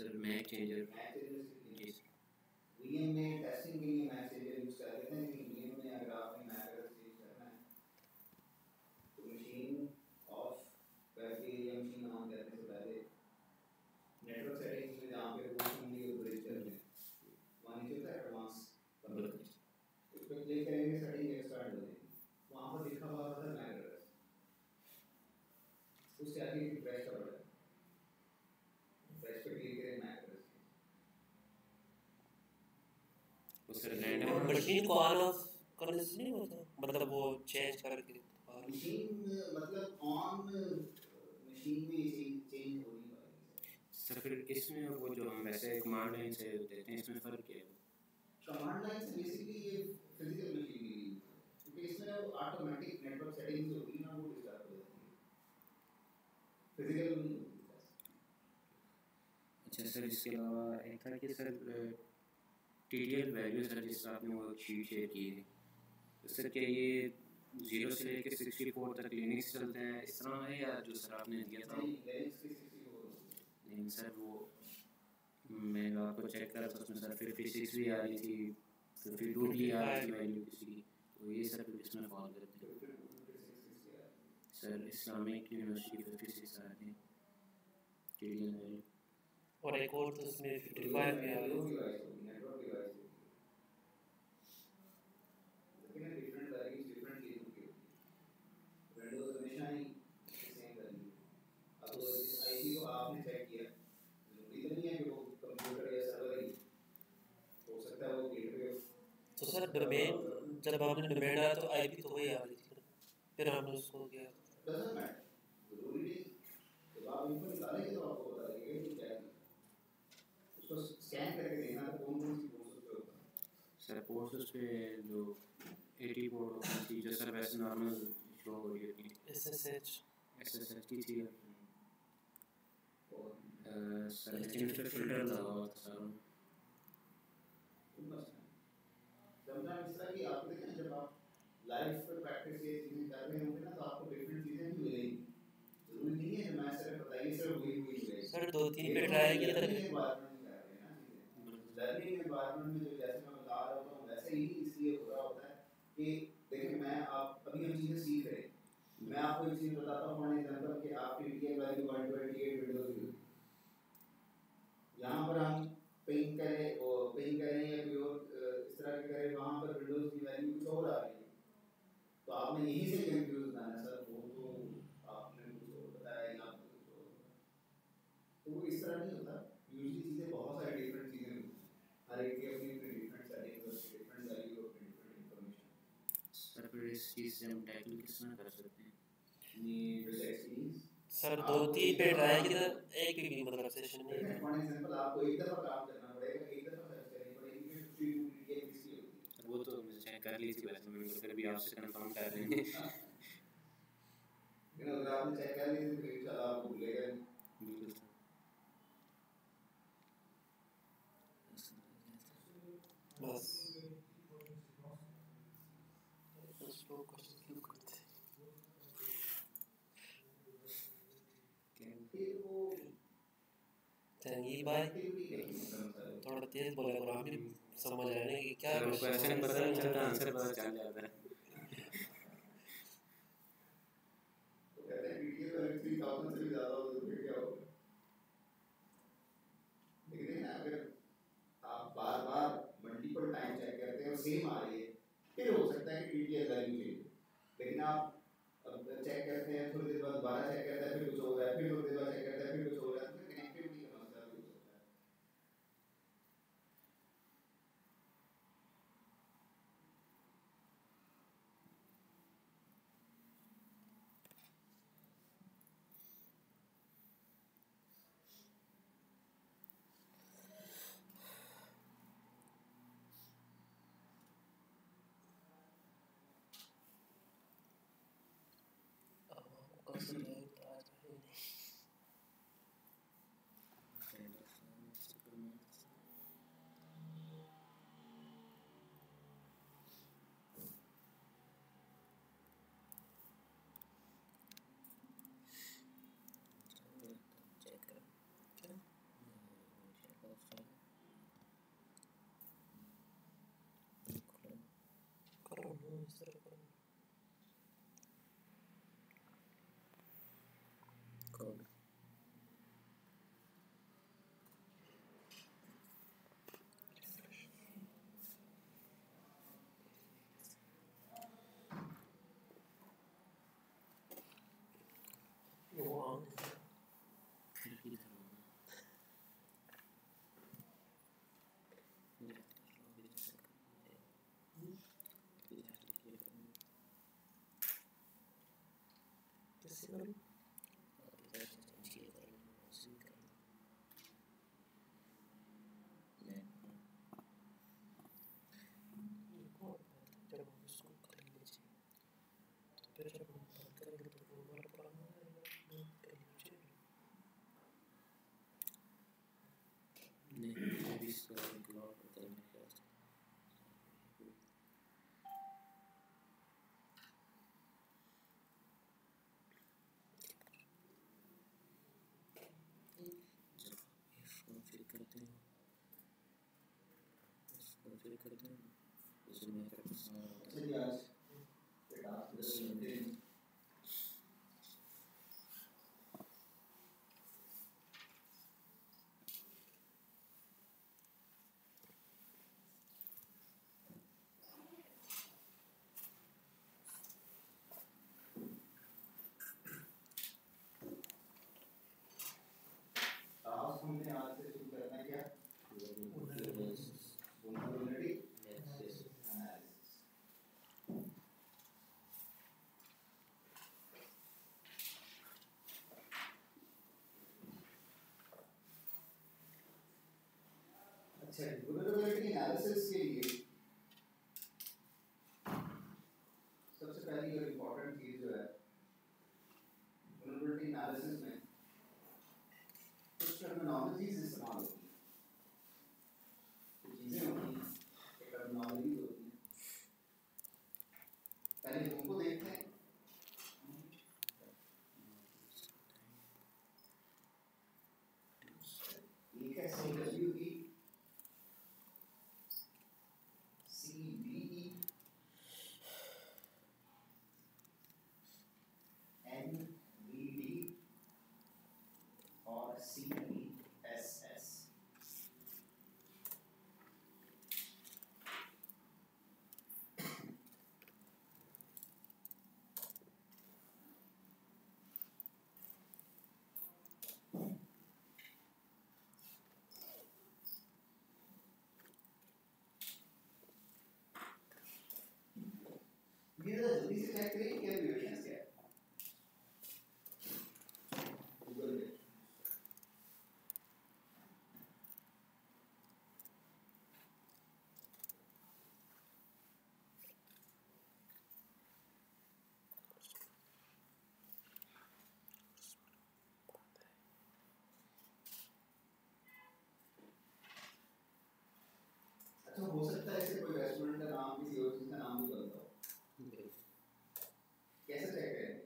Sir Mac changer जी sir. VM में testing के लिए मैक चेंजर यूज़ कर लेते हैं, लेकिन वीएम में अगर आपने मैक अगर चेंज करना है तो मशीन ऑफ करके या मशीन ऑन करने से पहले नेटवर्क सेटिंग्स में जहाँ पे रूट होंगी और ब्रिज करते हैं वहाँ नीचे होता है एडवांस, उस पर क्लिक करेंगे सेटिंग एक्सपांड हो जाएगी, वहाँ पर लिखा हुआ होता है मैक एड्रेस, उसके आगे रिफ्रेश का बटन, रिफ्रेश पे क्लिक करें मैक एड्रेस, उससे रैंडम मशीन को ऑन ऑफ करने से नहीं होता, मतलब वो चेंज करके मशीन मतलब ऑन मशीन में ये चेंज हो नहीं पाएगी सर। फिर इसमें वो जो हम वैसे कमांड लाइन से देते हैं इसमें फ़र्क क्या है? कमांड लाइन से बेसिकली ये फिजिकल मशीन के लिए, क्योंकि इसमें वो ऑटोमेटिक नेटवर्क सेटिंग्स होती है ना, वो डिस्टर्ब हो जाती है, फिजिकल नहीं होती। अच्छा सर, इसके अलावा एक था कि सर टीटीएल वैल्यू सर जिस आपने वो शीट शेयर की थी, तो सर क्या ये 0 से लेकर 64 तक लिनक्स चलते हैं इस तरह है, या जो सर आपने दिया था नहीं सर वो मैं आपको चेक करा था उसमें सर 56 भी आ रही थी, 52 भी आ रही थी वैल्यू किसी की, तो ये सर इसमें फॉल करते हैं सर। इस्लामिक यूनिवर्सिटी 56 आ रही थी टीटीएल वैल्यू, और एक और तो उसमें 55 भी आ रही है। डिफरेंट वैल्यूज डिफरेंट चीज़ों की होती है, विंडोज हमेशा ही सेम वैल्यू। अब इस आईपी को आपने चेक किया, जरूरी तो नहीं है कि वो कंप्यूटर या सर्वर ही हो सकता है, वो गेटवे। तो सर डोमेन जब आपने डोमेन डाला तो आईपी तो वही आ रही थी, फिर हमने उसको किया डजंट मैटर, जरूरी नहीं, जब आप इनको निकालेंगे तो आपको पता लगेगा कि क्या है, उसको स्कैन करके देखना था कौन कौन सी पोर्ट्स पे होता है सर। पोर्ट्स पे जो 80 पोर्ट होती थी जो सर वैसे नॉर्मल शो हो रही थी, एसएसएच की थी, और सर लेकिन उस पर फिल्टर लगा हुआ था सर। समझना इस तरह की आपको देखें, जब आप लाइफ पे प्रैक्टिस ये चीज़ें कर रहे होंगे ना तो आपको डिफरेंट चीज़ें भी मिलेंगी, जरूरी नहीं है मैं सिर्फ बताइए सिर्फ वही मिलेगी सर। 2-3 पे ट्राई किया था, लर्निंग एनवायरनमेंट में जो जैसे मैं बता रहा होता हूँ वैसे ही इसलिए हो रहा होता है कि देखिए मैं आप अभी हम चीज़ें सीख रहे हैं, मैं आपको एक चीज़ बताता हूँ फॉर एग्जांपल कि आपकी टीटीएल वैल्यू 128 विंडोज की, यहाँ पर हम पिंग करें या कोई और इस तरह के करें, वहाँ पर विंडोज की वैल्यू कुछ और आ रही है, तो आपने यहीं से कंफ्यूज होना है सर, वो तो आपने कुछ और बताया यहाँ पर कुछ और, तो वो इस तरह नहीं होता। यूजुअली चीज़ें बहुत सारी डिफरेंट चीज़ें होती हैं, हर एक की अपनी अपनी डिफरेंट सेटिंग्स और डिफरेंट वैल्यू और डिफरेंट इन्फॉर्मेशन। सर फिर इस चीज़ से हम टैकल किस तरह कर सकते हैं? सर 2-3 पे ट्राई किया था, एक भी मतलब सेशन नहीं था। फॉर एग्जांपल आपको एक दफ़ा काम करना पड़ेगा, एक दफ़ा सर्च करनी पड़ेगी कि 52 टीटीएल किसकी होती है, वो तो मैं चेक कर ली थी वैसे, मैंने तो फिर भी आपसे कंफर्म कर लेंगे लेकिन अगर आपने चेक कर ली तो फिर इंशाल्लाह आपको भूलेगा नहीं। बिल्कुल बस उसको क्वेश्चन क्यों करते हैं? जंगील भाई थोड़ा तेज बोला करो, हम भी समझ रहे हैं कि क्या क्वेश्चन पता नहीं चलता, आंसर पता चल जाता है। तो कहते हैं टीटीएल वैल्यू 3000 से भी ज़्यादा हो तो फिर क्या होगा? लेकिन ना अगर आप बार बार मल्टीपल टाइम चेक करते हैं और सेम आ रही है, फिर हो सकता है कि टीटीएल वैल्यू चेंज, लेकिन आप चेक करते हैं थोड़ी देर बाद दोबारा चेक करते हैं फिर कुछ हो रहा है, फिर थोड़ी देर बाद चेक करते हैं फिर कुछ हो रहा है, तो कनेक्टिविटी का मसला भी हो सकता है। कौन फिर भी नहीं अभी इसका इग्नोर करता है मेरे ख्याल से जब इसको फिर करते हैं इसको फिर करते हैं उसमें हमने आज से शुरू करना क्या vulnerability analysis. अच्छा vulnerability analysis के लिए सबसे पहली और इम्पोर्टेंट चीज जो है vulnerability analysis में कुछ टर्मिनोलॉजीज इस्तेमाल होती हैं कुछ चीजें होती हैं टर्मिनोलॉजीज होती हैं पहले उनको देखते हैं एक है CWE CVE NVD और CVSS ये जल्दी से चेक करें क्या रिलेशंस क्या है गूगल में अच्छा हो सकता है ऐसे कोई रेस्टोरेंट का नाम किसी और चीज का नाम भी बदलता हो कैसे चेक करेंगे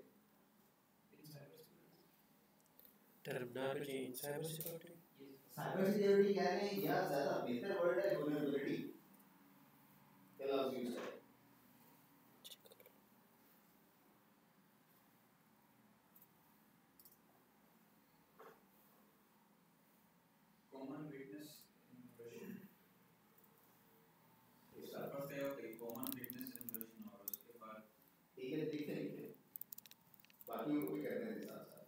टर्मिनोलॉजी इन साइबर सिक्योरिटी साइबर सिक्योरिटी कह रहे हैं या ज्यादा बेहतर वर्ड है vulnerability क्या लफ्ज यूज करें common weakness in version इसका फर्स्ट है okay common weakness in version और उसके बाद ठीक है लिखते लिखते बाकी को भी करने दें साथ साथ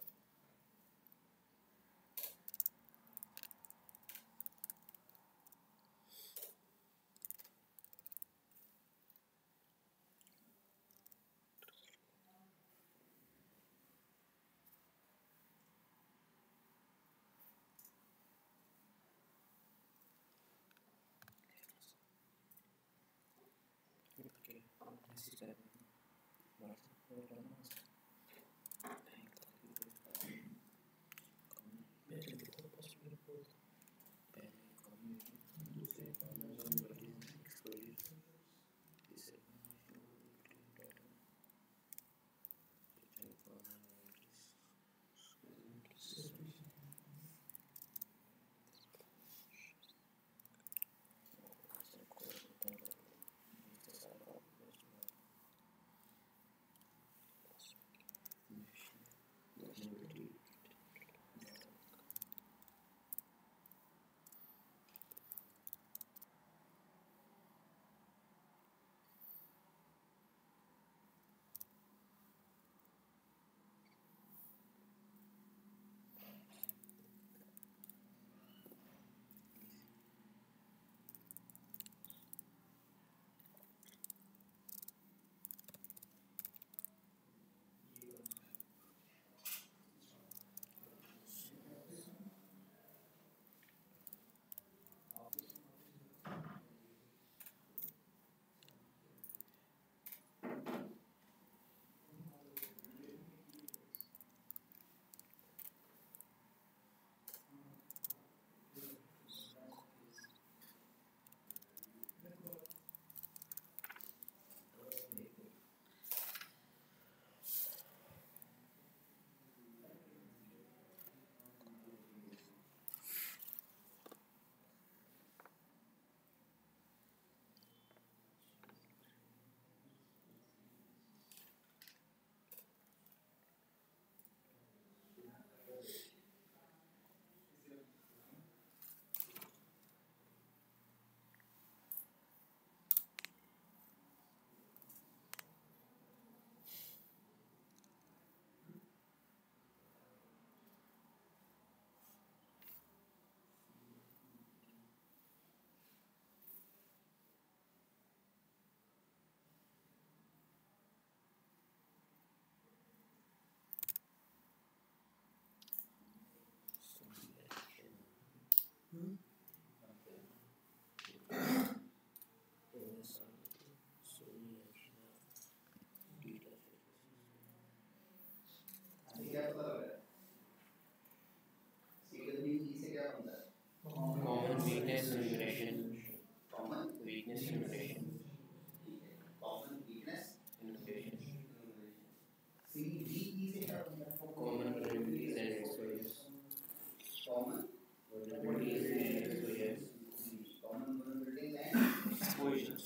ओके मैसेज कर व्हाट्सएप पर मेरे लिए तो पॉसिबल हो पहले कम्युनिटी दूसरे अमेज़न वर्जन एक्सपोजर तीसरे common weakness information, common weakness information, common weakness information, CVE से क्या होता है? Common vulnerabilities and exposures, common vulnerabilities and exposures, common vulnerabilities and exposures,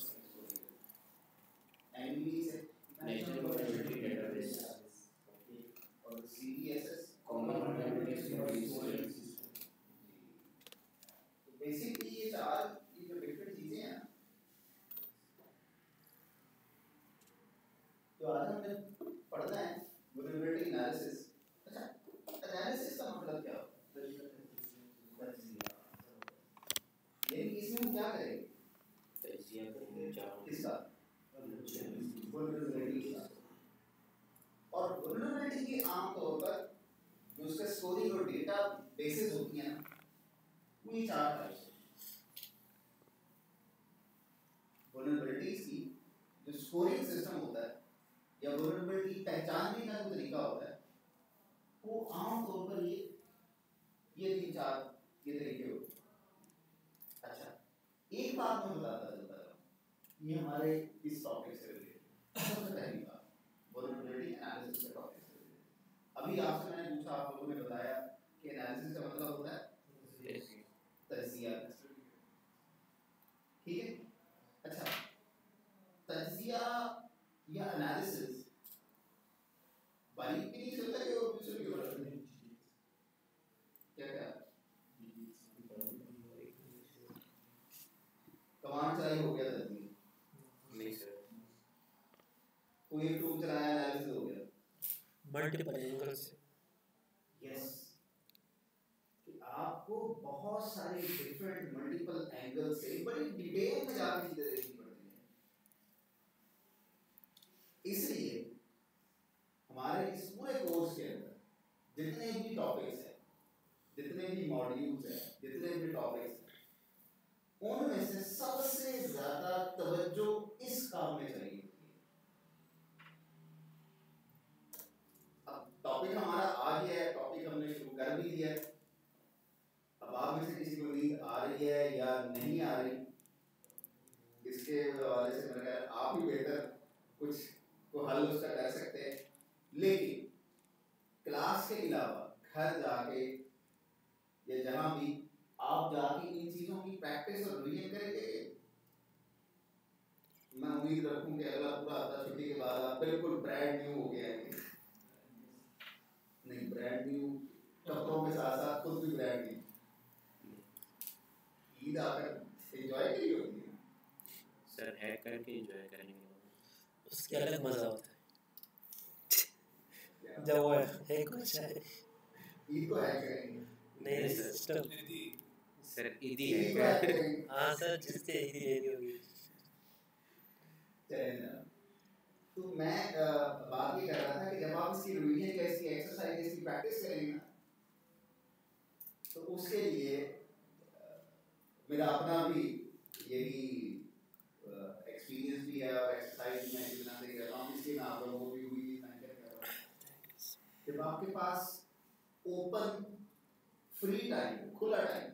NVE से national vulnerability database, और CVSS common vulnerabilities information, तो basically ये चार ये जो डिफरेंट चीजें हैं तो आज हमने पढ़ना है vulnerability analysis। अच्छा, एनालिसिस का मतलब क्या होता है? लेकिन इसमें हम क्या करेंगे? तजिया करेंगे चारों किसका? vulnerability का। और vulnerability की आमतौर पर जो उसका स्कोरिंग और डेटा बेसिस होती है ना, वो ये चार टाइप्स हैं। vulnerabilities की जो स्कोरिंग सिस्टम होता है या vulnerability पहचानने का जो तरीका होता है वो आमतौर पर ये तीन चार ये तरीके होते हैं। अच्छा, एक बात मैं बताता चलता हूँ, ये हमारे इस टॉपिक से रिलेटेड सबसे पहली बात vulnerability analysis के टॉपिक से रिलेटेड। अभी आपसे मैंने पूछा, आप लोगों ने बताया कि एनालिसिस का मतलब होता है तजिया, ठीक है? अच्छा, तजिया या एनालिसिस बारीक भी नहीं चलता कि और दूसरे की जरूरत नहीं। क्या क्या कमांड चाहिए हो गया तजिया, नहीं सर, कोई एक टूल चलाया एनालिसिस हो गया। मल्टीपल एंगल से यस, कि आपको बहुत सारे डिफरेंट मल्टीपल एंगल से बड़ी डिटेल में जाकर चीजें देखनी पड़ती हैं। इसलिए हमारे इस पूरे कोर्स के अंदर जितने भी टॉपिक्स हैं, जितने भी मॉड्यूल्स हैं, जितने भी टॉपिक्स हैं, उनमें से सबसे ज्यादा तवज्जो इस काम में चाहिए होती है। अब टॉपिक हमारा आ गया है, टॉपिक हमने शुरू कर भी दिया है। अब आप में से किसी को नींद आ रही है या नहीं आ रही, इसके हवाले से मेरा ख्याल आप ही बेहतर कुछ को हल उसका कर सकते हैं। लेकिन क्लास के अलावा घर जाके या जहां भी आप जाके इन चीजों की प्रैक्टिस और रिवीजन करेंगे, मैं उम्मीद रखूं कि अगला पूरा हफ्ता छुट्टी के बाद आप बिल्कुल ब्रांड न्यू हो गए हैं। नहीं, ब्रांड न्यू कपड़ों के साथ साथ खुद भी ब्रांड न्यू। ईद आकर एंजॉय करिए होती है सर हैक करके एंजॉय करेंगे। उसके अलग मजा होता है जब वो है कुछ है ईद को हैक करेंगे। नहीं सिस्टम सर ईदी ईद को है हैक करेंगे। हाँ सर जिससे ईदी लेनी होगी चलिए जनाब, तो मैं बात ये कर रहा था कि जब आप इसकी रिवीजन या इसकी एक्सरसाइज इसकी प्रैक्टिस करेंगे ना, तो उसके लिए मेरा अपना भी यही एक्सपीरियंस भी है और एक्सरसाइज मैं जितना से कर रहा हूँ इसलिए मैं आप लोगों को भी हुई मेंशन कर रहा हूँ। जब आपके पास ओपन फ्री टाइम, खुला टाइम,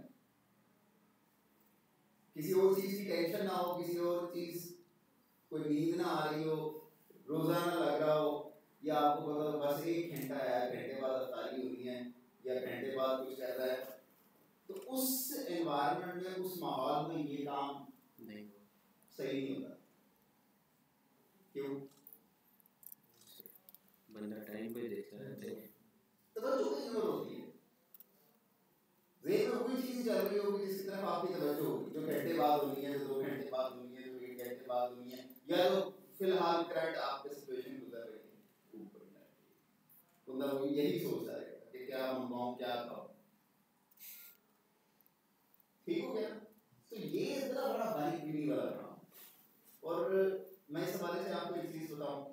किसी और चीज की टेंशन ना हो, किसी और चीज कोई नींद ना आ रही हो, रोजाना लग रहा हो, या आपको पता हो बस एक घंटा है, घंटे बाद अफ्तारी होनी है या घंटे बाद कुछ कर रहा है, तो उस एनवायरनमेंट में, उस माहौल में ये काम नहीं सही नहीं होता। क्यों? बंदा टाइम पे देखता रहता है। तवज्जो की जरूरत होती है। ज़हन में कोई चीज़ चल रही होगी जिसकी तरफ आपकी तवज्जो होगी, जो घंटे बाद होनी है, जो 2 घंटे बाद होनी है, जो 1 घंटे बाद होनी है, या जो फिलहाल करंट आपके सिचुएशन गुजर रही है ऊपर बंदा वो यही सोचता रहेगा कि क्या मंगवाऊं, क्या खाऊं। ठीक हो गया? तो ये इतना बड़ा बारीक बीनी वाला काम। और मैं इस हवाले से आपको एक चीज़ बताऊं,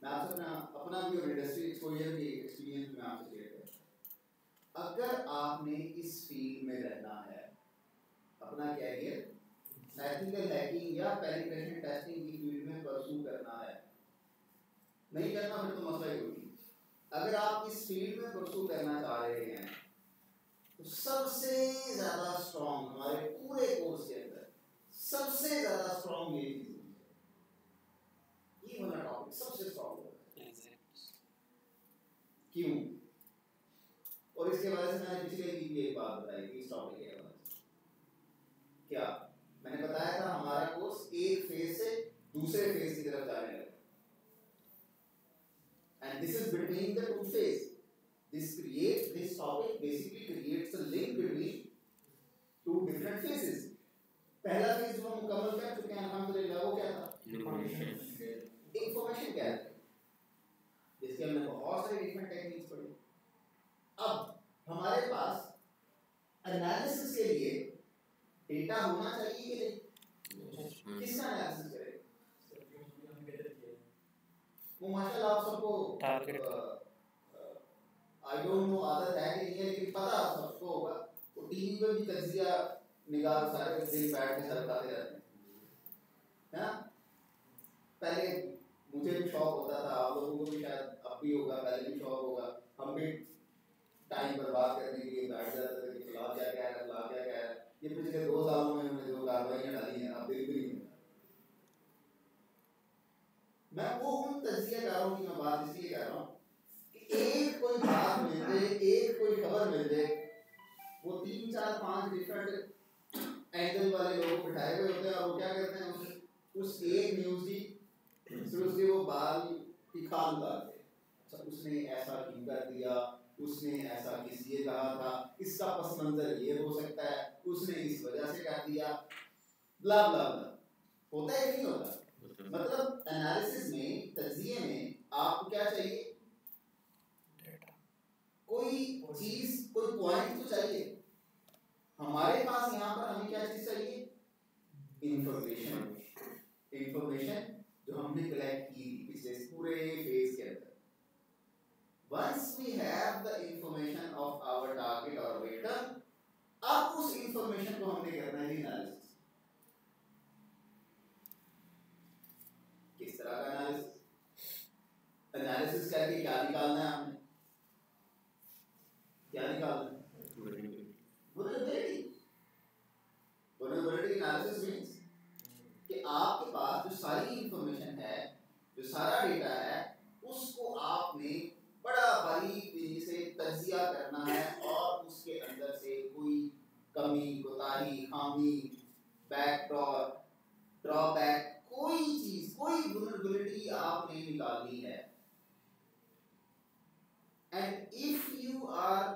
मैं आपसे अपना भी और इंडस्ट्री एक्सपोजर की एक्सपीरियंस में आपसे शेयर करूं। अगर आपने इस फील्ड में रहना है, अपना कैरियर एथिकल हैकिंग या पेनिट्रेशन टेस्टिंग की फील्ड में परस्यू करना है, नहीं करना फिर तो मसला ही होगी। अगर आप इस फील्ड में परस्यू करना चाह रहे हैं तो सबसे ज्यादा स्ट्रॉन्ग हमारे पूरे कोर्स के अंदर सबसे ज्यादा स्ट्रॉन्ग ये चीज है, ये वाला टॉपिक सबसे स्ट्रॉन्ग होगा। क्यों? और इसके वजह से मैंने पिछले वीक भी एक बात बताई थी इस टॉपिक के बारे में। क्या मैंने बताया था? हमारा कोर्स एक फेज से दूसरे फेज की तरफ जाने लगा, and this is between the two phase. This topic basically creates a link between two different phases. पहला फेज जो हम मुकम्मल कर चुके हैं अल्हम्दुलिल्लाह, वो क्या था? इंफॉर्मेशन क्या है, जिसके हमने बहुत सारी डिफरेंट टेक्निक्स पढ़ी। अब हमारे पास एनालिसिस के लिए डेटा होना चाहिए कि नहीं? किसका एनालिसिस करें? वो माशाल्लाह आप सबको आई डोंट नो आदत है कि नहीं है, लेकिन पता आप सबको होगा वो टीवी पे भी तज्जिया निगाह सारे दिन बैठ के सरकाते रहते हैं ना। पहले मुझे भी शौक होता था, आप लोगों को भी शायद अब भी होगा, पहले भी शौक होगा, हम भी टाइम बर्बाद करने के लिए बैठ जाते थे कि फलां क्या कह रहा है, फलां क्या कह रहा है। ये पिछले 2 सालों में उन्होंने जो कार्रवाइयां डाली हैं अब बिल्कुल नहीं होता। मैं वो उन तज्जियाकारों की मैं बात इसलिए कर रहा हूँ कि एक कोई बात मिल जाए, एक कोई खबर मिल जाए, वो 3 4 5 डिफरेंट एंगल वाले लोग बिठाए हुए होते हैं और वो क्या करते हैं उस एक न्यूज़ की सिर्फ उसके वो बाल की खाल उतारते हैं। अच्छा उसने ऐसा क्यों कर दिया, उसने ऐसा किस लिए कहा था, इसका पस मंजर ये हो सकता है, उसने इस वजह से कर दिया, ब्ला ब्ला ब्ला। होता है कि नहीं होता? मतलब एनालिसिस में, तज्जिये में आपको क्या चाहिए? कोई चीज, कोई पॉइंट तो चाहिए। हमारे पास यहाँ पर हमें क्या चीज चाहिए? इंफॉर्मेशन। इंफॉर्मेशन जो हमने कलेक्ट की पिछले पूरे फेज के अंदर। Once we have the information of our target or vector, अब उस इंफॉर्मेशन को हमने करना है एनालिसिस। किस तरह का एनालिसिस? एनालिसिस करके क्या निकालना है हमने? क्या निकालना है? vulnerability। vulnerability एनालिसिस मींस कि आपके पास जो सारी इंफॉर्मेशन है, जो सारा डेटा है, उसको आपने बड़ा बारीकी से तज्जिया करना है और उसके अंदर से कोई कमी, कोताही, खामी, बैकडोर, ड्रॉबैक, कोई चीज, कोई vulnerability आपने निकालनी है। And if you are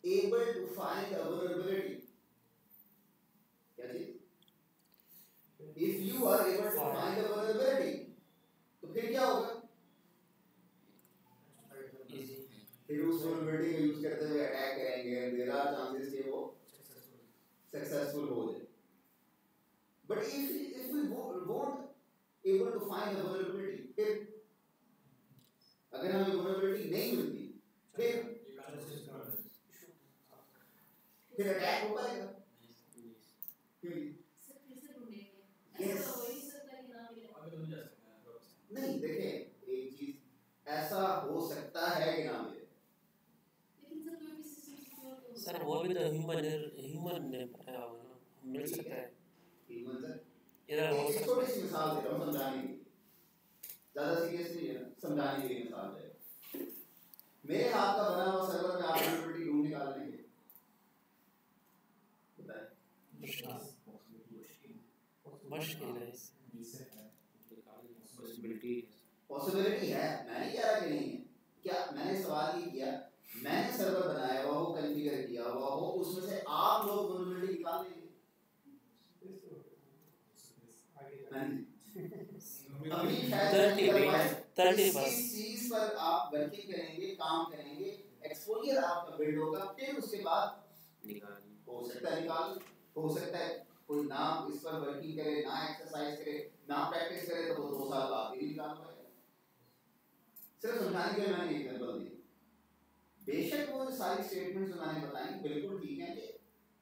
able to find a vulnerability, क्या चीज? If you are able to find a vulnerability, तो फिर क्या होगा? फिर उस vulnerability को यूज करते हुए अटैक करेंगे, there are chances कि वो सक्सेसफुल हो जाए। But if we won't able to find a vulnerability, फिर अगर हमें vulnerability नहीं मिलती, फिर अटैक हो पाएगा? नहीं, देखें एक चीज ऐसा हो सकता है कि ना मिले। सर वो भी तो ह्यूमन ने बनाया हुआ है, मिल सकता है। ह्यूमन सर इधर हो सकता है। छोटी सी मिसाल दे रहा हूँ समझाने के लिए, ज्यादा सीरियस नहीं है, समझाने के लिए मिसाल दे रहा हूँ। मेरे हाथ का बना हुआ सर्वर में आप vulnerability ढूंढ निकाल लेंगे? मुश्किल है। पॉसिबिलिटी है, मैं नहीं कह रहा कि नहीं है। क्या मैंने सवाल ये किया, मैंने सर्वर बनाया हुआ हो, कॉन्फ़िगर किया हुआ हो, उसमें से आप लोग vulnerability निकाल लेंगे? अभी शायद इस चीज पर आप वर्किंग करेंगे, काम करेंगे, एक्सपोजर आपका बिल्ड होगा, फिर उसके बाद हो सकता है निकाल, हो सकता है कोई ना इस पर वर्किंग करे, ना एक्सरसाइज करे, ना प्रैक्टिस करे तो वो 2 साल बाद ही निकाल पाएगा। सिर्फ समझाने के लिए मैंने एग्जांपल दी। बेशक वो सारी स्टेटमेंट्स जो मैंने बताई बिल्कुल ठीक है कि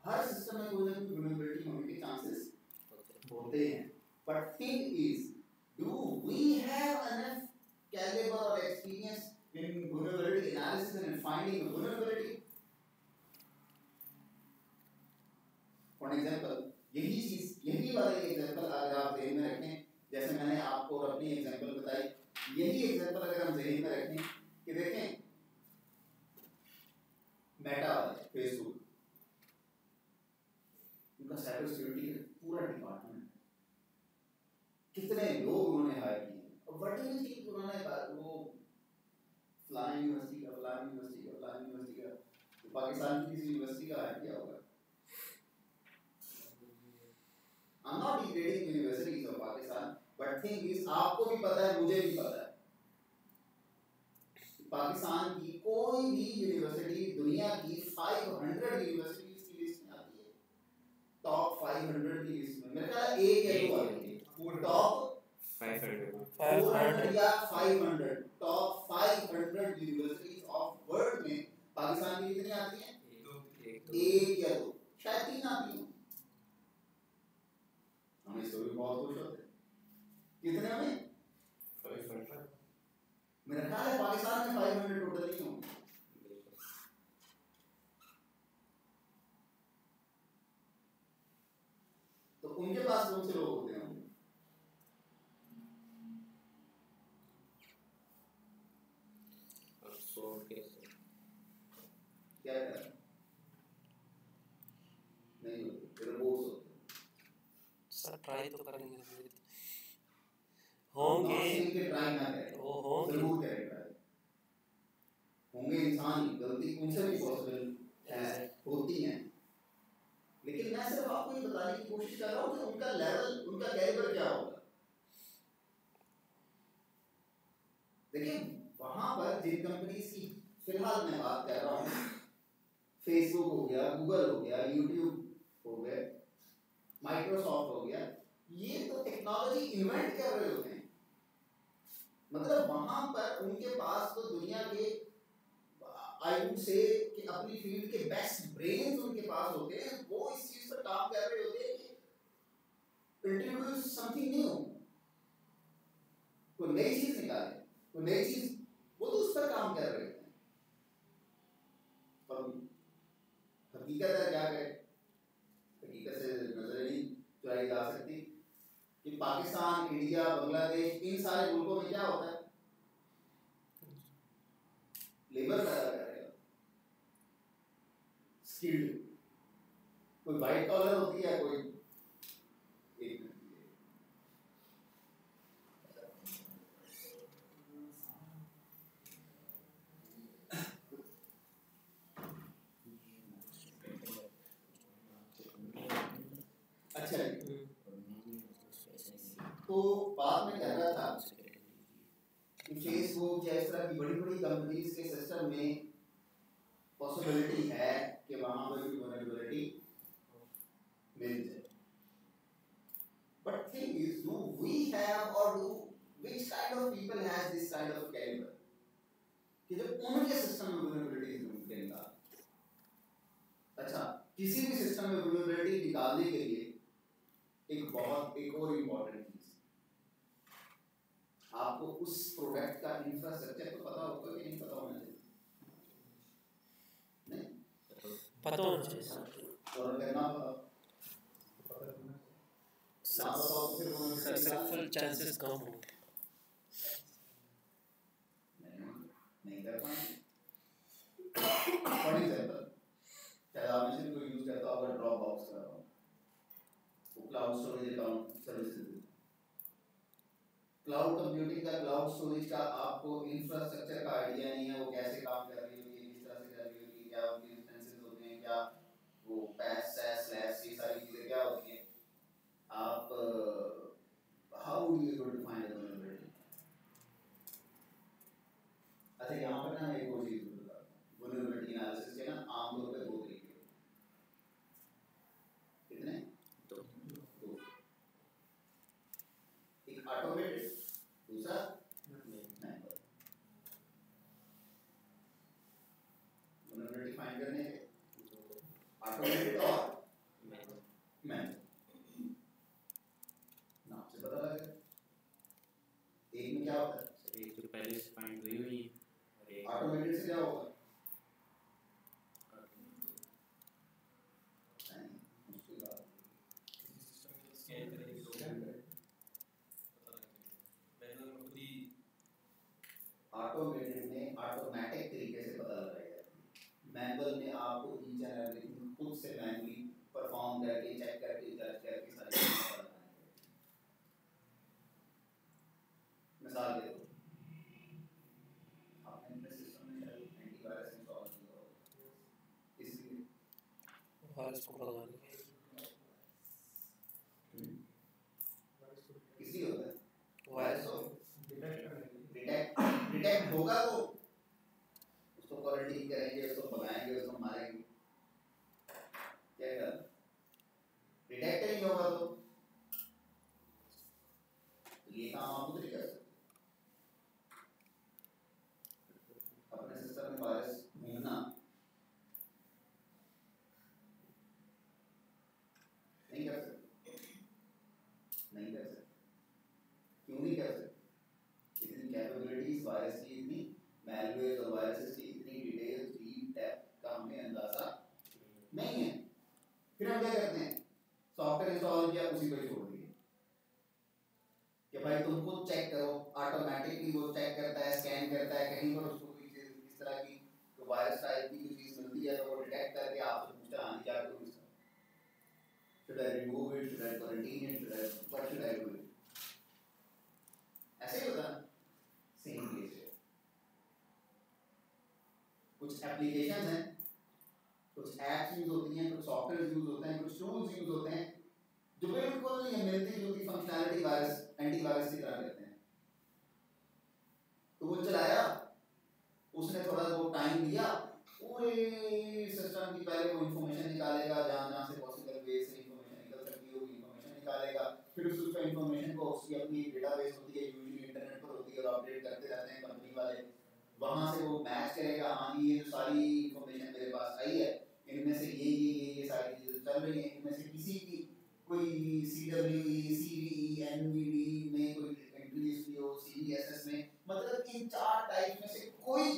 हर सिस्टम में कोई ना कोई vulnerability होने के चांसेस होते हैं, but thing is, do we have enough caliber or experience in vulnerability analysis and in finding a vulnerability? For example यही चीज यही वाला एग्जांपल अगर आप ध्यान में रखें, जैसे मैंने आपको अपनी एग्जांपल बताई, यही एग्जांपल अगर हम ध्यान में रखें कि देखें मेटा वाले फेसबुक, उनका साइबर सिक्योरिटी पूरा डिपार्टमेंट, कितने लोग उन्होंने हायर किए, और व्हाट डू यू थिंक उन्होंने वो फलानी यूनिवर्सिटी का तो पाकिस्तान की किसी यूनिवर्सिटी का हायर किया होगा। I'm not degrading universities of Pakistan, but thing is आपको भी पता है, मुझे भी पता है, पाकिस्तान की कोई भी यूनिवर्सिटी दुनिया की 500 यूनिवर्सिटीज की लिस्ट में आती है, टॉप 500 की लिस्ट में मेरे ख्याल एक या दो आती है, टॉप 500 या 500 टॉप 500 यूनिवर्सिटीज ऑफ वर्ल्ड में पाकिस्तान की कितनी आती हैं? एक या दो, शायद 3 आती हैं। हम इस भी बहुत खुश होते हैं। कितने में? 500। मेरा ख्याल है पाकिस्तान में 500 टोटल नहीं होंगे। तो उनके पास कौन से लोग होते हैं? क्या कर नहीं होते, रिपोर्ट्स होते सर, ट्राई तो करेंगे होंगे, ट्राई ना करें, वो होंगे, जरूर करें ट्राई, होंगे, इंसान गलती उनसे भी पॉसिबल है, होती है, लेकिन मैं सिर्फ आपको ये बताने की कोशिश कर रहा हूँ कि उनका लेवल, उनका कैलिबर क्या होगा। देखिए वहां पर जिन कंपनीज की फिलहाल मैं बात कर रहा हूँ, फेसबुक हो गया, गूगल हो गया, यूट्यूब हो गया, माइक्रोसॉफ्ट हो गया, ये तो टेक्नोलॉजी इन्वेंट कर रहे होते हैं, मतलब वहां पर उनके पास तो दुनिया के आई वुड से कि अपनी फील्ड के बेस्ट ब्रेन्स उनके पास होते हैं, वो इस चीज पर काम कर रहे होते हैं कि इंट्रोड्यूस समथिंग न्यू, कोई नई चीज निकाले, कोई नई चीज, वो तो उस पर काम कर रहे होते हैं। और हकीकत है क्या करें, हकीकत से नजर नहीं चुराई जा सकती कि पाकिस्तान, इंडिया, बांग्लादेश, इन सारे मुल्कों में क्या होता है, लेबर पैदा कर रहे हो, स्किल्ड, कोई वाइट कॉलर होती है, कोई एक अच्छा। तो बात में कर रहा था कि फेसबुक या इस तरह की बड़ी बड़ी कंपनीज के सिस्टम में पॉसिबिलिटी है कि वहां पर भी वल्नरेबिलिटी मिल जाए, but thing is do we have or do which kind of people has this kind of calibre कि जब उनके सिस्टम में वल्नरेबिलिटी निकाल, अच्छा किसी भी सिस्टम में वल्नरेबिलिटी निकालने के लिए एक और इम्पोर्टेंट चीज, आपको उस प्रोडक्ट का इंफ्रास्ट्रक्चर तो पता होगा कि नहीं पता होना चाहिए, नहीं पता होना चाहिए, और अगर ना पता सक्सेसफुल चांसेस कम होंगे, नहीं कर पाएंगे। फॉर एग्जांपल शायद आप में से कोई यूज करता होगा ड्रॉप बॉक्स का, वो cloud storage account services, cloud computing का, क्लाउड स्टोरेज का आपको इंफ्रास्ट्रक्चर का आइडिया नहीं है, वो कैसे काम कर रही होगी, किस तरह से कर रही होगी, क्या उनके इंस्टेंसेस होते हैं, क्या वो पैच सैस स्लैश ये सारी चीजें क्या होती हैं, आप how do you able to find the vulnerability. अच्छा यहाँ पर ना एक और चीज बताता हूँ, वल्नरेबिलिटी एनालिसिस के ना आमतौर पर 2 तरीके होते हैं, कितने? 2, एक ऑटोमेटेड, दूसरा मैनुअल। वल्नरेबिलिटी फाइंड करने के ऑटोमेटेड और मैनुअल, नाम से पता लग गया एक में क्या होता है, एक तो पहले से फाइंड हुई हुई है, और एक ऑटोमेटेड से क्या होगा, मुश्किल बात, स्कैन करेंगे तो पता लगेगा, मैनुअल में खुद ही ऑटोमेटेड में ऑटोमेटिक तरीके से पता लगाया जाता है। मैनुअल में आपको ईच एंड एवरीथिंग खुद से मैनुअली परफॉर्म करके चेक करके जज करके सारी चीजें पता लगानी पड़ती है। मिसाल दे दो, आपने अपने सिस्टम में शायद एंटीवायरस इंस्टॉल किया हो, इसलिए वायरस को पता लगाने इसलिए होता है वायरस वायरस को डिटेक्ट होगा तो उसको क्वारंटीन करेंगे, उसको भगाएंगे, उसको मारेंगे, क्या कर डिटेक्ट नहीं होगा तो ये काम आप खुद नहीं कर सकते। अपने सिस्टम में वायरस घूमना नहीं कर सकते, नहीं कर सकते। क्यों नहीं कर सकते? इतनी कैपेबिलिटीज वायरस की, इतनी मैलवेयर और वायरसेस की इतनी डिटेल्स डीप डेप्थ का हमें अंदाजा नहीं है। फिर हम क्या करते हैं, सॉफ्टवेयर इंस्टॉल किया, उसी पर छोड़ दिए कि भाई तुम खुद चेक करो। ऑटोमेटिकली वो चेक करता है, स्कैन करता है, कहीं पर उसको कोई चीज इस तरह की तो वायरस टाइप की कोई चीज मिलती है तो वो डिटेक्ट करके आपसे पूछता है, हाँ क्या करूँ इसका, should I remove it, should I quarantine it, what should I do it? ऐसे ही होता है। सेम केस है। कुछ एप्लीकेशन हैं, कुछ एप्स यूज होती हैं, कुछ सॉफ्टवेयर यूज होते हैं, कुछ टूल्स यूज होते हैं जो बिल्कुल नहीं मिलती जुलती फंक्शनैलिटी वायरस एंटीवायरस की तरह करते हैं। तो वो चलाया, उसने थोड़ा बहुत टाइम दिया, पूरे सिस्टम की पहले वो इंफॉर्मेशन निकालेगा, जहाँ जहाँ से पॉसिबल वे से इंफॉर्मेशन निकल सकती है वो इंफॉर्मेशन निकालेगा, फिर उस इंफॉर्मेशन को उसकी अपनी डेटाबेस होती है, यूजुअली इंटरनेट पर होती है और अपडेट करते रहते हैं कंपनी वाले, वहाँ से वो मैच करेगा, हाँ जी ये जो सारी इंफॉर्मेशन मेरे पास आई है, इनमें से ये सारी चीजें चल रही हैं, इनमें से किसी की कोई CWE, CVE, NVD में कोई एंट्री हिस्ट्री हो, CVSS में, मतलब इन 4 टाइप में से कोई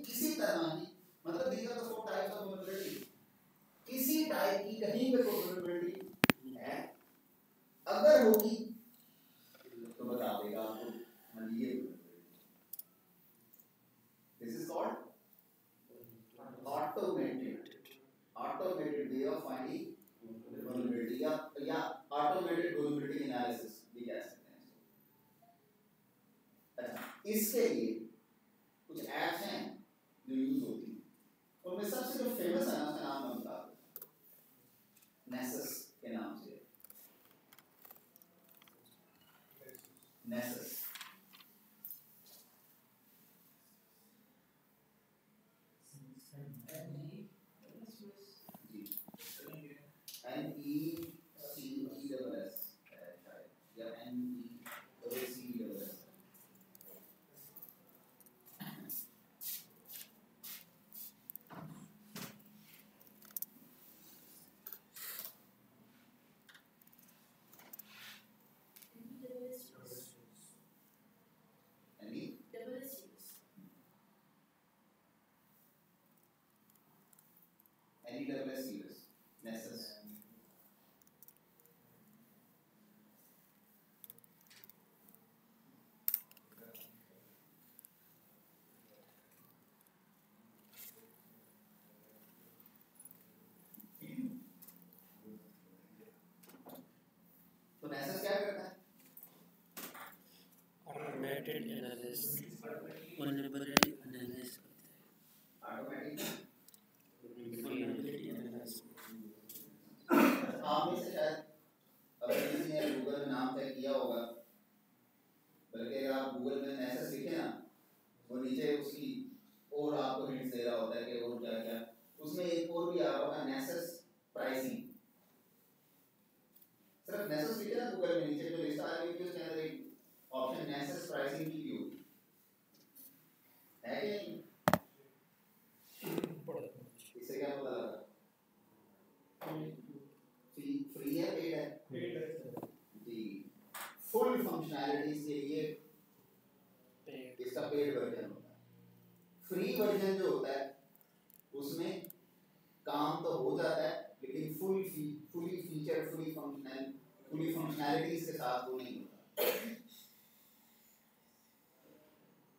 किसी तरह की, मतलब these are the 4 types of vulnerability, किसी टाइप की कहीं पे कोई vulnerability है, अगर होगी तो बता देगा आपको, हाँ ये this is called automated way of finding vulnerability या automated vulnerability analysis भी कह सकते हैं इसको। अच्छा, इसके लिए कुछ एप्स हैं जो यूज होती हैं, उनमें सबसे जो फेमस है ना उसका नाम मैं बता दूं, नेसस के नाम से। नेसस NECESS या NECESS। NECESS Nessus। तो नेसस क्या करता है? Automated analysis, vulnerability analysis automatic vulnerability analysis। आप में से शायद अगर किसी ने गूगल में नाम तय किया होगा, बल्कि अगर आप गूगल में नेसस लिखे ना, वो नीचे उसकी और आपको हिंट्स दे रहा होता है कि और क्या क्या, उसमें एक और भी आ रहा होगा, नेसस प्राइसिंग। सिर्फ नेसस लिखे ना गूगल में, नीचे जो लिस्ट आ रही है उसके अंदर एक ऑप्शन नेसस प्राइसिंग की भी होगी, है कि नहीं? इससे क्या पता लगा? फ्री है, पेड है? पेड है जी। फुल फंक्शनैलिटीज के लिए इसका पेड वर्जन होता है। फ्री वर्जन जो होता है उसमें काम तो हो जाता है, लेकिन फुली फीचर फुली फंक्शनैलिटीज के साथ वो नहीं होता।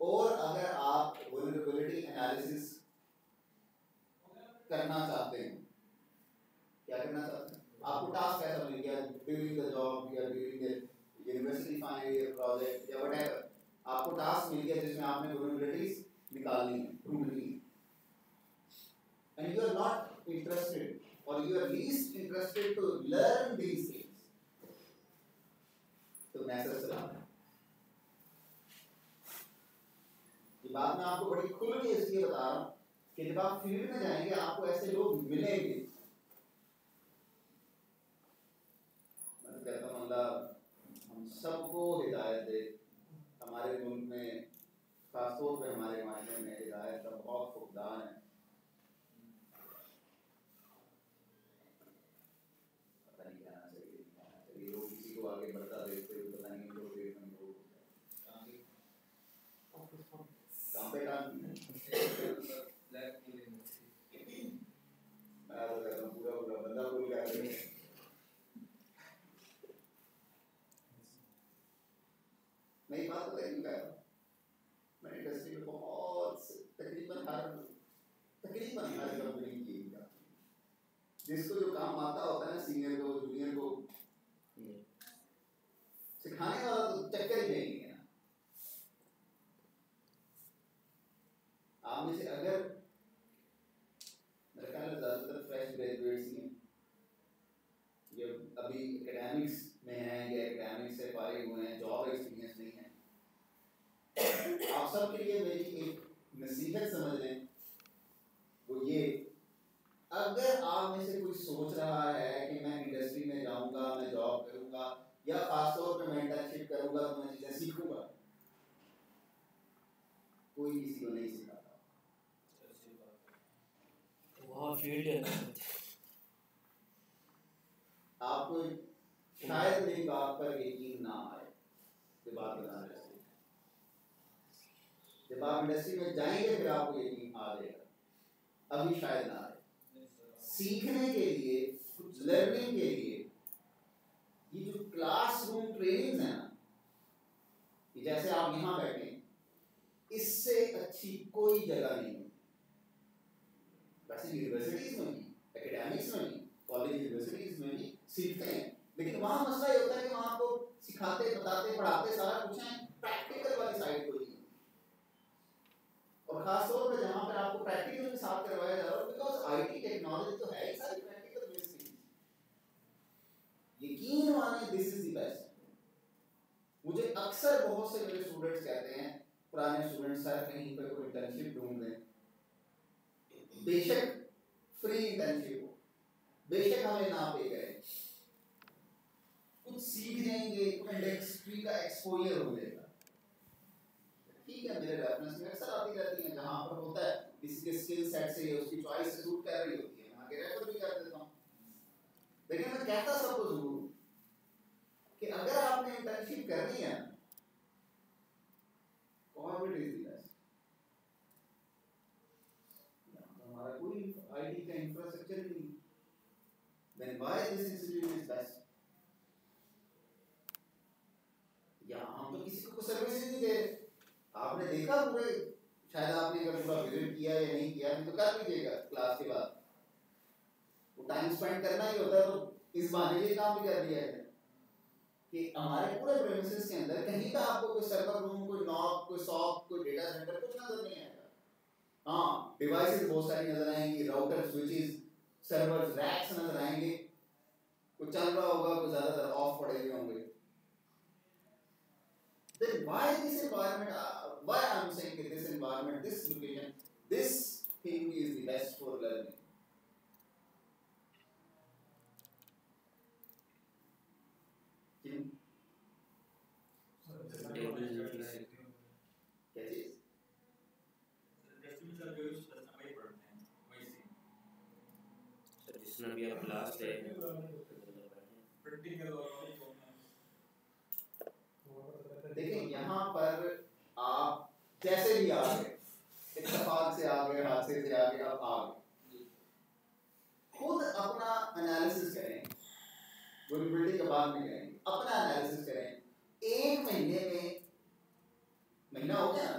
और अगर आप वल्नरेबिलिटी एनालिसिस करना चाहते हैं, क्या करना चाहते हैं, आपको टास्क ऐसा मिल गया ड्यूरिंग द जॉब या during the university final year project या व्हाटएवर, आपको टास्क मिल गया जिसमें आपने वल्नरेबिलिटीज निकालनी है, ढूंढनी है, and you are not interested or you are least interested to learn these things, तो मैसेज चलाना। ये बात मैं आपको बड़ी खुल के इसलिए बता रहा हूँ कि जब आप फील्ड में जाएंगे आपको ऐसे लोग मिलेंगे। मैं कहता हूँ अल्लाह हम सबको हिदायत दे। हमारे मुल्क में खासतौर पे हमारे मायने में हिदायत का बहुत फुकदान है। पता नहीं कहना चाहिए लोग किसी को आगे बढ़ता देखते हुए पता नहीं उनको पेट में लोग काम पे काम पूरा बंदा बोल कर रहे हैं। मैं बात पता नहीं कर रहा, मैं इंडस्ट्री में बहुत तकरीबन हर कंपनी की जिसको जो काम आता होता है ना, सीनियर को जूनियर को सिखाने वाला तो चक्कर ही नहीं है ना। आप में से अगर मेरे ख्याल में ज़्यादातर फ्रेश ग्रेजुएट्स ही हैं, ये अभी एकेडमिक्स में हैं या एकेडमिक्स से फारिग हुए हैं, जॉब एक्सपीरियंस नहीं है, आप सब के लिए मेरी एक नसीहत समझ लें, वो ये, अगर आप में से कोई सोच रहा है कि मैं इंडस्ट्री में जाऊंगा, मैं जॉब करूंगा या खासतौर पे मैं इंटर्नशिप करूंगा तो मैं चीजें सीखूंगा, कोई किसी को नहीं सिखाता। वहाँ फील्ड है, आपको शायद मेरी बात पर यकीन ना आए, जब आप जब आप इंडस्ट्री में जाएंगे फिर आपको यकीन आ जाएगा, अभी शायद ना आए। सीखने के लिए, लर्निंग के लिए ये जो क्लासरूम ट्रेनिंग है ना, जैसे आप यहाँ बैठे, इससे अच्छी कोई जगह नहीं है। वैसे यूनिवर्सिटीज में भी, एकेडमिक्स में भी, कॉलेज यूनिवर्सिटीज में भी सीखते हैं, लेकिन वहाँ मसला ये होता है कि वहाँ आपको सिखाते, बताते, पढ़ाते सारा कुछ है, प्रैक्टिकल वाली साइड कोई नहीं। और खासतौर पर जहाँ पर आपको प्रैक्टिकल के साथ करवाया जा रहा है, बिकॉज आईटी टेक्नोलॉजी तो है ही सारी प्रैक्टिकल बेस्ड चीज। यकीन माने दिस इज द बेस्ट। मुझे अक्सर बहुत से मेरे स्टूडेंट्स कहते हैं, पुराने स्टूडेंट्स, सर कहीं पर कोई इंटर्नशिप ढूंढ दें, बेशक फ्री इंटर्नशिप हो, बेशक हमें ना पे करें, कुछ सीख जाएंगे, इंडस्ट्री का एक्सपोजर हो जाएगा। ठीक है, मेरे रेफरेंस में अक्सर आती रहती हैं, जहाँ पर होता है किसी के स्किल सेट से या उसकी चॉइस से सूट कर रही होती है, मैं आगे रेफर भी कर देता हूँ। लेकिन मैं कहता सबको जरूर कि अगर आपने इंटर्नशिप करनी है, कॉर्पोरेट इज द बेस्ट। हमारा कोई आईटी का इंफ्रास्ट्रक्चर नहीं, then why this institute is best? या हम तो किसी को सर्विस ही नहीं दे रहे। आपने देखा पूरे, शायद आपने अगर पूरा विजिट किया या नहीं किया, तो कर लीजिएगा क्लास के बाद, वो टाइम स्पेंड करना ही होता है, तो इस बहाने ये काम भी कर दिया है कि हमारे पूरे प्रेमिसेस के अंदर कहीं का आपको कोई सर्वर रूम, कोई नॉब, कोई सॉफ्ट, कोई डेटा सेंटर कुछ नजर नहीं आएगा। हाँ, डिवाइसेस बहुत सारी नजर आएंगी, राउटर, स्विचेस, सर्वर्स, रैक्स नजर आएंगे, कुछ चल रहा होगा, कुछ ज्यादातर ऑफ पड़े हुए होंगे। Then why this environment, why I'm saying that this environment, this location, this thing is the best for learning. क्यों? क्या चीज? जिसमें भी आप लास्ट है देखिए यहाँ पर आप जैसे भी आ गए, इत्तेफाक से आ गए, हादसे से आ गए, आप आ गए, खुद अपना एनालिसिस करें, वल्नरेबिलिटी के बाद में करें, अपना एनालिसिस करें। एक महीने में, महीना हो गया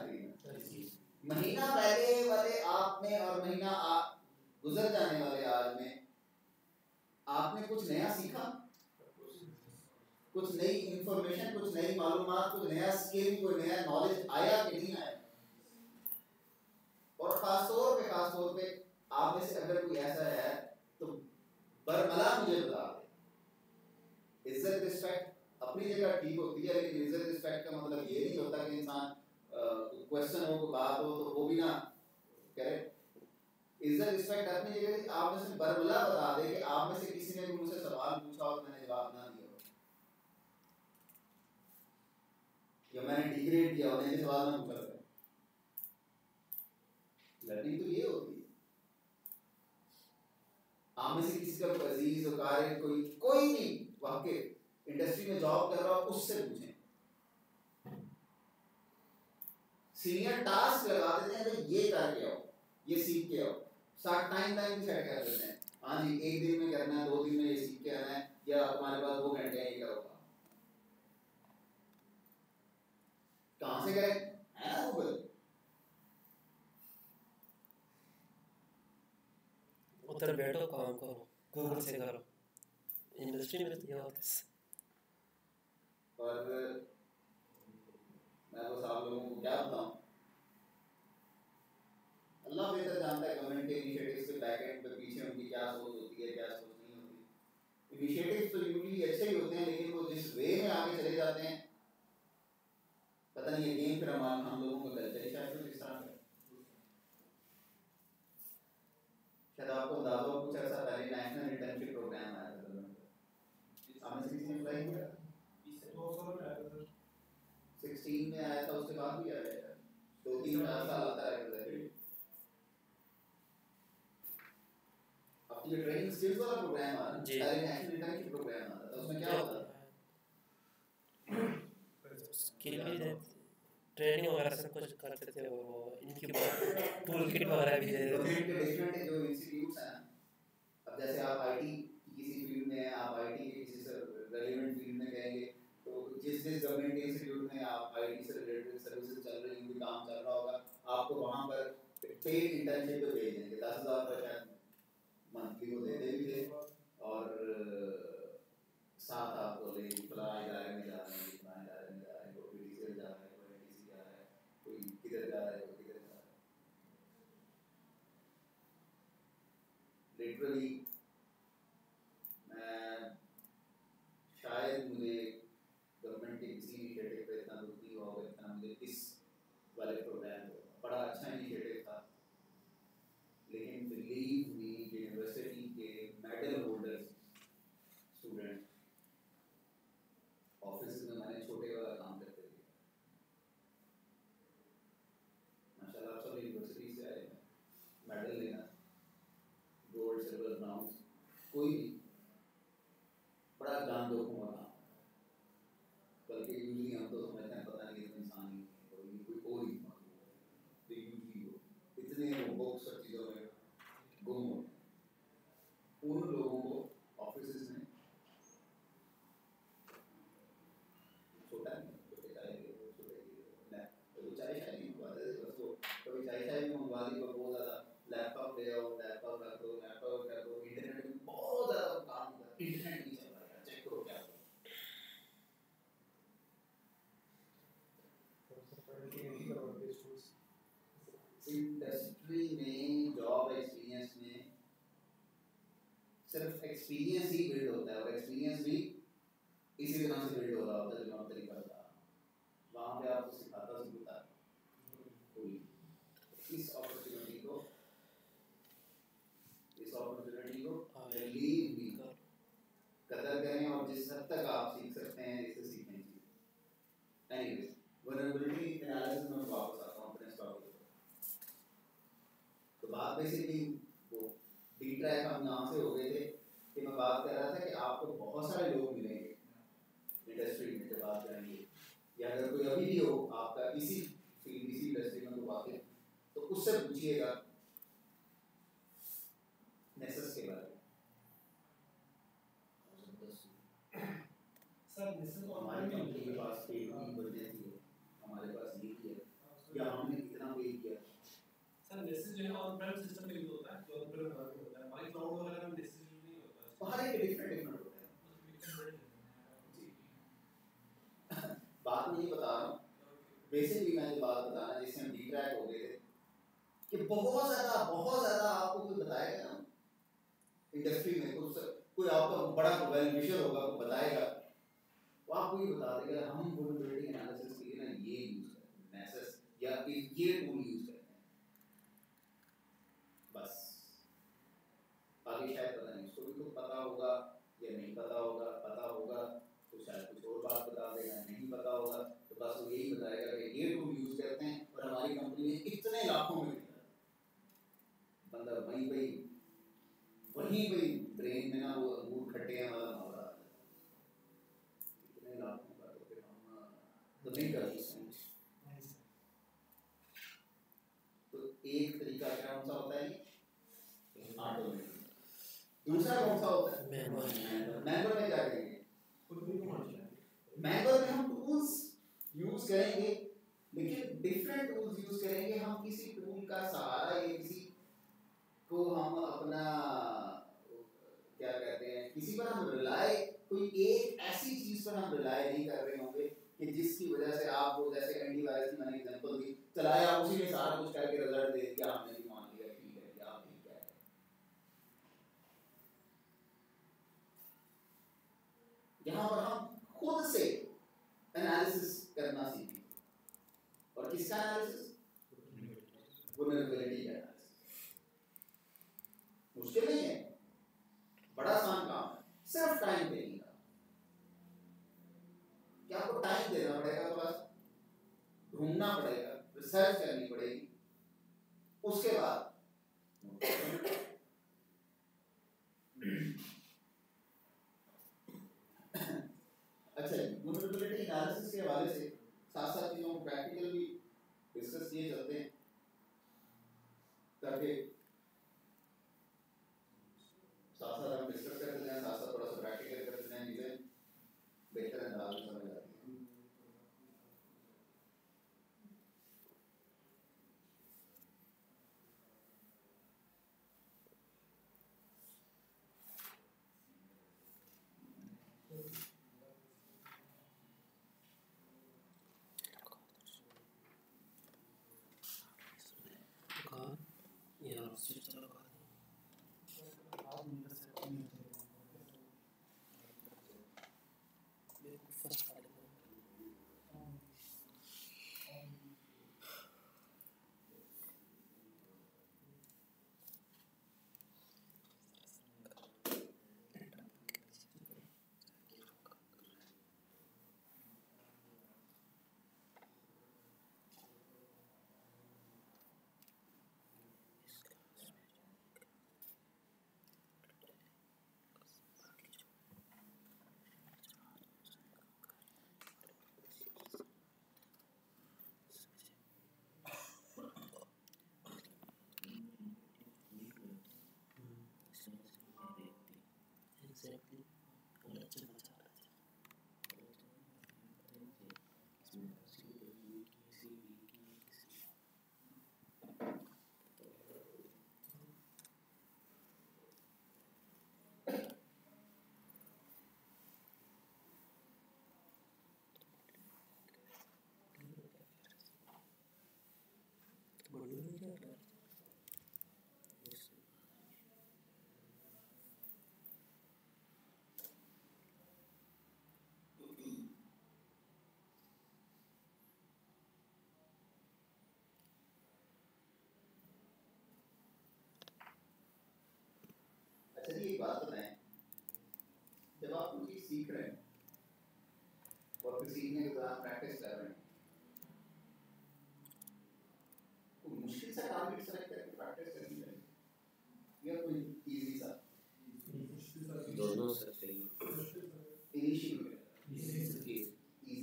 महीना पहले वाले आप में और महीना गुजर जाने वाले आज में आपने कुछ नया सीखा, कुछ नई इंफॉर्मेशन, कुछ नई मालूमात, कुछ नया स्किल, कोई नया नॉलेज आया कि नहीं आया? और खासतौर पे आप में से अगर कोई ऐसा है तो बरमला मुझे बता दे। इज्जत रिस्पेक्ट अपनी जगह ठीक होती है, लेकिन इज्जत रिस्पेक्ट का मतलब ये नहीं होता कि इंसान क्वेश्चन हो, कोई बात हो तो वो भी ना करे। इज्जत रिस्पेक्ट अपनी जगह। आप में से बरमला बता दे कि आप में से किसी ने मुझसे सवाल पूछा और मैंने जवाब ना दिया, या मैंने डिग्रेड किया और मैंने सवाल ना पूछा। लर्निंग तो ये होती है। आप में से किसी का अजीज और कारी कोई भी वाकई इंडस्ट्री में जॉब कर रहा हो, उससे पूछें। सीनियर टास्क लगा देते हैं, तो ये करके आओ, ये सीख के आओ। टाइम भी सेट कर देते हैं। हाँ जी, 1 दिन में करना है, 2 दिन में ये सीख के आना है, या तुम्हारे पास 2 घंटे हैं, ये करो। कहाँ से करें? है ना गूगल। उधर बैठो, काम करो, गूगल से करो। इंडस्ट्री में तो ये होता है। और मैं बस आप लोगों को क्या बताऊं, अल्लाह बेहतर जानता है गवर्नमेंट के इनिशिएटिव्स के बैक एंड पे पीछे उनकी क्या सोच होती है, क्या सोच नहीं होती। इनिशिएटिव्स तो यूजुअली अच्छे ही होते हैं, लेकिन वो जिस वे में आगे चले जाते हैं, पता नहीं ये गेम फिर हम लोगों का कल्चर शायद कुछ इस तरह का। शायद आपको अंदाजा हो, कुछ ऐसा पहले नेशनल इंटर्नशिप प्रोग्राम आया था आपने किसी ने अप्लाई किया? 16 में आया था, उसके बाद भी आया था, 2-3 साल आता है। अब ये ट्रेनिंग स्किल्स वाला प्रोग्राम आ रहा है, पहले नेशनल इंटर्नशिप प्रोग्राम आता था, उसमें क्या होता था? स्किल भी ट्रेनिंग वगैरह सब कुछ करते थे, वो इनक्यूबेटर टूल किट वगैरह भी दे देते थे। डिफरेंट जो इंस्टीट्यूट्स हैं, अब जैसे आप आईटी किसी फील्ड में हैं, आप आईटी के किसी रेलेवेंट फील्ड में गएंगे, तो जिस गवर्नमेंट इंस्टीट्यूट में आप आईटी से रिलेटेड सर्विसेज चल रही होंगी, काम चल रहा होगा, आपको वहाँ पर पेड इंटर्नशिप पे भेज देंगे। 10,000 रुपये शायद मंथली को देते भी थे, और साथ आपको ले फलाना इदारे में जा रहे हैं, फलाना इदारे में जा रहे हैं, कोई पीटीसी जा रहा है, कोई एनटीसी जा रहा है, कोई किधर जा रहा है, कोई किधर जा रहा है। लिटरली मैं शायद मुझे गवर्नमेंट के किसी इनिशिएटिव पे इतना दुख नहीं हुआ जितना मुझे इस वाले प्रोग्राम को। बड़ा अच्छा इनिशिएटिव था, लेकिन बिलीव मी, यूनिवर्सिटी के मेडल होल्डर्स स्टूडेंट ऑफिस में मैंने छोटे वाला काम करते थे। माशाल्लाह सब यूनिवर्सिटी से आए हैं, मेडल लेना, गोल्ड सिल्वर ब्राउन, कोई भी बड़ा जान जोखिम वाला। बल्कि यूजली हम तो समझते हैं पता नहीं इंसान ही कोई और ही इतने वो बुक्स और चीज़ों में गुम हो। उन लोगों को ऑफिस में छोटा चाय शाय नहीं हुआ, बस वो कभी चाय शाय में मंगवा दी, बहुत ज़्यादा लैपटॉप ले आओ, लैपटॉप रख दो, इंटरनेट में बहुत ज़्यादा काम होता है, इंटरनेट नहीं चल रहा है, चेक करो क्या हो। इंडस्ट्री में जॉब एक्सपीरियंस में सिर्फ एक्सपीरियंस ही बिल्ड होता है, और एक्सपीरियंस भी इसी तरह से बिल्ड हो रहा होता है जो मैं तरीका बता रहा हूँ। वहाँ पे आपको सिखाता कोई इस अपॉर्चुनिटी को लीव भी कदर करें, और जिस हद तक आप सीख सकते हैं इससे सीखें। एनीवेज, वल्नरेबिलिटी एनालिसिस में वापस आता हूँ अपने टॉपिक पर। तो बात बेसिकली वो डी ट्रैक हम यहाँ से हो गए थे कि मैं बात कर रहा था कि आपको बहुत सारे लोग मिलेंगे इंडस्ट्री में जब आप जाएंगे, या अगर कोई अभी भी हो आपका इसी फील्ड इसी इंडस्ट्री में तो वाकई, तो उससे पूछिएगा नेसेस के बारे में। हर एक डिफरेंट होता है। बात मैं ये बता रहा हूँ, बेसिकली मैं जो बात बता रहा जिससे हम डिट्रैक्ट हो गए थे कि बहुत ज़्यादा आपको कोई बताएगा ना इंडस्ट्री में, कोई आपका बड़ा वेल विशर होगा, वो बताएगा, वो आपको ये बता देगा हम वल्नरेबिलिटी एनालिसिस के लिए ना ये यूज करते हैं, नेसेस या ये टूल यूज करते हैं, बस आगे शायद पता नहीं, उसको भी कुछ पता होगा या नहीं पता होगा, पता होगा तो शायद कुछ और बात बता देगा, नहीं पता होगा तो बस वो यही बताएगा कि ये टूल यूज करते हैं और हमारी कंपनी में इतने लाखों में मिलता है। बंदा वहीं पे ब्रेन में ना वो अंगूर खट्टे हैं वाला मामला आ जाता है, इतने लाखों का तो फिर हम तो नहीं कर सकते। तो एक तरीका क्या कौन सा होता है, ऑटोमेशन। दूसरा कौन सा होता है, मैनुअल में क्या करेंगे, मैनुअल में हम टूल्स यूज करेंगे, लेकिन डिफरेंट टूल्स यूज करेंगे। हम किसी टूल का सहारा या किसी को हम अपना क्या कहते हैं, किसी पर हम रिलाय, कोई एक ऐसी चीज पर हम रिलाय नहीं कर रहे होंगे कि जिसकी वजह से आप वो जैसे एंटीवायरस की मैंने एग्जांपल दी, चलाया उसी में सारा कुछ करके रिजल्ट दे दिया, हमने भी मान लिया ठीक है क्या आप नहीं क्या है। यहाँ पर हम खुद से एनालिसिस करना सीखें, और किसका एनालिसिस, वल्नरेबिलिटी का एनालिसिस। मुश्किल नहीं है, बड़ा आसान काम है, सिर्फ टाइम देने का। क्या आपको टाइम देना पड़ेगा, थोड़ा ढूंढना पड़ेगा, रिसर्च करनी पड़ेगी, उसके बाद अच्छा वल्नरेबिलिटी एनालिसिस के हवाले से साथ साथ चीजों को प्रैक्टिकल भी डिस्कस किए जाते हैं, ताकि साथ साथ हम डिस्कस करते जाएं, साथ साथ थोड़ा सा प्रैक्टिकल करते जाएं, चीजें बेहतर अंदाज में समझ आती हैं। अच्छा जी एक बात बताएं, जब आप कोई चीज सीख रहे हैं और फिर सीखने के दौरान प्रैक्टिस कर रहे हैं, तो मुश्किल सा टारगेट सेलेक्ट करके प्रैक्टिस करनी चाहिए या कोई इजी सा, दोनों सब चाहिए, इनिशियल इजी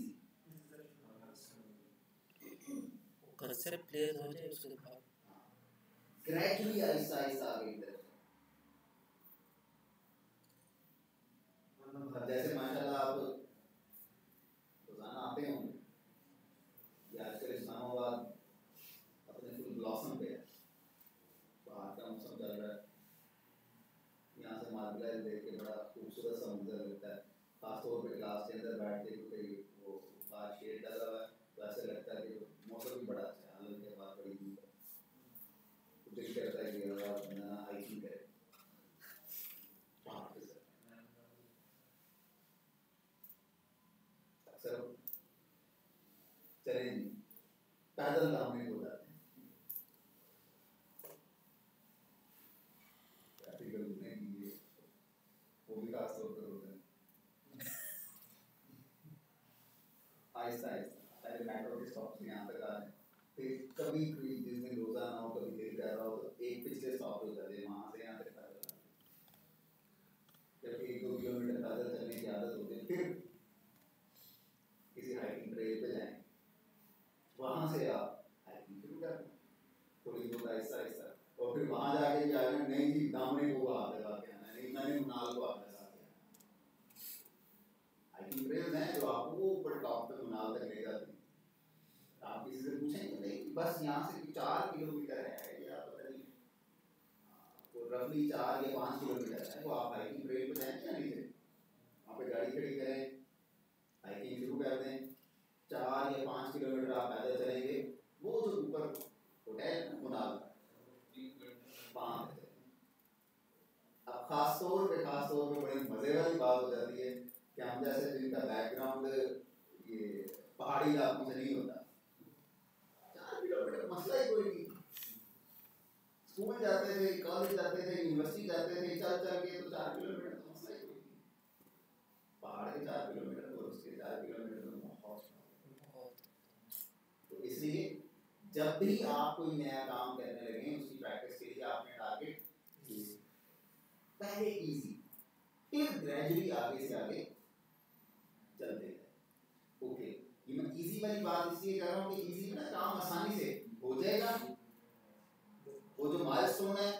कंसेप्ट क्लियर हो जाए उसके बाद ग्रेजुअली आहिस्ता आहिस्ता आगे की तरफ। अब जैसे माशाल्लाह आप रोजाना आते होंगे, या आजकल इस्लामाबाद अपने फुल ब्लॉसम पे है, बाहर का मौसम चल रहा है, स्टाइल देख के बड़ा खूबसूरत सा मंजर लगता है, खासतौर पे क्लास के अंदर बैठ के क्योंकि वो बाहर शेड डाला हुआ है तो ऐसा लगता है कि मौसम भी बड़ा अच्छा है, हालांकि बात बड़ी धूप है, तो दिल करता है कि बंदा हाइकिंग करे पहाड़ पे से। अक्सर चले नहीं, पैदल लाने को जाते हैं, ट्रैफिक रुकने के लिए वो भी खास तौर पर होता है। आहिस्ता आहिस्ता पहले मेट्रो के स्टॉप से यहाँ तक आ रहे हैं, फिर कभी कोई जिस दिन रोजाना हो कभी दिल कर रहा हो तो एक पिछले स्टॉप हो जाते हैं, वहाँ से यहाँ तक पैदल आ रहे हैं। जब 1-2 किलोमीटर पैदल चलने की आदत होती है, फिर किसी हाइकिंग ट्रेल पे जाएं, वहाँ से आप हाइकिंग शुरू कर दें थोड़ी बहुत आहिस्ता आहिस्ता, और फिर वहाँ जाके क्या है, नहीं जी दामने को हाथ लगा के आना, नहीं मैंने मुनाल को हाथ लगा के आना। हाइकिंग ट्रेल्स हैं जो आपको ऊपर टॉप पे मुनाल तक ले जाती हैं। आप किसी से पूछेंगे नहीं बस यहाँ से 4 किलोमीटर है या पता नहीं, वो रफली 4 या 5 किलोमीटर है, तो आप हाइकिंग ट्रेल पे जाएंगे या नहीं जाएंगे? वहाँ पे गाड़ी खड़ी करें, हाइकिंग शुरू कर दें, 4 या 5 किलोमीटर आप पैदल चलेंगे, वो जो ऊपर होटल मुनाल वहाँ पे। अब खासतौर पे बड़ी मजे वाली बात हो जाती है कि हम जैसे जिनका बैकग्राउंड ये पहाड़ी इलाकों से नहीं होता, 4 किलोमीटर मसला ही कोई नहीं। स्कूल जाते थे, कॉलेज जाते थे, यूनिवर्सिटी जाते थे, चल चल के तो 4 किलोमीटर तो मसला ही कोई नहीं। पहाड़ के 4 किलोमीटर और उसके 4 किलोमीटर तो बहुत। तो इसलिए जब भी आप कोई नया काम करने लगे उसकी प्रैक्टिस के लिए आपने टारगेट पहले इजी, फिर ग्रेजुअली आगे से आगे चलते हैं। ओके, ये मैं इजी वाली बात इसलिए कर रहा हूँ कि इजी में ना काम आसानी से हो जाएगा, वो जो माइलस्टोन है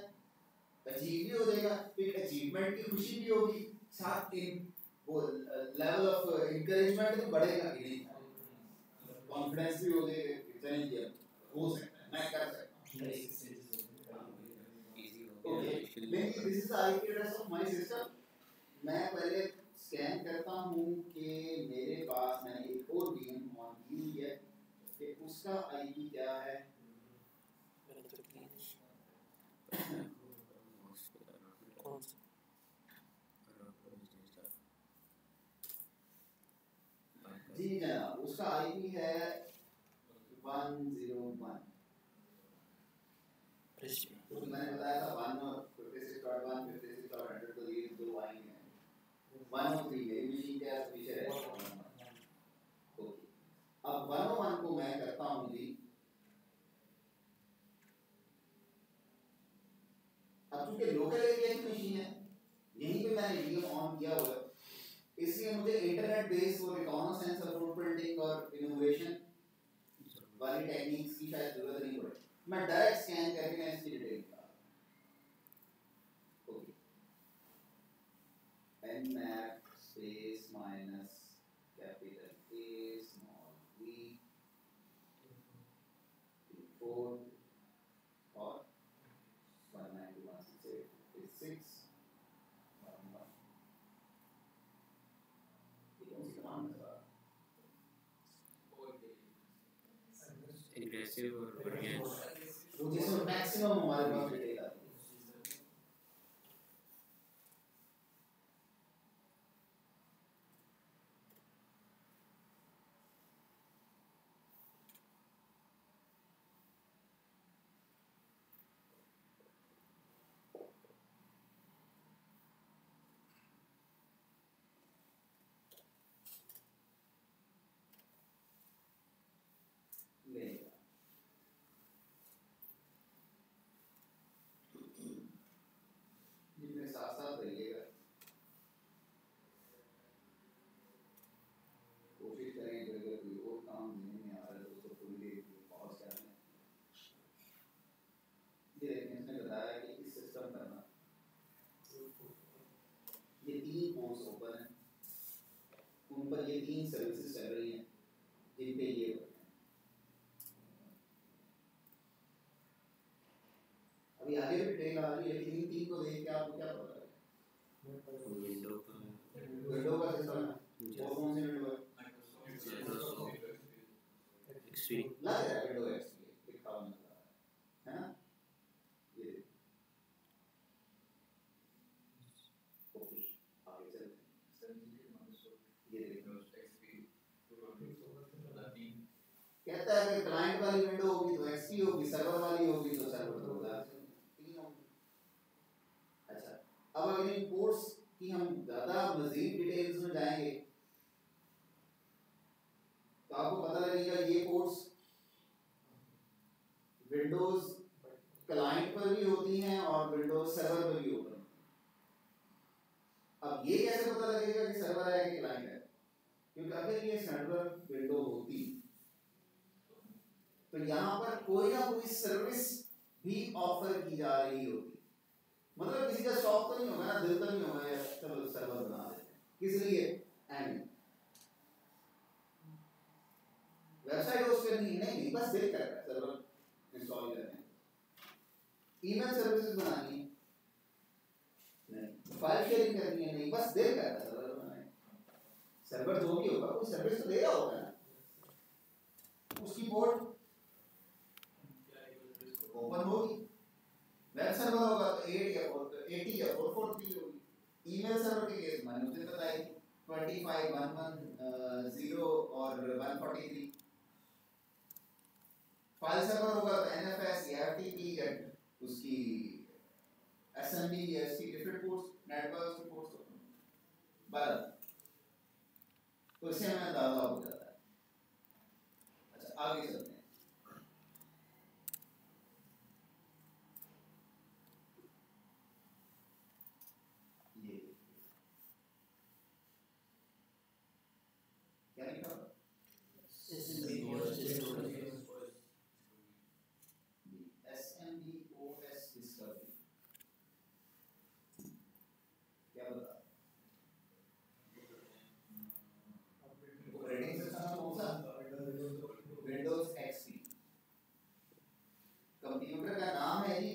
अचीव भी हो जाएगा, फिर अचीवमेंट की खुशी भी होगी, साथ इन वो लेवल ऑफ इंकरेजमेंट तो बढ़ेगा ही नहीं, कॉन्फिडेंस भी हो जाएगा, चलेंगे हो सकता है, मैं कर सकता हूँ। Okay, this is IP address of my system. मैं पहले स्कैन करता हूँ कि मेरे पास मैंने एक और VM ऑन की हुई है कि उसका आईपी क्या है। जी जनाब, उसका आईपी है 101। तो मैंने बताया था 1 और 56.1 56.100 तो ये दो आएंगे। 103 मेरी मशीन के आस पीछे है। ओके, अब 101 को मैं करता हूँ जी, अब चूंकि लोकल एरिया की मशीन है यहीं पे मैंने VM ऑन किया हुआ है, इसलिए मुझे इंटरनेट बेस्ड और रिकॉग्निसेंस और फुटप्रिंटिंग और इनोवेशन वाली टेक्निक्स की शायद जरूरत नहीं पड़े, मैं डायरेक्ट स्कैन करके मैं इसकी डिटेल निकाल। Okay, nmap space minus capital A small v 4 और 192.168.56 एग्रेसिव और बढ़िया वो जिसमें मैक्सिमम हमारे पास डिटेल आती है। साथ साथ रहिएगा, कोशिश करें कि अगर कोई और काम नहीं आ रहा है तो उसको थोड़ी देर के लिए पॉज कर लें। ये देखिए इसने बताया कि इस सिस्टम पर ना ये 3 पोर्ट्स ओपन हैं, उन पर ये 3 सर्विसेज चल रही हैं जिन पे ये अभी आगे भी डिटेल आ रही है, लेकिन इन 3 को देख के आपको क्या पता है विंडो का विंडो का सिस्टम है, और कौन सी विंडो है? एक्सपी लग रहा है विंडो एक्सपी लिखा हुआ नजर आ रहा है ना? ये ओके, आगे चलते हैं। ये देखो कहता है कि क्लाइंट वाली विंडो होगी तो एक्सपी होगी, सर्वर वाली होगी तो सर्वर होगा, तीन होंगी। अच्छा, अब अगर इन पोर्ट्स की हम ज़्यादा मज़ीद डिटेल्स में जाएंगे तो आपको पता लगेगा ये पोर्ट्स विंडोज क्लाइंट पर भी होती हैं और विंडोज सर्वर पर भी होती हैं। अब ये कैसे पता लगेगा कि सर्वर है कि क्लाइंट है? क्योंकि अगर ये सर्वर विंडो होती तो यहाँ पर कोई ना कोई सर्विस भी ऑफर की जा रही होती। मतलब किसी का शौक तो नहीं होगा ना, दिल तो नहीं होगा यार चलो सर्वर बना देते हैं, किस लिए? एंड वेबसाइट होस्ट करनी है नहीं, बस दिल कर रहा है सर्वर इंस्टॉल करने, ईमेल सर्विसेज बनानी है नहीं, फाइल शेयरिंग करनी है नहीं, बस दिल कर रहा है सर्वर बनाने। सर्वर जो भी होगा कोई सर्विस तो दे रहा होगा ना, उसकी पोर्ट ओपन होगी। वेब सर्वर होगा तो 8 या 80 या 443 होगी। ईमेल सर्वर के केस मैंने मुझे बताई 25 110 और 143। फाइल सर्वर होगा तो NFS या FTP या उसकी SMB या SC डिफरेंट पोर्ट्स नेटवर्क के पोर्ट्स होते हैं 12, तो इससे हमें अंदाजा हो जाता है। अच्छा आगे चलते हैं। ये क्या लिखा हुआ? SMBOS डिस्कवरी क्या बता? ऑपरेटिंग सिस्टम कौन सा? Windows XP। कंप्यूटर का नाम है जी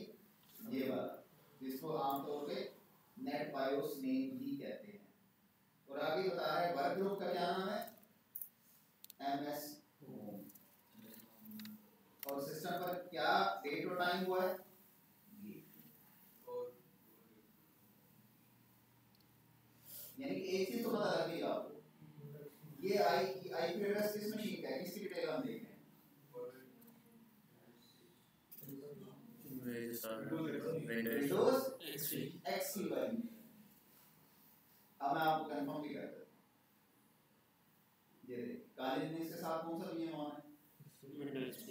ये वाला, जिसको आमतौर पे नेट बायोस नेम भी कहते हैं। और आगे बता रहा है वर्क ग्रुप का क्या नाम है? MS home. और सिस्टम पर क्या डेट और टाइम हुआ है? यानी कि एक चीज तो पता लग गई आपको, ये IP एड्रेस किस मशीन का है, किसकी डिटेल हम देख रहे हैं? विंडोज XP वाली। अब मैं आपको कंफर्म भी करता हूं, ये कॉलेज में इसके साथ कौन सा VM ऑन है? Windows XP।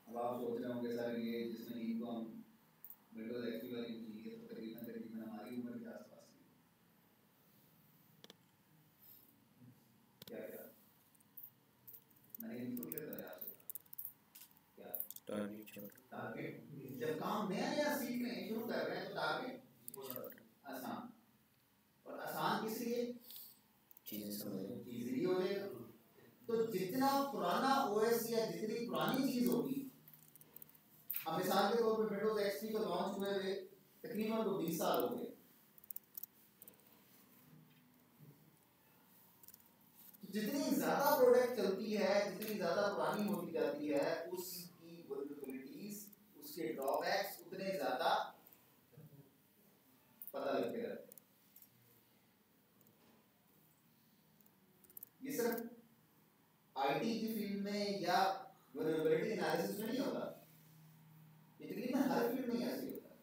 अब आप सोच रहे होंगे सर ये जिसमें इनको हम विंडोज XP वाली चाहिए तो तकरीबन हमारी उम्र के आसपास की क्या क्या मैंने इनको क्लियर कराया आपसे क्या टारगेट जब काम नया नया सीख रहे हैं शुरू कर रहे हैं तो टारगेट आसान, और आसान किस लिए? चीजें समझ इजीली हो जाएगा। तो जितना पुराना OS या जितनी पुरानी चीज होगी, अब मिसाल के तौर पे विंडोज XP को लॉन्च हुए हुए तकरीबन 20 साल हो गए, जितनी ज्यादा प्रोडक्ट चलती है, जितनी ज्यादा पुरानी होती जाती है, उसकी वल्नरेबिलिटीज, उसके ड्रॉबैक्स उतने ज्यादा पता लगते रहते हैं। ये सिर्फ IT की फील्ड में या वल्नरेबिलिटी एनालिसिस में नहीं होता, ये तकरीबन हर फील्ड में ऐसे होता है।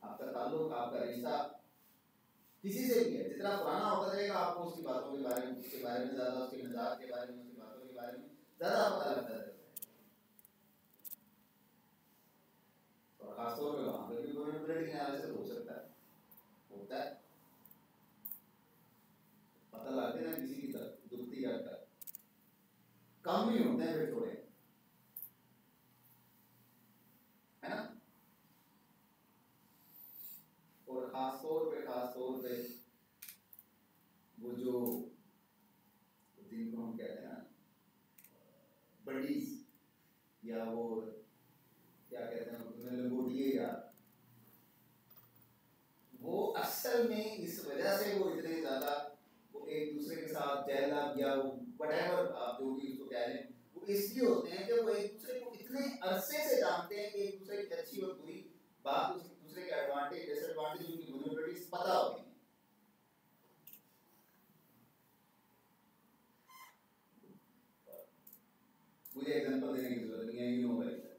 आपका ताल्लुक, आपका रिश्ता किसी से भी है, जितना पुराना होता जाएगा आपको उसकी बातों के बारे में, उसके बारे में ज्यादा, उसके मिजाज के बारे में, उसकी बातों के बारे में ज्यादा पता लगता है। और खासतौर पे वहां पे भी वल्नरेबिलिटी एनालिसिस हो सकता है, होता है, पता लगता है ना किसी की तरफ दुखती करता है, कम नहीं होते हैं फिर थोड़े, है ना? और खासतौर पे वो जो जिनको हम कहते हैं ना बंडीज या वो क्या कहते हैं उन्हें लंगोटिए या वो असल में इस वजह से वो इतने ज़्यादा वो एक दूसरे के साथ जैलअप या वो व्हाटएवर आप जो भी उसको कह लें वो इसलिए होते हैं कि वो एक दूसरे को इतने अरसे से जानते हैं कि एक दूसरे की अच्छी और बुरी बात उस दूसरे के एडवांटेज डिसएडवांटेज उनकी वल्नरेबिलिटीज पता होती हैं। मुझे एग्जांपल देने की जरूरत नहीं है, यू नो वेरी वेल।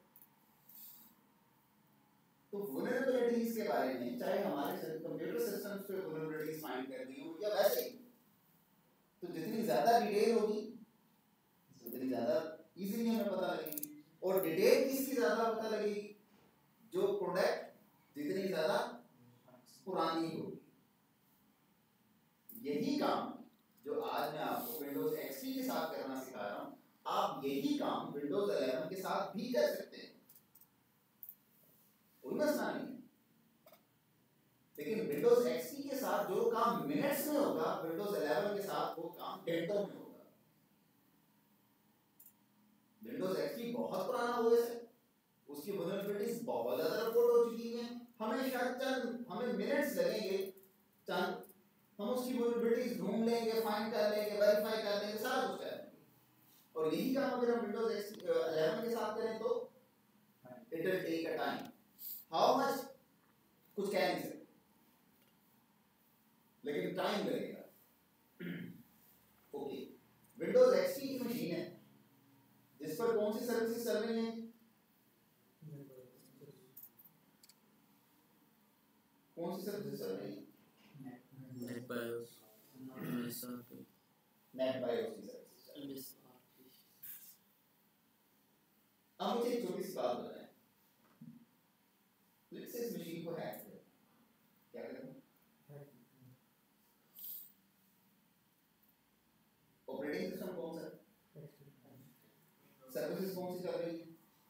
तो वल्नरेबिलिटीज के बारे में चाहे हमारे कंप्यूटर सिस्टम्स पे वल्नरेबिलिटीज फाइंड करनी हो या वैसे ही, तो जितनी ज्यादा डिटेल होगी उतनी ज्यादा इजीली हमें पता लगेगी। और डिटेल किसकी ज्यादा पता लगेगी? जो प्रोडक्ट जितनी ज्यादा पुरानी होगी। यही काम जो आज मैं आपको विंडोज एक्सपी के साथ करना सिखा रहा हूं, आप यही काम विंडोज 11 के साथ भी कर सकते हैं, कोई मसला नहीं है। लेकिन विंडोज एक्सपी के साथ जो काम मिनट्स में होगा, विंडोज 11 के साथ वो काम घंटों में होगा। विंडोज एक्सपी बहुत पुराना ओएस है, उसकी वल्नरेबिलिटीज बहुत ज्यादा रिपोर्ट हो चुकी हैं। हमें शायद चंद हमें मिनट्स लगेंगे, चंद हम उसकी वल्नरेबिलिटीज ढूंढ लेंगे, फाइंड कर लेंगे, वेरीफाई कर लेंगे, सारा कुछ कर लेंगे। और यही काम अगर हम विंडोज 11 के साथ करें तो it will take a time. How much कुछ कह नहीं सकते, लेकिन टाइम लगेगा। ओके, विंडोज एक्सपी की मशीन है जिस पर कौन सी सर्विसेज चल रही हैं? कौन सी सर्विसेज चल रही हैं? नेट बायोस नेट बायोस की सर्विसेज। अब मुझे एक छोटी सी बात बताएं, लेट्स से इस मशीन को हैक करें, क्या करें? ऑपरेटिंग सिस्टम कौन सा है? सर्विसेज कौन सी चल रही है?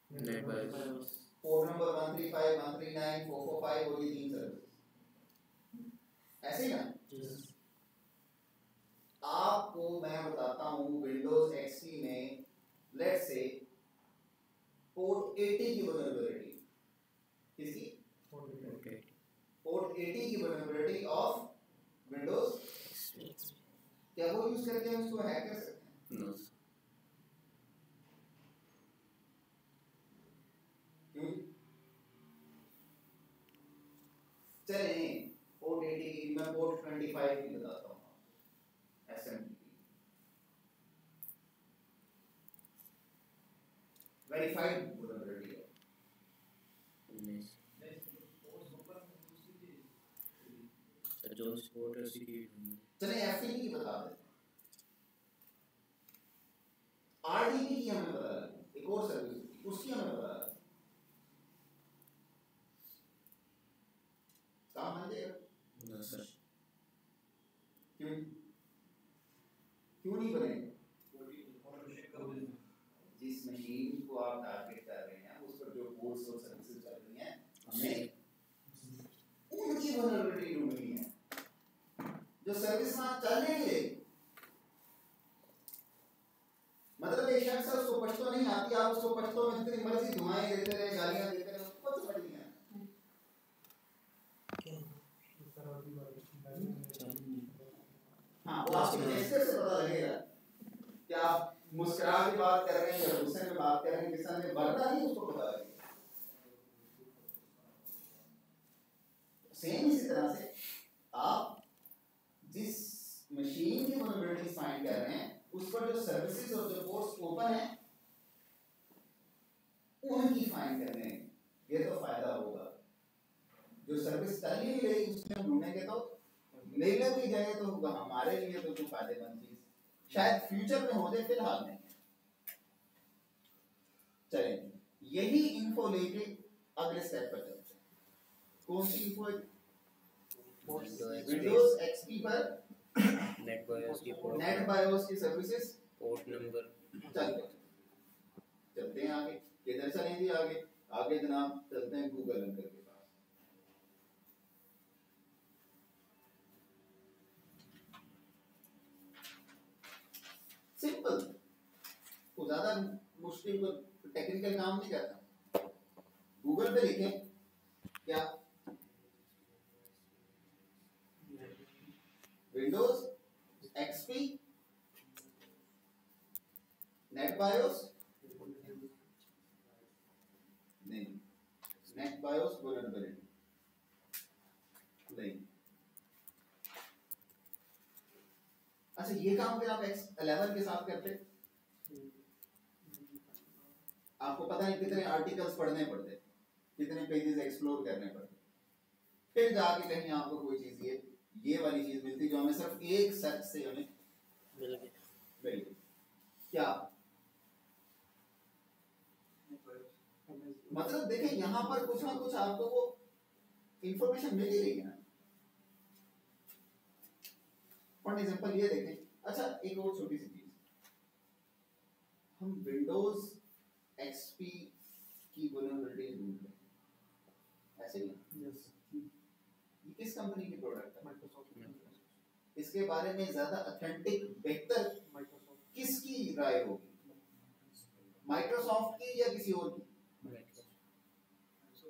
Net BIOS. पोर्ट नंबर 135, 139, 445 और ये तीन सर्विसेज, ऐसे ही ना? आपको मैं बताता हूं विंडोज एक्सपी में लेट्स से पोर्ट 80 की वल्नरेबिलिटी, किसकी? पोर्ट 80 की वल्नरेबिलिटी ऑफ विंडोज एक्सपी। क्या वो यूज करके हम उसको हैक कर सकते हैं? नो। क्यों? चलें पोर्ट 80 की मैं पोर्ट 25 की बताता हूँ, एसएमटी वेरीफाइड वल्नरेबिलिटी है। जो सपोर्ट है उसी की। चलें एफटीपी की बता देते हैं, आरडीपी की हमें पता लगा, एक और सर्विस उसकी हमें पता लगा, काम बन जाएगा? No sir. क्यों क्यों नहीं बनेगा? जिस मशीन को आप टारगेट कर रहे हैं उस पर जो कोड्स और सर्विसेज चल रही हैं, हमें उनकी वल्नरेबिलिटी ढूंढनी है। जो सर्विस वहां चल नहीं रही, मतलब एक शख्स है उसको पश्तो नहीं आती, आप उसको पश्तो में जितनी मर्जी दुआएं देते रहे, गालियां देते रहे, उसको कुछ समझ नहीं आता। हाँ, वो आपके जेस्चर से पता लगेगा कि आप मुस्कुरा के बात कर रहे हैं या गुस्से में बात कर रहे हैं, किसी ने वरना नहीं उसको पता लगेगा। सेम इसी तरह से आप जिस मशीन की वल्नरेबिलिटी फाइंड कर रहे हैं उस पर जो सर्विसेज और जो पोर्ट्स ओपन है उनकी फाइंड करने हैं, ये तो फायदा होगा। जो सर्विस चल ही नहीं रही उसमें हम ढूंढेंगे तो मिलने भी जाए तो हमारे लिए तो कोई फायदेमंद चीज शायद फ्यूचर में हो जाए, फिलहाल नहीं। चलिए यही इन्फो लेके अगले स्टेप पर चलते हैं। कौन सी इन्फो? विंडोज एक्सपी पर नेट बायोस की सर्विसेज पोर्ट नंबर। चलते हैं आगे, किधर चलेंगे आगे? आगे जनाब चलते हैं गूगल अंकल के पास। सिंपल, तो ज्यादा पे कोई टेक्निकल काम नहीं करता। गूगल पे लिखें क्या विंडोज एक्सपी नेट बायोस नहीं, नेट बायोस वल्नरेबिलिटी नहीं। अच्छा ये काम फिर आप X11 के साथ करते, आपको पता नहीं कितने आर्टिकल्स पढ़ने पड़ते, कितने पेजेस एक्सप्लोर करने पड़ते, फिर जाके कहीं आपको कोई चीज ये वाली चीज मिलती जो हमें सिर्फ एक सर्च से हमें मिल गई। क्या मतलब देखें यहाँ पर कुछ ना कुछ आपको वो इंफॉर्मेशन मिल ही रही है ना। फॉर एग्जांपल ये देखें, अच्छा एक और छोटी सी चीज, हम विंडोज एक्सपी की वल्नरेबिलिटी ढूंढ रहे हैं ऐसे ही। ये किस कंपनी की प्रोडक्ट है? माइक्रोसॉफ्ट। इसके बारे में ज्यादा ऑथेंटिक बेहतर किसकी राय होगी, माइक्रोसॉफ्ट की या किसी और की?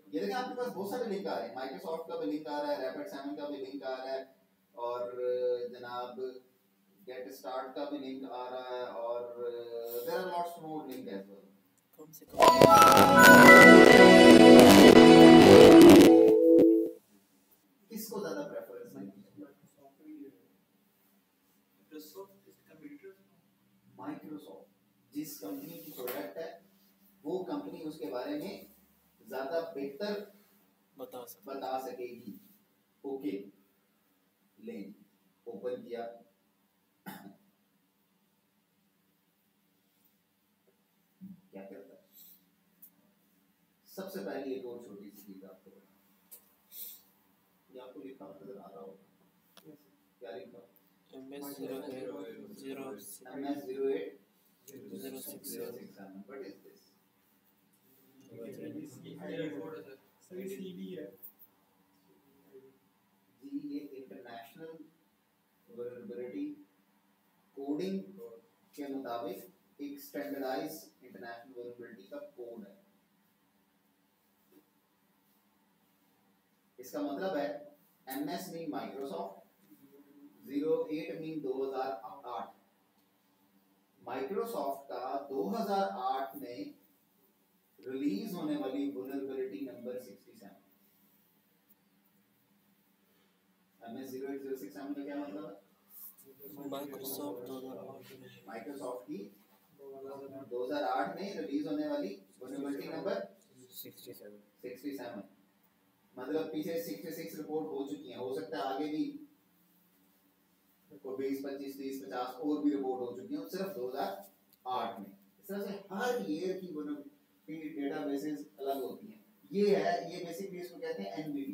ये देखिए आपके पास बहुत सारे लिंक आ रहे हैं, माइक्रोसॉफ्ट का भी लिंक आ रहा है, रैपिड7 का भी लिंक आ रहा है, और जनाब गेट स्टार्ट का भी लिंक आ रहा है, और there are lots more link as well. कौन से किसको ज्यादा प्रेफरेंस है? माइक्रोसॉफ्ट जिस कंपनी की प्रोडक्ट है वो कंपनी उसके बारे में ज्यादा बेहतर बता सकेगी। ओके लें ओपन किया, क्या करता है? सबसे पहले एक और छोटी सी चीज आपको ये आपको लिखा नजर आ रहा होगा, क्या लिखा? MS080667। What is this? जी ये इंटरनेशनल वल्नरेबिलिटी कोडिंग के मुताबिक एक स्टैंडर्डाइज इंटरनेशनल वल्नरेबिलिटी का कोड है। इसका मतलब है MS mean Microsoft, 08 mean 2008। Microsoft का 2008 में रिलीज होने वाली वल्नरेबिलिटी नंबर 67। MS080667 का क्या मतलब है? माइक्रोसॉफ्ट की 2008 में रिलीज होने वाली वल्नरेबिलिटी नंबर 67। मतलब पीछे 66 रिपोर्ट हो चुकी हैं, हो सकता है आगे भी कोई 20, 25, 30, 50 और भी रिपोर्ट हो चुकी हैं, सिर्फ 2008 में। इस तरह से हर ईयर की वल्नरेबिलिटी डेटाबेसेस अलग होती हैं। ये है, ये बेसिकली इसको कहते हैं NVD,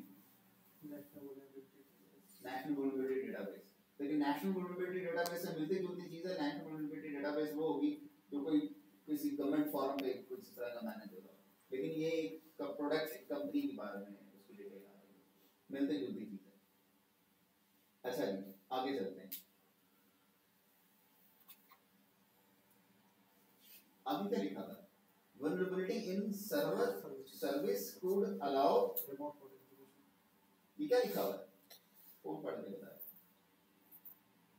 नेशनल वल्नरेबिलिटी डेटाबेस। लेकिन नेशनल वल्नरेबिलिटी डेटाबेस से मिलती जुलती चीज है। नेशनल वल्नरेबिलिटी डेटाबेस वो होगी जो कोई किसी गवर्नमेंट फॉरम पे कुछ इस तरह का मैनेज होगा, लेकिन ये एक प्रोडक्ट कंपनी के बारे में उसकी डिटेल आ रही है, मिलती जुलती चीज है। अच्छा जी आगे चलते हैं। अभी क्या लिखा था? Vulnerability in server service could allow remote code execution. ये क्या लिखा हुआ है? कौन पढ़ के बताया?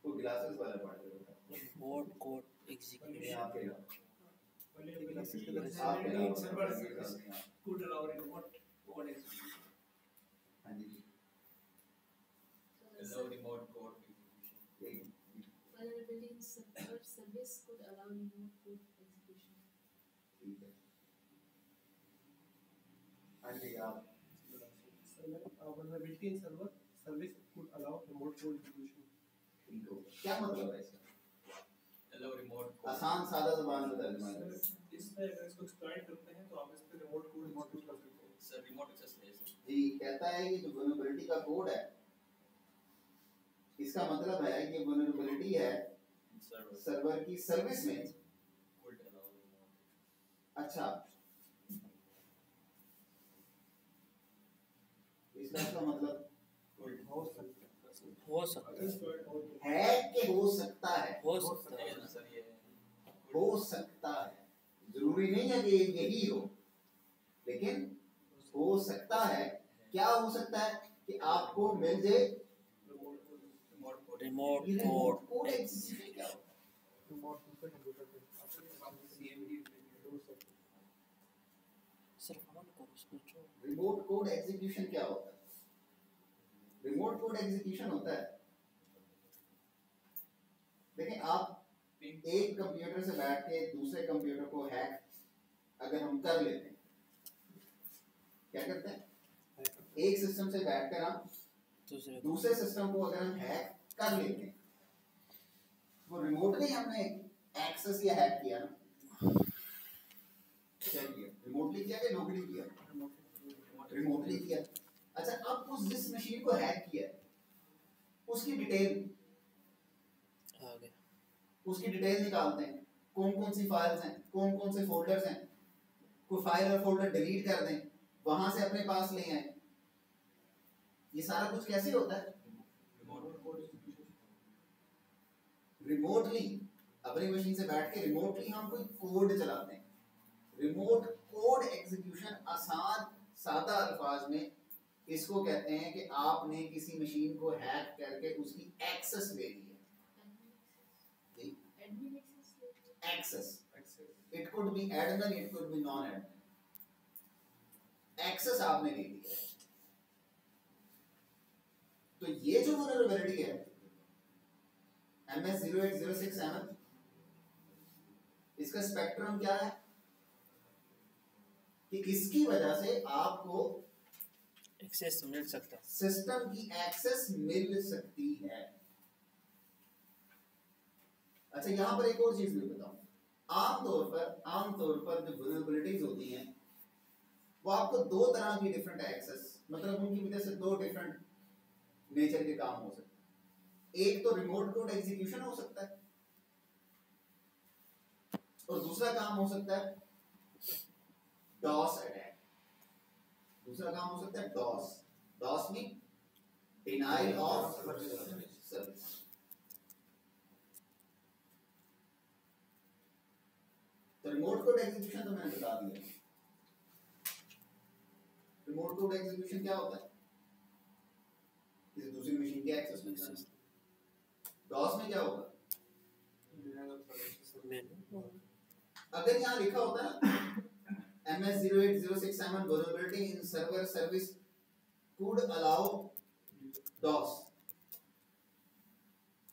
वो ग्लासेस वाला पढ़ के बताया। रिमोट कोड एग्जीक्यूशन आपके नाम server could allow remote code execution. हां जी allow remote code execution. Vulnerability in server service could allow remote code execution. ठीक है। हाँ जी आप vulnerability in server service could allow remote code execution. ठीक हो, क्या मतलब है इसका? allow remote code. आसान सादा ज़बान में तर्जुमा है। इसमें अगर इसको एक्सप्लॉइट करते हैं तो आप इस पे रिमोट कोड एग्जीक्यूट कर सकते हैं। सर रिमोट एक्सेस है सर। जी कहता है ये जो वल्नरेबिलिटी का कोड है, इसका मतलब है ये वल्नरेबिलिटी है सर्वर की सर्विस में। अच्छा इसका मतलब हो सकता है कि हो सकता है, हो सकता है हो सकता है जरूरी नहीं है कि यही हो, लेकिन हो सकता है। क्या हो सकता है कि आपको मिल जाए remote remote code code execution. क्या होता है रिमोट कोड एग्जीक्यूशन? क्या होता है? रिमोट कोड एग्जीक्यूशन होता है, देखिए आप एक कंप्यूटर से बैठ के दूसरे कंप्यूटर को हैक अगर हम कर लेते हैं, क्या करते हैं? एक सिस्टम से बैठकर हम दूसरे सिस्टम को अगर हम हैक कर लेते हैं, वो रिमोटली हमने एक्सेस या हैक किया ना? क्या किया? रिमोटली किया कि लोकली किया? रिमोटली किया। अच्छा, अब उस जिस मशीन को हैक किया उसकी डिटेल निकालते हैं, कौन कौन सी फाइल्स हैं, कौन कौन से फोल्डर्स हैं, कोई फाइल और फोल्डर डिलीट कर दें, वहां से अपने पास ले आए। ये सारा कुछ कैसे होता है? रिमोटली अपनी मशीन से बैठ के रिमोटली हम कोई कोड चलाते हैं। रिमोट कोड एग्जीक्यूशन आसान सादा अल्फाज में इसको कहते हैं कि आपने किसी मशीन को हैक करके उसकी एक्सेस ले ली है। Access, it could be admin, it could be non admin, access आपने ले ली है। तो ये जो वल्नरेबिलिटी है MS-08067, इसका स्पेक्ट्रम क्या है कि इसकी वजह से आपको एक्सेस मिल सकता है, सिस्टम की एक्सेस मिल सकती है। अच्छा, यहां पर एक और चीज भी बताऊं। आमतौर पर जो वल्नरेबिलिटीज होती हैं वो आपको दो तरह की डिफरेंट एक्सेस, मतलब उनकी वजह से दो डिफरेंट नेचर के काम हो सकते हैं। एक तो रिमोट कोड एग्जीक्यूशन हो सकता है और दूसरा काम हो सकता है डॉस अटैक। दूसरा काम हो सकता है DOS. DOS mean denial of service. तो रिमोट कोड एग्जीक्यूशन तो मैंने बता दिया। रिमोट कोड एग्जीक्यूशन क्या होता है? किसी दूसरी मशीन की एक्सेस में करना। डॉस में क्या होगा? अगर यहाँ लिखा होता ना MS-08067 vulnerability in server service could allow DOS,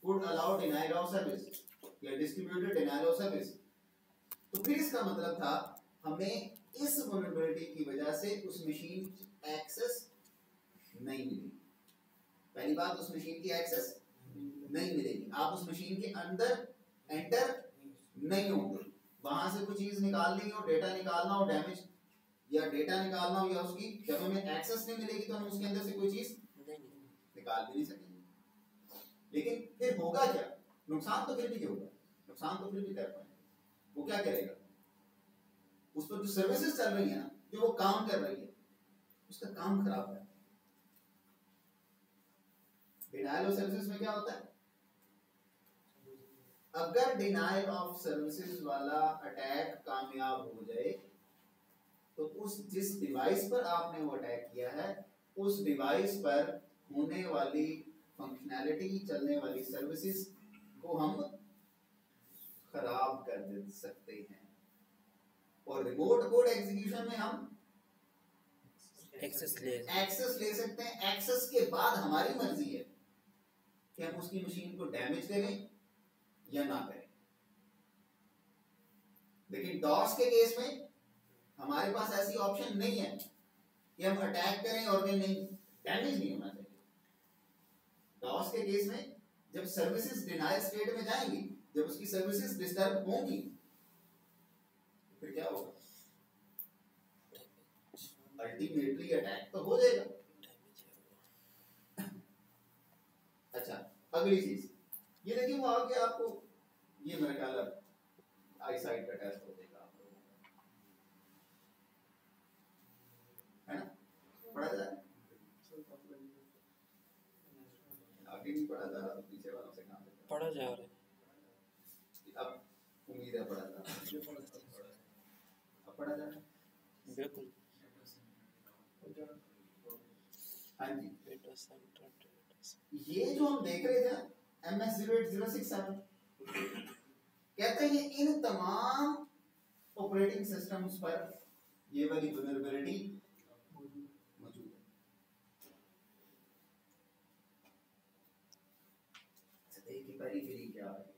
could allow denial of service या distributed denial of service, तो फिर इसका मतलब था हमें इस vulnerability की वजह से उस मशीन की एक्सेस नहीं मिलेगी। पहली बात, उस मशीन की एक्सेस नहीं मिलेगी, आप उस मशीन के अंदर एंटर नहीं होंगे। वहां से कुछ चीज निकालनी हो, डेटा निकालना हो, डैमेज या डेटा निकालना हो, या उसकी जब हमें एक्सेस नहीं मिलेगी तो हम उसके अंदर से कोई चीज निकाल भी नहीं सकेंगे। लेकिन फिर होगा क्या? नुकसान तो फिर भी होगा, नुकसान तो फिर भी कर पाएंगे। वो क्या करेगा? उस पर जो सर्विसेज चल रही है ना, जो वो काम कर रही है, उसका काम खराब है। डिनायल ऑफ सर्विसेज में क्या होता है? अगर डिनायल ऑफ सर्विसेज वाला अटैक कामयाब हो जाए तो उस जिस डिवाइस पर आपने वो अटैक किया है उस डिवाइस पर होने वाली फंक्शनैलिटी, चलने वाली सर्विसेज को हम खराब कर दे सकते हैं। और रिमोट कोड एग्जीक्यूशन में हम एक्सेस ले सकते हैं। एक्सेस के बाद हमारी मर्जी है कि हम उसकी मशीन को डैमेज करें या ना करें। लेकिन डॉस के केस में हमारे पास ऐसी ऑप्शन नहीं है कि हम अटैक करें और नहीं, डैमेज नहीं होना चाहिए। डॉस के केस में जब सर्विसेज डिनायल स्टेट में जाएंगी, जब उसकी सर्विसेज डिस्टर्ब होंगी, फिर क्या होगा? अल्टीमेटली अटैक तो हो जाएगा। अच्छा, अगली चीज ये देखिए, वो आगे आपको ये मेरे ख्याल आई साइट का टेस्ट हो जाएगा आप लोगों का, है ना? पढ़ा जा रहा है? आगे नहीं पढ़ा जा रहा तो पीछे वालों से कहाँ से पढ़ा जा रहा है? अब उम्मीद है पढ़ा जा रहा है। पढ़ा जा रहा है? बिल्कुल। हाँ जी, डेटा सेंटर ये जो हम देख रहे थे MS-08067 कहते हैं इन तमाम ऑपरेटिंग सिस्टम्स पर ये वाली वल्नरेबिलिटी मौजूद है। सतह की पेरिफेरी क्या है?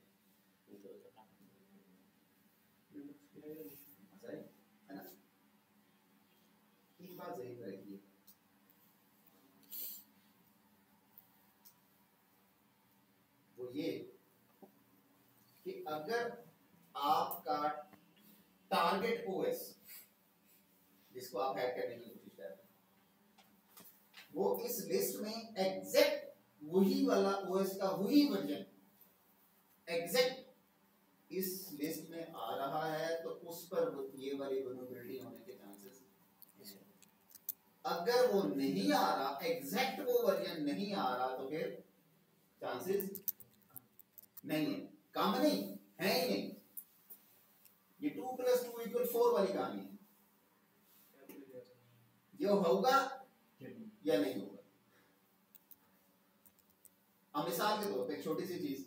है ना? एक बात ज़हन में रखिए, वो ये कि अगर आपका टारगेट ओएस जिसको आप हैक करने की कोशिश कर रहे हैं वो इस लिस्ट में एग्जैक्ट वही वाला ओएस का वही वर्जन एग्जैक्ट इस लिस्ट में आ रहा है तो उस पर ये वाली वल्नरेबिलिटी होने के चांसेस। अगर वो नहीं आ रहा, एग्जैक्ट वो वर्जन नहीं आ रहा तो फिर चांसेस नहीं है, काम नहीं है ही नहीं। ये 2 + 2 = 4 वाली कहानी है। ये होगा या नहीं होगा। अब मिसाल के तौर पे एक छोटी सी चीज,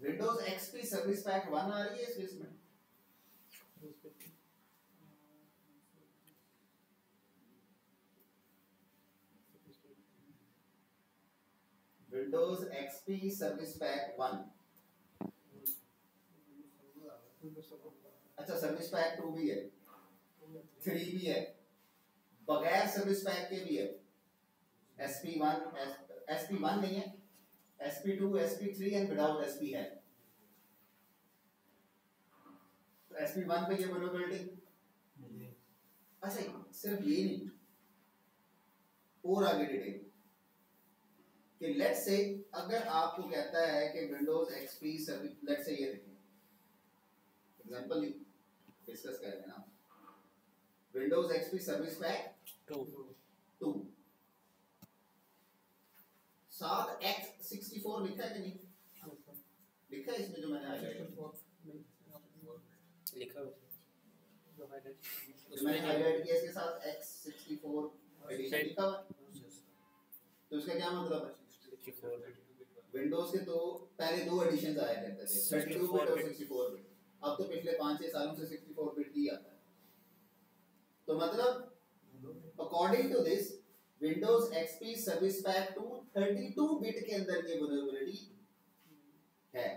विंडोज एक्सपी सर्विस पैक 1 आ रही है इस लिस्ट में। विंडोज एक्सपी सर्विस पैक 1, अच्छा सर्विस पैक 2 भी है, 3 भी है, बगैर सर्विस पैक के भी है। SP1 नहीं है, SP2, SP3 and without SP है। तो SP1 पे ये वल्नरेबिलिटी। अच्छा सिर्फ ये नहीं, और आगे डिटेल कि लेट्स से अगर आपको कहता है कि Windows XP service, let's say ये देखें एग्जांपल डिस्कस कर रहे हैं ना, विंडोज एक्सपी सर्विस पैक 2 साथ X64 लिखा है कि नहीं? लिखा है इसमें जो मैंने हाईलाइट लिखा हुआ जो मैंने हाईलाइट किया इसके साथ X64 एडिशन लिखा हुआ है। तो इसका क्या मतलब है? विंडोज के तो पहले 2 एडिशंस आया करते थे, 32 बिट और 64 बिट। अब तो पिछले 5-6 सालों से 64 बिट ही आता है। तो मतलब according to this Windows XP service pack 2 32 bit के अंदर ये वल्नरेबिलिटी है।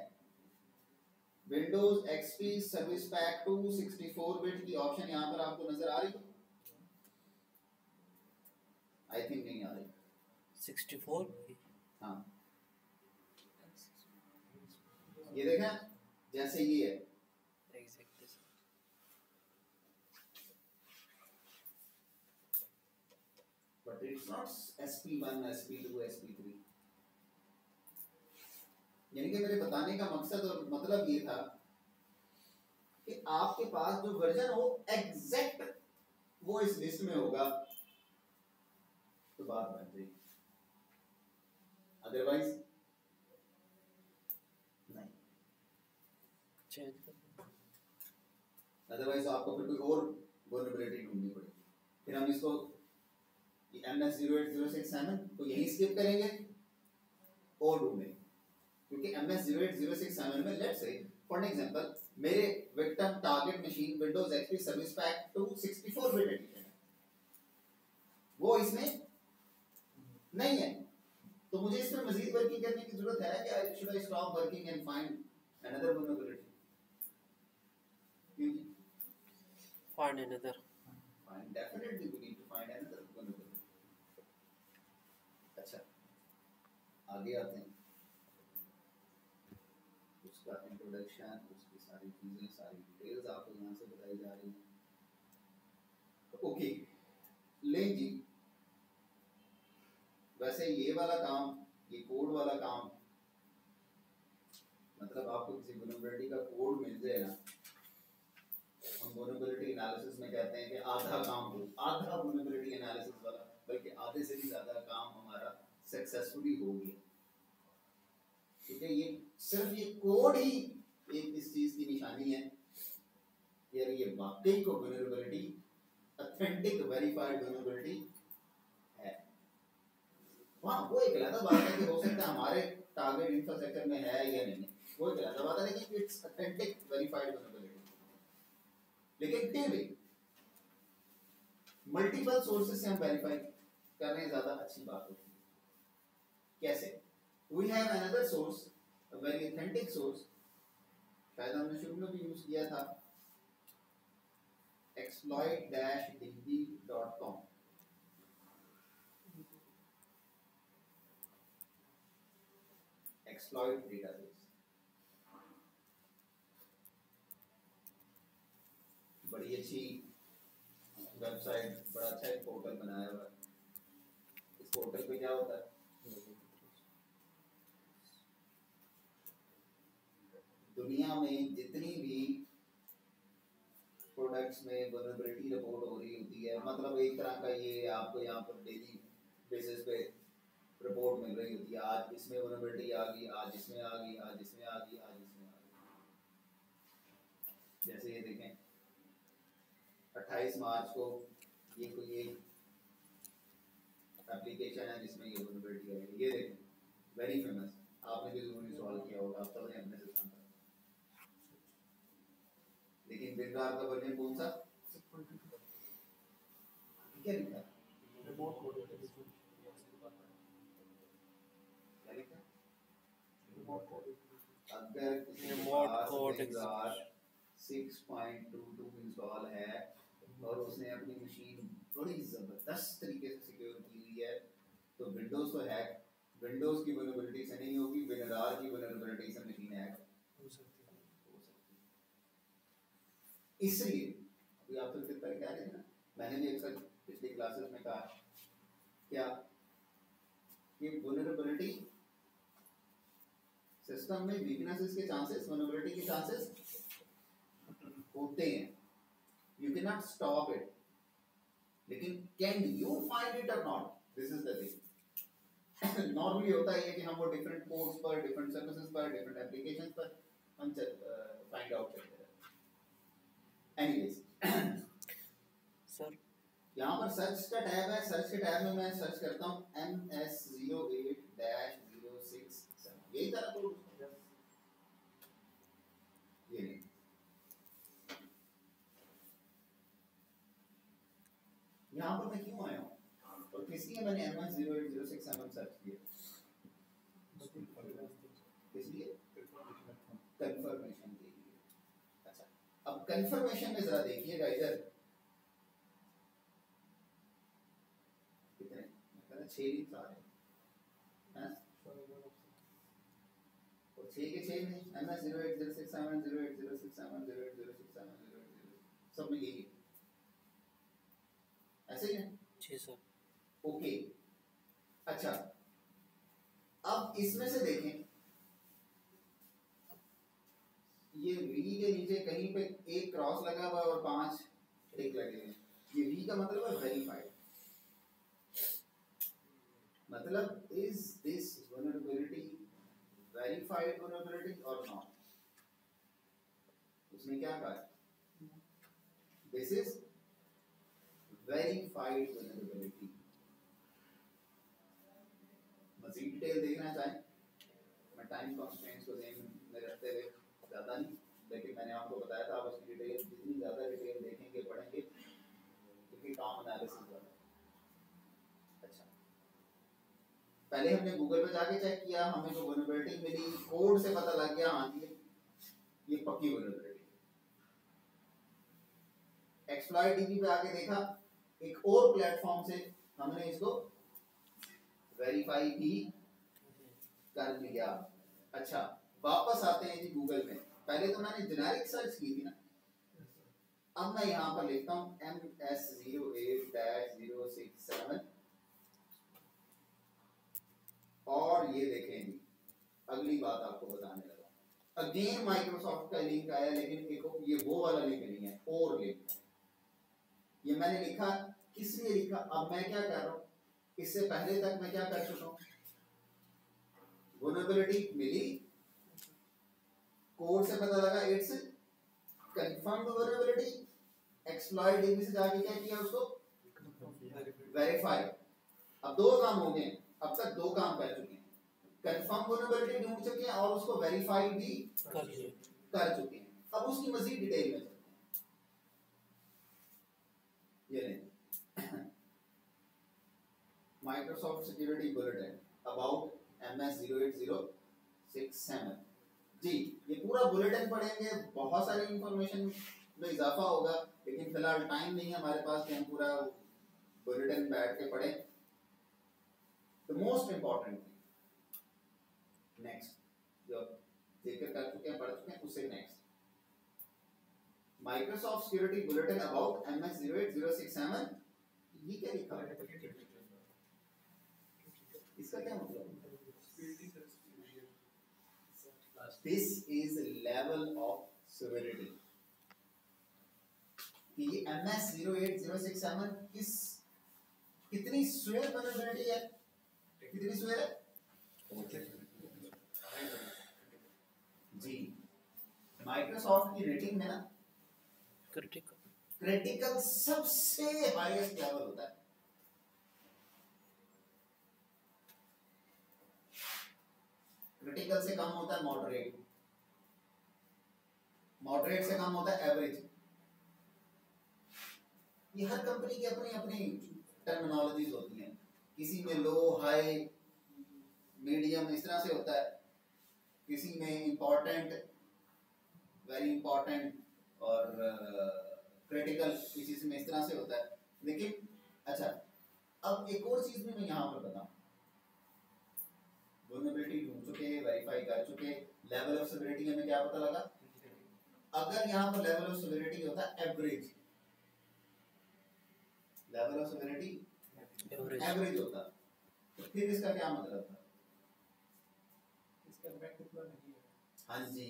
Windows XP service pack 2 64 bit की ऑप्शन यहां पर आपको नजर आ रही है? आई थिंक नहीं आ रही। 64 हाँ ये देखा जैसे ये है exactly. But it's not SP1 SP2 SP3। यानी कि मेरे बताने का मकसद और मतलब ये था कि आपके पास जो वर्जन हो एग्जैक्ट वो इस लिस्ट में होगा तो बात बन जाएगी, अदरवाइज नहीं। अदरवाइज आपको फिर कोई और वल्नरेबिलिटी ढूंढनी पड़ेगी। फिर हम इसको MS-08067 को यहीं स्किप करेंगे और ढूंढेंगे, क्योंकि MS-08067 में लेट्स से फॉर एग्जांपल मेरे victim target machine Windows XP service pack 2 64 bit edition है, वो इसमें नहीं है। तो मुझे इसमें मजीद वर्किंग करने की जरूरत है कि should I stop working and find another vulnerability? Find another. Fine, definitely we need to find another vulnerability. अच्छा आगे आते हैं, उसका इंट्रोडक्शन, उसकी सारी चीजें, सारी डिटेल्स आपको यहाँ से बताई जा रही हैं। ओके लें जी, वैसे ये वाला काम, ये कोड वाला काम, मतलब आपको किसी वल्नरेबिलिटी का कोड मिल जाए ना, हम वल्नरेबिलिटी एनालिसिस में कहते हैं कि आधा काम हो, आधा वल्नरेबिलिटी एनालिसिस वाला, बल्कि आधे से भी ज़्यादा काम हमारा सक्सेसफुली हो गया। ठीक है, ये सिर्फ ये कोड ही एक इस चीज़ की निशानी है यार ये वाकई को वल्नरेबिलिटी, ऑथेंटिक वेरीफाइड वल्नरेबिलिटी है। हाँ, वो एक अलग बात है कि हो सकता है हमारे टारगेट इंफ्रास्ट्रक्चर में है या नहीं, वो एक अलग बात है, लेकिन इट्स ऑथेंटिक वेरीफाइड वल्नरेबिलिटी। लेकिन फिर भी मल्टीपल सोर्सेस से हम वेरीफाई कर रहे हैं, ज्यादा अच्छी बात होती है। कैसे? We have another source, a very authentic source, शायद हमने शुरू में भी यूज किया था, exploit-db.com। एक्सप्लॉइट डेटाबेस बड़ी अच्छी वेबसाइट, बड़ा अच्छा एक पोर्टल बनाया हुआ है। इस पोर्टल पे क्या होता है, दुनिया में जितनी भी प्रोडक्ट्स में वल्नरेबिलिटी रिपोर्ट हो रही होती है, मतलब एक तरह का ये आपको यहाँ पर डेली बेसिस पे रिपोर्ट मिल रही होती है, आज इसमें वल्नरेबिलिटी आ गई, आज इसमें आ गई, आज इसमें आ गई, आज इसमें आ गई। जैसे ये देखें 28 मार्च को ये कोई एक एप्लीकेशन है जिसमें ये वल्नरेबिलिटी है, ये देखें वेरी फेमस, आपने भी जरूर इंस्टॉल किया होगा, आप सबने अपने सिस्टम पर। लेकिन बिगदार का वर्जन कौन सा, क्या लिखा है, रिमोट कोड क्या लिखा है? रिमोट कोड अगर रिमोट कोड 6.22 इंस्टॉल है और उसने अपनी मशीन बड़ी जबरदस्त तरीके से सिक्योर की हुई है, तो विंडोज तो हैक विंडोज की वल्नरेबिलिटी से नहीं होगी, विनरार की वल्नरेबिलिटी से मशीन हैक हो सकती है। इसलिए अभी आप तो फिर पहले क्या रहे हैं ना, मैंने भी अक्सर पिछली क्लासेस में कहा क्या कि वल्नरेबिलिटी सिस्टम में वीकनेसेस के चांसेस, वल्नरेबिलिटी के चांसेस होते हैं, you can not stop it, लेकिन कैन यू फाइंड इट और not, this is the thing. Normally होता है कि हम वो डिफरेंट कोड्स पर, डिफरेंट सर्विसेज पर, डिफरेंट एप्लीकेशंस पर हम फाइंड आउट करते हैं। एनीवेज सर यहाँ पर सर्च का टैब है, सर्च के टैब में मैं सर्च करता हूँ MS08-067, यही था कोड, ये नहीं, यहाँ पर मैं क्यों आया हूँ और किस लिए मैंने MS08-067 सर्च किया, किस लिए, कंफर्मेशन के लिए। अच्छा, अब कंफर्मेशन में जरा देखिएगा इधर कितने, मैं 6 ही सारे हैं और 6 के 6 में MS08-067, 08067, 08067, 080 सब में यही ऐसे ही है। जी सर। ओके, अच्छा अब इसमें से देखें, ये वी के नीचे कहीं पे एक क्रॉस लगा हुआ और 5 टिक लगे हुए हैं, ये वी का मतलब है वेरीफाइड, मतलब is this vulnerability verified vulnerability और नॉट। उसने क्या कहा, दिस इज वेरीफाइड वल्नरेबिलिटी। मज़ीद डिटेल देखना चाहें, मैं टाइम कॉन्स्ट्रेंट्स को ध्यान में रखते हुए ज़्यादा नहीं, लेकिन मैंने आपको बताया था आप उसकी डिटेल जितनी ज़्यादा डिटेल देखेंगे पढ़ेंगे क्योंकि काम एनालिसिस ज़्यादा। अच्छा, पहले हमने गूगल पे जाके चेक किया, हमें जो वल्नरेबिलिटी मिली कोड से पता लग गया, हाँ जी ये पक्की वल्नरेबिलिटी। एक्सप्लॉइट डीबी पे आके देखा, एक और प्लेटफॉर्म से हमने इसको वेरीफाई भी कर लिया। अच्छा, वापस आते हैं जी गूगल में, पहले तो मैंने जेनेरिक सर्च की थी ना, अब मैं यहाँ पर लिखता हूँ MS08-067 बात आपको बताने लगा। अगेन माइक्रोसॉफ्ट का लिंक आया, लेकिन एक ये वो वाला लिंक नहीं है, और लिंक ये मैंने लिखा, किस लिए लिखा, अब मैं क्या कर रहा हूँ, इससे पहले तक मैं क्या कर चुका हूँ, वल्नरेबिलिटी मिली, कोड से पता लगा it's confirmed vulnerability, exploit dB से जाके क्या किया उसको वेरीफाई। अब दो काम हो गए, अब तक दो काम कर चुके हैं, कंफर्म वल्नरेबिलिटी ढूंढ चुके हैं और उसको वेरीफाई भी कर चुके हैं। अब उसकी मजीद डिटेल में चलते हैं। ये नहीं Microsoft security bulletin about MS-08067 जी, ये पूरा बुलेटिन पढ़ेंगे, बहुत सारी इंफॉर्मेशन में इजाफा होगा, लेकिन फिलहाल टाइम नहीं है हमारे पास कि हम पूरा बुलेटिन बैठ के पढ़ें। The most important thing next जो जिक्र कर चुके हैं, पढ़ चुके हैं, उससे next Microsoft security bulletin about MS-08067, ये क्या लिखा है, इसका क्या मतलब है? This is level of severity. ये MS-08067 कितनी स्वेयर वल्नरेबिलिटी है, कितनी स्वेयर है जी, माइक्रोसॉफ्ट की रेटिंग में ना क्रिटिकल सबसे हाईएस्ट लेवल होता है। क्रिटिकल से कम होता है मॉडरेट, मॉडरेट से कम होता है एवरेज। ये हर कंपनी की अपनी अपनी टर्मिनोलॉजीज होती हैं, किसी में लो, हाई, मीडियम इस तरह से होता है, किसी में इम्पोर्टेंट, वेरी इम्पोर्टेंट और क्रिटिकल किसी में इस तरह से होता है। लेकिन अच्छा, अब एक और चीज भी मैं यहाँ पर बताऊं, वल्नरेबिलिटी ढूंढ चुके, वेरीफाई कर चुके, लेवल ऑफ सिवियरिटी हमें क्या पता लगा, अगर यहाँ पर लेवल ऑफ सिवियरिटी होता है average, level of severity average होता, तो फिर इसका क्या मतलब था, इसका इम्पैक्ट इतना नहीं है। हाँ जी,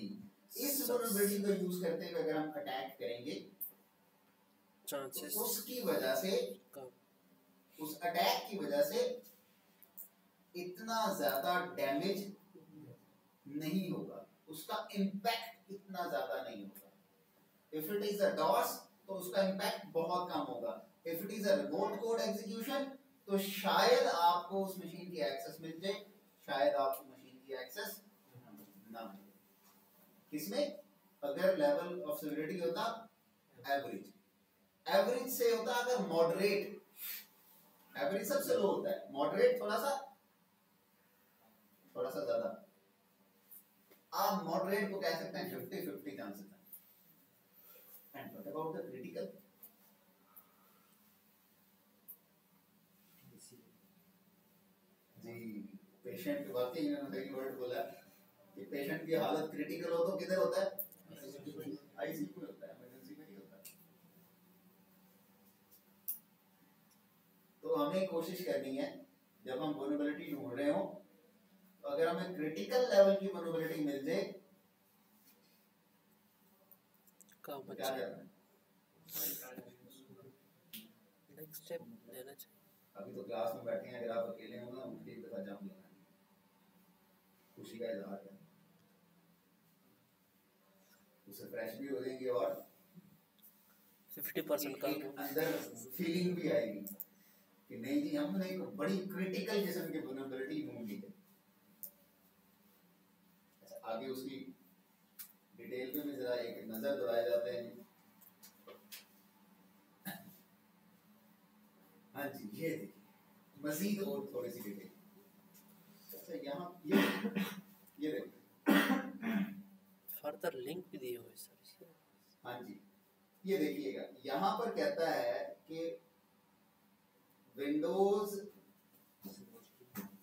इस वल्नरेबिलिटी को यूज करते हुए अगर हम अटैक करेंगे चांसेस तो उसकी वजह से, उस अटैक की वजह से इतना ज्यादा डैमेज नहीं होगा, उसका इम्पैक्ट इतना ज्यादा नहीं होगा। If it is a DOS तो उसका इम्पैक्ट बहुत कम होगा, if it is a remote code execution तो शायद आपको उस मशीन की एक्सेस मिल जाए, शायद आपको मशीन की एक्सेस ना मिले। किसमें, अगर लेवल ऑफ सिवियरिटी होता एवरेज, एवरेज से होता अगर मॉडरेट, एवरेज सबसे लो होता है, मॉडरेट थोड़ा सा ज्यादा, आप मॉडरेट को कह सकते हैं 50-50 चांसेस हैं। And what about the critical, जी पेशेंट वाकई इन्होंने सही वर्ड बोला कि पेशेंट की हालत क्रिटिकल हो तो किधर होता है, आईसीयू में होता है, इमरजेंसी में नहीं होता। तो हमें कोशिश करनी है जब हम वल्नरेबिलिटी ढूंढ रहे हो, अगर हमें क्रिटिकल लेवल की वल्नरेबिलिटी मिल जाए क्या करना है, नेक्स्ट स्टेप लेना चाहिए। अभी तो क्लास में बैठे हैं, अगर आप अकेले हो ना उनके एक दफा जाम लेना है, खुशी का इजहार करना, उससे फ्रेश भी हो जाएंगे और 50% का अंदर फीलिंग भी आएगी कि नहीं जी हमने एक बड़ी क्रिटिकल किस्म की वल्नरेबिलिटी ढूंढ ली है। अच्छा, आगे उसकी डिटेल पे भी जरा एक नजर दौड़ाए जाते हैं। हाँ जी, ये देखिए मजीद और थोड़ी सी डिटेल। अच्छा यहाँ ये देखिए फर्दर लिंक भी दिए हुए सर। हाँ जी, ये देखिएगा यहाँ पर कहता है कि Windows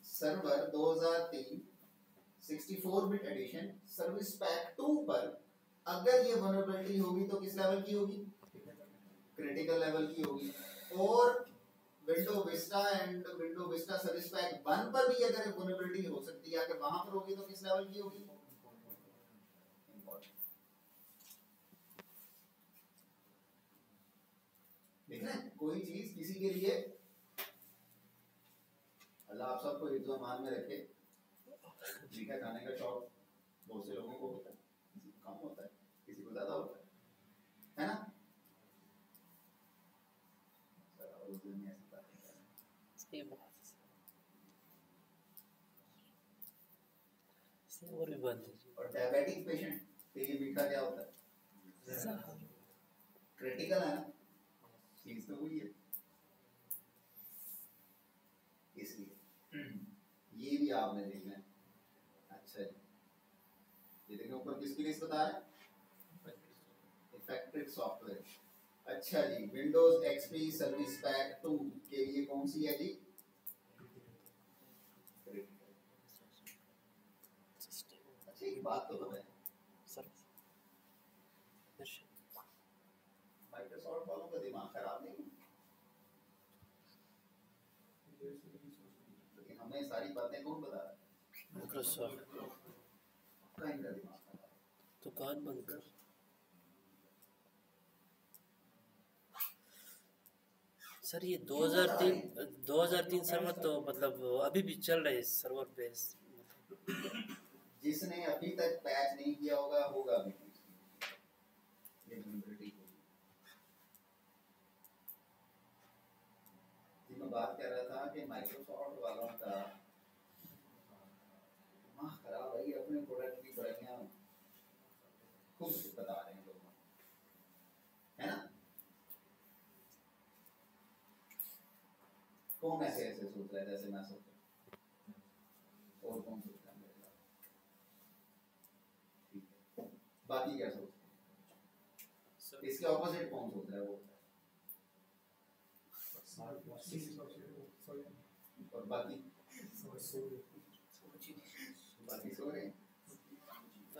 server 2003 64 bit edition service pack 2 पर अगर ये वल्नरेबिलिटी होगी तो किस लेवल की होगी, क्रिटिकल लेवल की होगी, और window Vista and window Vista service pack 1 पर भी अगर वल्नरेबिलिटी हो सकती है, अगर वहां पर होगी तो किस लेवल की होगी? देख रहे हैं, कोई चीज किसी के लिए, अल्लाह आप सबको हिफ्ज़ मान में रखे। मीठा खाने का शौक बहुत से लोगों को होता है, किसी को कम होता है, किसी को ज्यादा होता है ना? और भी बंद है। और डायबिटिक पेशेंट के लिए मीठा क्या होता है? क्रिटिकल है ना, चीज तो वही है। इसलिए ये भी आपने देखना है। अच्छा जी, ये देखो ऊपर किसकी लिस्ट बता रहे हैं? Effective software. अच्छा जी, विंडोज एक्सपी सर्विस पैक 2 के लिए कौन सी है जी? अच्छी बात तो है, माइक्रोसॉफ्ट वालों का दिमाग खराब नहीं, लेकिन हमें सारी बातें कौन बता रहा है? माइक्रोसॉफ्ट। का इनका दिमाग खराब है। दुकान बंद कर। सर ये 2003 सर्वर तो मतलब अभी भी चल रहे हैं सर्वर बेस। जिसने अभी तक पैच नहीं किया होगा अभी ये vulnerability होगी। जी मैं बात कर रहा था कि माइक्रोसॉफ्ट वालों का दिमाग खराब है, अपने प्रोडक्ट की बुराइयां खुद बता रहे हैं लोगों, है ना? कौन ऐसे ऐसे सोच रहा है जैसे मैं सोच रहा हूँ, और कौन सोच रहा है मेरे साथ? ठीक है, बाकी क्या सोच रहे हैं? इसके ऑपोजिट कौन सोच रहा है वो? और बाकी सो रहे हैं,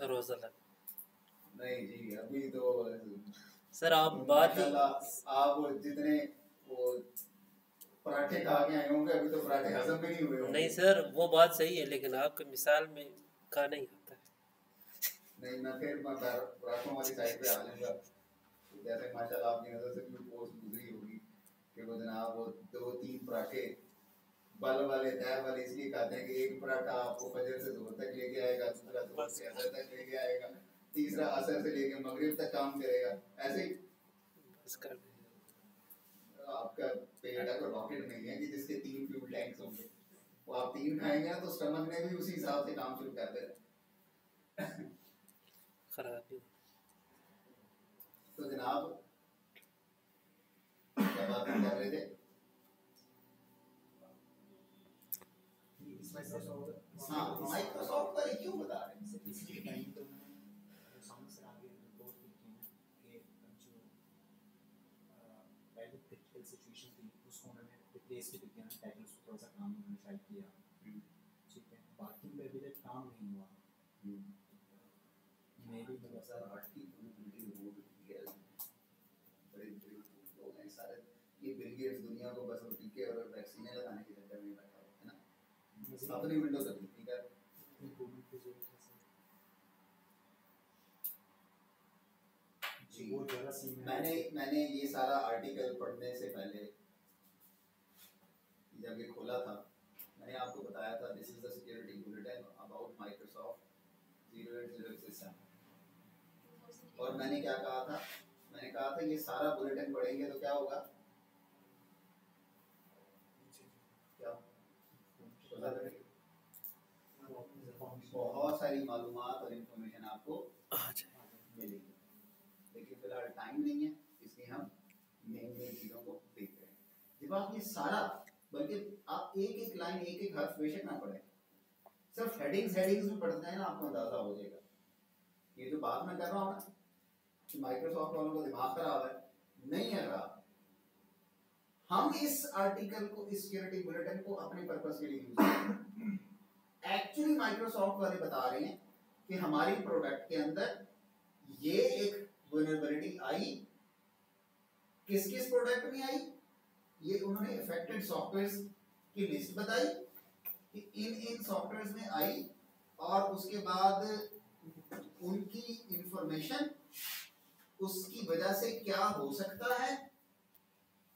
रोजा लग। नहीं जी अभी तो सर आप बात आप जितने वो पराठे खा के आए होंगे, अभी तो पराठे हजम भी नहीं हुए होंगे। नहीं सर वो बात सही है, लेकिन आपके मिसाल में खाना ही आता है। नहीं मैं फिर मैं पराठों वाली साइड पे आ जाऊंगा। जैसे माशाल्लाह आपकी नजर से भी पोस्ट गुजरी होगी कि वो जनाब वो 2-3 पराठे बल वाले तय वाले इसलिए खाते हैं कि एक पराठा आपको फजर से जोर तक लेके आएगा, दूसरा जोर से असर तक लेके आएगा, तीसरा असर से लेके मगरिब तक काम करेगा। ऐसे ही आपका पेट अगर रॉकेट नहीं है कि जिसके 3 फ्यूल टैंक्स होंगे, वो आप 3 खाएंगे ना तो स्टमक ने भी उसी हिसाब से काम शुरू कर देना। खराब। तो जनाब क्या बात कर रहे थे? हाँ माइक्रोसॉफ्ट वाले क्यों बता रहे हैं? इसलिए टाइम तो मैंने समझ से आगे रिपोर्ट की थी कि जो वेरी क्रिटिकल सिचुएशन थी उसको उन्होंने रिप्लेस भी किया, टाइटल से थोड़ा सा काम उन्होंने शायद किया, ठीक है, बाकी पे अभी तक काम नहीं हुआ। मेरी तो सर आर्टिकल कम्युनिटी रिपोर्ट किया है, बड़े लोग हैं सारे, ये बिल गेट्स दुनिया को बस टीके और वैक्सीन लगाने के चक्कर में बैठा है ना, अपनी विंडोज अपनी ठीक है। जी मैंने ये सारा आर्टिकल पढ़ने से पहले जब ये खोला था मैंने आपको बताया था this is the security bulletin about Microsoft 0806, और मैंने क्या कहा था? मैंने कहा था ये सारा बुलेटिन पढ़ेंगे तो क्या होगा? क्या बहुत सारी मालूमात और इंफॉर्मेशन आपको मिलेगी, लेकिन फिलहाल टाइम नहीं है इसलिए हम मेन चीज़ों को देख रहे हैं। जब आप ये सारा, बल्कि आप एक लाइन एक हर्फ बेशक ना पढ़ें, सिर्फ हेडिंग्स भी पढ़ते हैं ना आपको अंदाजा हो जाएगा। ये जो बात मैं कर रहा हूँ ना कि माइक्रोसॉफ्ट वालों का दिमाग खराब है, नहीं है खराब। हम इस आर्टिकल को, इस सिक्योरिटी बुलेटिन को अपने पर्पस के लिए यूज करते हैं। एक्चुअली माइक्रोसॉफ्ट वाले बता रहे हैं कि हमारी प्रोडक्ट के अंदर ये एक वल्नरेबिलिटी आई, किस प्रोडक्ट में आई? ये उन्होंने अफेक्टेड सॉफ्टवेयर्स की लिस्ट बताई कि इन सॉफ्टवेयर्स में आई, और उसके बाद उनकी इंफॉर्मेशन, उसकी वजह से क्या हो सकता है,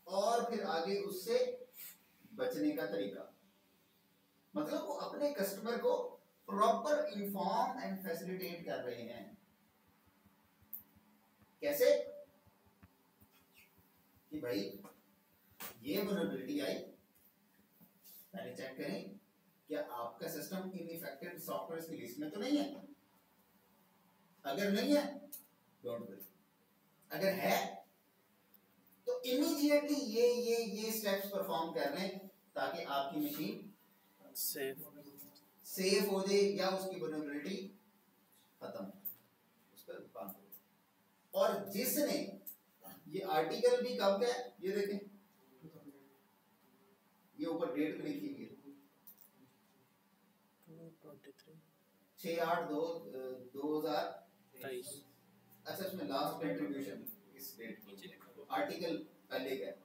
और फिर आगे उससे बचने का तरीका। मतलब वो अपने कस्टमर को प्रॉपर इंफॉर्म एंड फैसिलिटेट कर रहे हैं। कैसे कि भाई ये वल्नरेबिलिटी आई, पहले चेक करें क्या आपका सिस्टम इनइफेक्टिव सॉफ्टवेयर की लिस्ट में तो नहीं है। अगर नहीं है डोंट वरी, अगर है तो इमीडिएटली ये स्टेप्स परफॉर्म कर रहे हैं ताकि आपकी मशीन सेफ हो जाए या उसकी वल्नरेबिलिटी खत्म हो, उस पर काम करो। और जिसने ये आर्टिकल भी कब का है, ये देखें, ये ऊपर डेट भी लिखी हुई है 6/8/2023। अच्छा, इसमें लास्ट कंट्रीब्यूशन इस डेट की आर्टिकल पहले का है,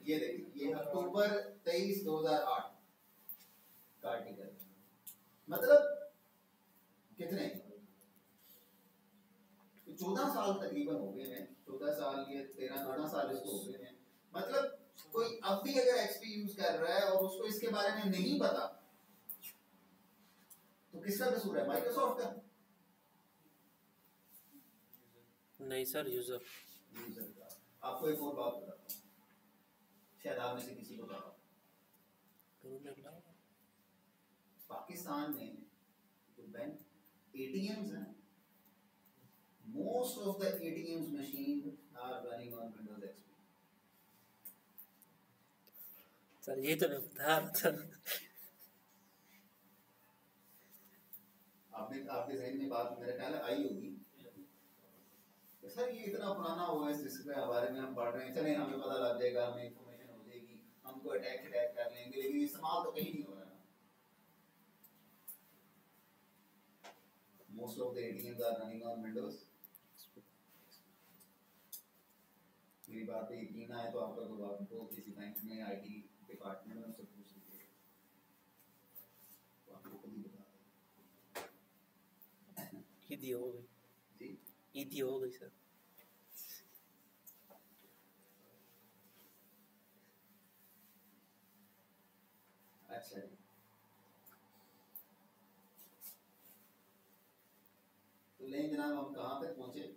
ये देखिए, ये अक्टूबर 23, 2008 का आर्टिकल। मतलब कितने 14 साल तकरीबन हो गए हैं, 14 साल ये 13-14 साल इसको हो गए हैं। मतलब कोई अब भी अगर एक्सपी यूज कर रहा है और उसको इसके बारे में नहीं पता, तो किसका कसूर है? माइक्रोसॉफ्ट का? नहीं सर, यूजर का। आपको एक और बात बताता हूँ, शायद आप में से किसी को पता। पाकिस्तान में जो बैंक एटीएम्स हैं, most of the ATMs machine are running on Windows XP. Sir ये तो मैं बता रहा था। आपके ज़हन में बात मेरे ख्याल आई होगी सर, ये इतना पुराना OS जिसके बारे में हम पढ़ रहे हैं, चलें हमें पता लग जाएगा, हमें इंफॉर्मेशन हो जाएगी, हमको अटैक कर लेंगे, लेकिन इस्तेमाल तो कहीं नहीं हो रहा है। Most of the ATMs are running on Windows. मेरी बात पे यकीन आए तो आपका तो आपको किसी बैंक में आईटी डिपार्टमेंट में उससे पूछ लीजिए, तो आपको खुद ही बता दें। ईदी हो गई जी, ईदी हो गई सर। अच्छा जी, तो लें जनाब, हम कहाँ तक पहुँचे?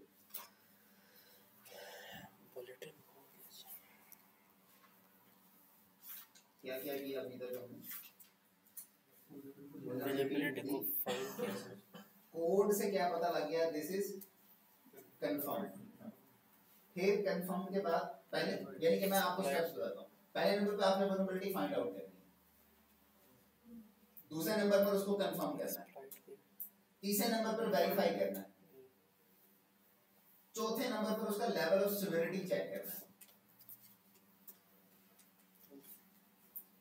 क्या क्या किया अभी तक हमने? को फाइंड किया। कोड से क्या पता लग गया? This is confirm. फिर कंफर्म के बाद पहले, यानी कि मैं आपको स्टेप्स बताता हूँ। पहले नंबर पे आपने वल्नरेबिलिटी फाइंड आउट करनी है, दूसरे नंबर पर उसको कंफर्म करना है, तीसरे नंबर पर वेरीफाई करना है, चौथे नंबर पर उसका लेवल ऑफ सिवियरिटी चेक करना है।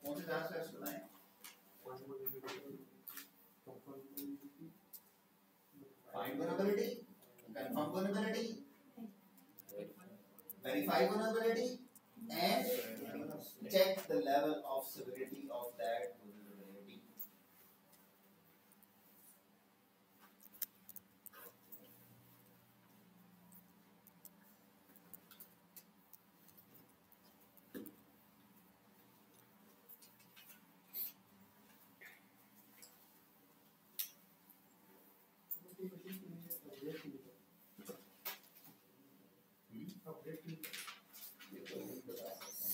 कौन से 4 स्टेप्स बताएं? Find vulnerability, confirm vulnerability, verify vulnerability, and check the level of severity of that vulnerability.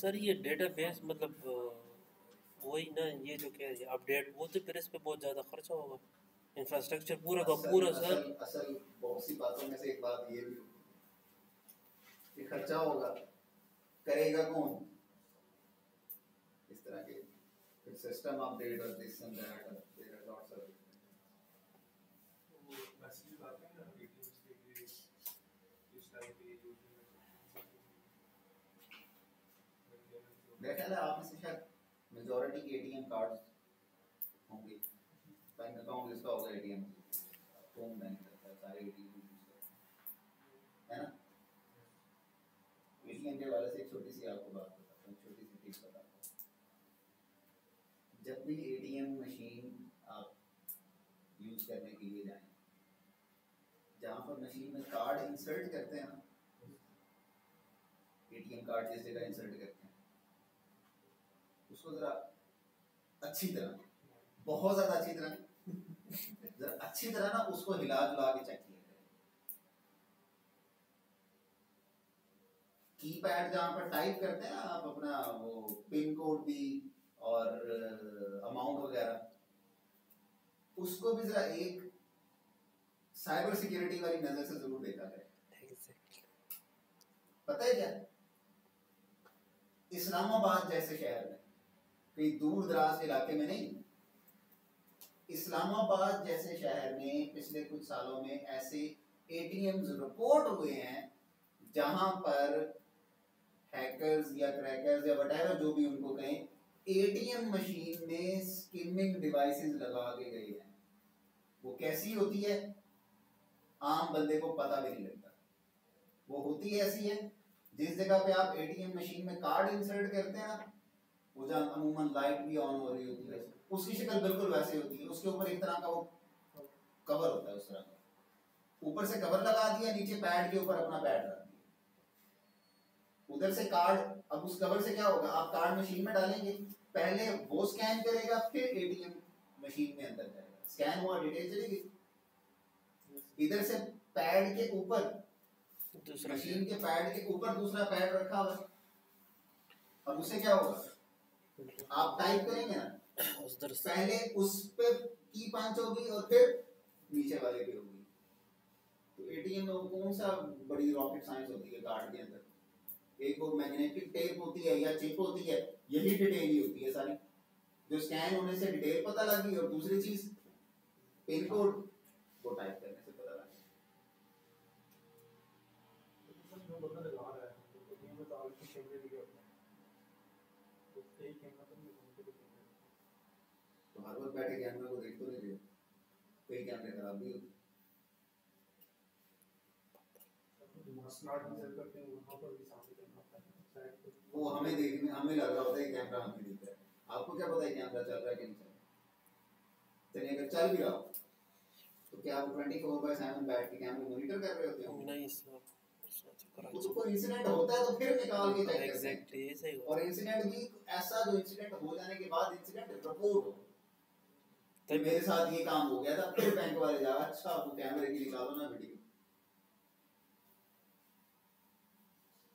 Sir ये डेटाबेस मतलब वही ना, ये जो कह रहे हैं अपडेट, वो तो फिर इस पे बहुत ज़्यादा खर्चा होगा, इंफ्रास्ट्रक्चर पूरा का पूरा सर। असल बहुत सी बातों में से एक बात ये भी कि खर्चा होगा, करेगा कौन? इस तरह के सिस्टम अपडेट और this and that, there are lots of messages आते हैं ना एटीएम्स के लिए इस टाइम पे यूज मेरा ख्याल है आप में से शायद मेजॉरिटी के एटीएम कार्ड्स होंगे, बैंक अकाउंट जिसका होगा एटीएम, होम बैंक करता है, सारे एटीएम यूज करते हैं, है ना? एटीएम के वाले से एक छोटी सी आपको बात बताता हूँ, छोटी सी जब भी एटीएम मशीन आप यूज करने के लिए जाएं, जहाँ पर मशीन में कार्ड इंसर्ट करते हैं ना, एटीएम कार्ड जिस जगह इंसर्ट करते हैं, उसको जरा अच्छी तरह, बहुत ज्यादा अच्छी तरह, जरा अच्छी तरह ना उसको हिला जुला के चेक किया करें। कीपैड जहाँ पर टाइप करते हैं ना आप अपना वो पिन कोड भी और अमाउंट वगैरह, उसको भी जरा एक साइबर सिक्योरिटी वाली नजर से जरूर देखा करें। पता है क्या, इस्लामाबाद जैसे शहर में, कहीं दूर दराज इलाके में नहीं, इस्लामाबाद जैसे शहर में पिछले कुछ सालों में ऐसे एटीएम्स रिपोर्ट हुए हैं जहां पर हैकर्स या क्रैकर्स या व्हाटएवर जो भी उनको कहें, एटीएम मशीन में स्किमिंग डिवाइसेस लगा के गए हैं। वो कैसी होती है आम बंदे को पता भी नहीं लगता। वो होती ऐसी है, जिस जगह पे आप एटीएम मशीन में कार्ड इंसर्ट करते हैं ना, वो जहाँ अमूमन लाइट भी ऑन हो रही होती है, उसकी शक्ल बिल्कुल वैसे होती है। उसके ऊपर एक तरह का वो कवर होता है, उस तरह का ऊपर से कवर लगा दिया, नीचे पैड के ऊपर अपना पैड रख दिया, उधर से कार्ड। अब उस कवर से क्या होगा, आप कार्ड मशीन में डालेंगे, पहले वो स्कैन करेगा, फिर एटीएम मशीन में अंदर जाएगा, स्कैन हुआ, डिटेल चलेगी। इधर से पैड के ऊपर, मशीन के पैड के ऊपर दूसरा पैड रखा हुआ है। अब उससे क्या होगा, आप टाइप करेंगे ना, पहले उस पे की पंच होगी और फिर नीचे वाले पे होगी। तो एटीएम में कौन सा बड़ी रॉकेट साइंस होती है कार्ड के अंदर, एक वो मैग्नेटिक टेप होती है या चिप होती है, यही डिटेल ही होती है सारी, जो स्कैन होने से डिटेल पता लगी, और दूसरी चीज पिन कोड वो टाइप करने से पता लगा। जो बंदा लगा रहा है तो दुनिया में तो आगे कैमरे भी होते हैं, तो कई कैमरा तो नहीं होते, तो हर वक्त बैठे कैमरे को देख तो नहीं रहे, कई कैमरे खराब भी होते। स्मार्ट मीटर करते हैं वहाँ पर भी सामने करना होता है, वो हमें देखने, हमें लग रहा होता है कैमरा हमें दिख रहा है, आपको क्या पता है कैमरा चल रहा है कि नहीं चल रहा। चलिए अगर चल भी रहा हो तो क्या आप 24/7 बैठ के कैमरा मॉनिटर कर रहे होते हो? नहीं सर, उसको इंसिडेंट होता है तो फिर निकाल के चेक करते हैं। और इंसिडेंट भी ऐसा जो इंसिडेंट हो जाने के बाद इंसिडेंट रिपोर्ट हो, तो मेरे साथ ये काम हो गया था, फिर बैंक वाले जा, अच्छा वो कैमरे की निकालो ना वीडियो,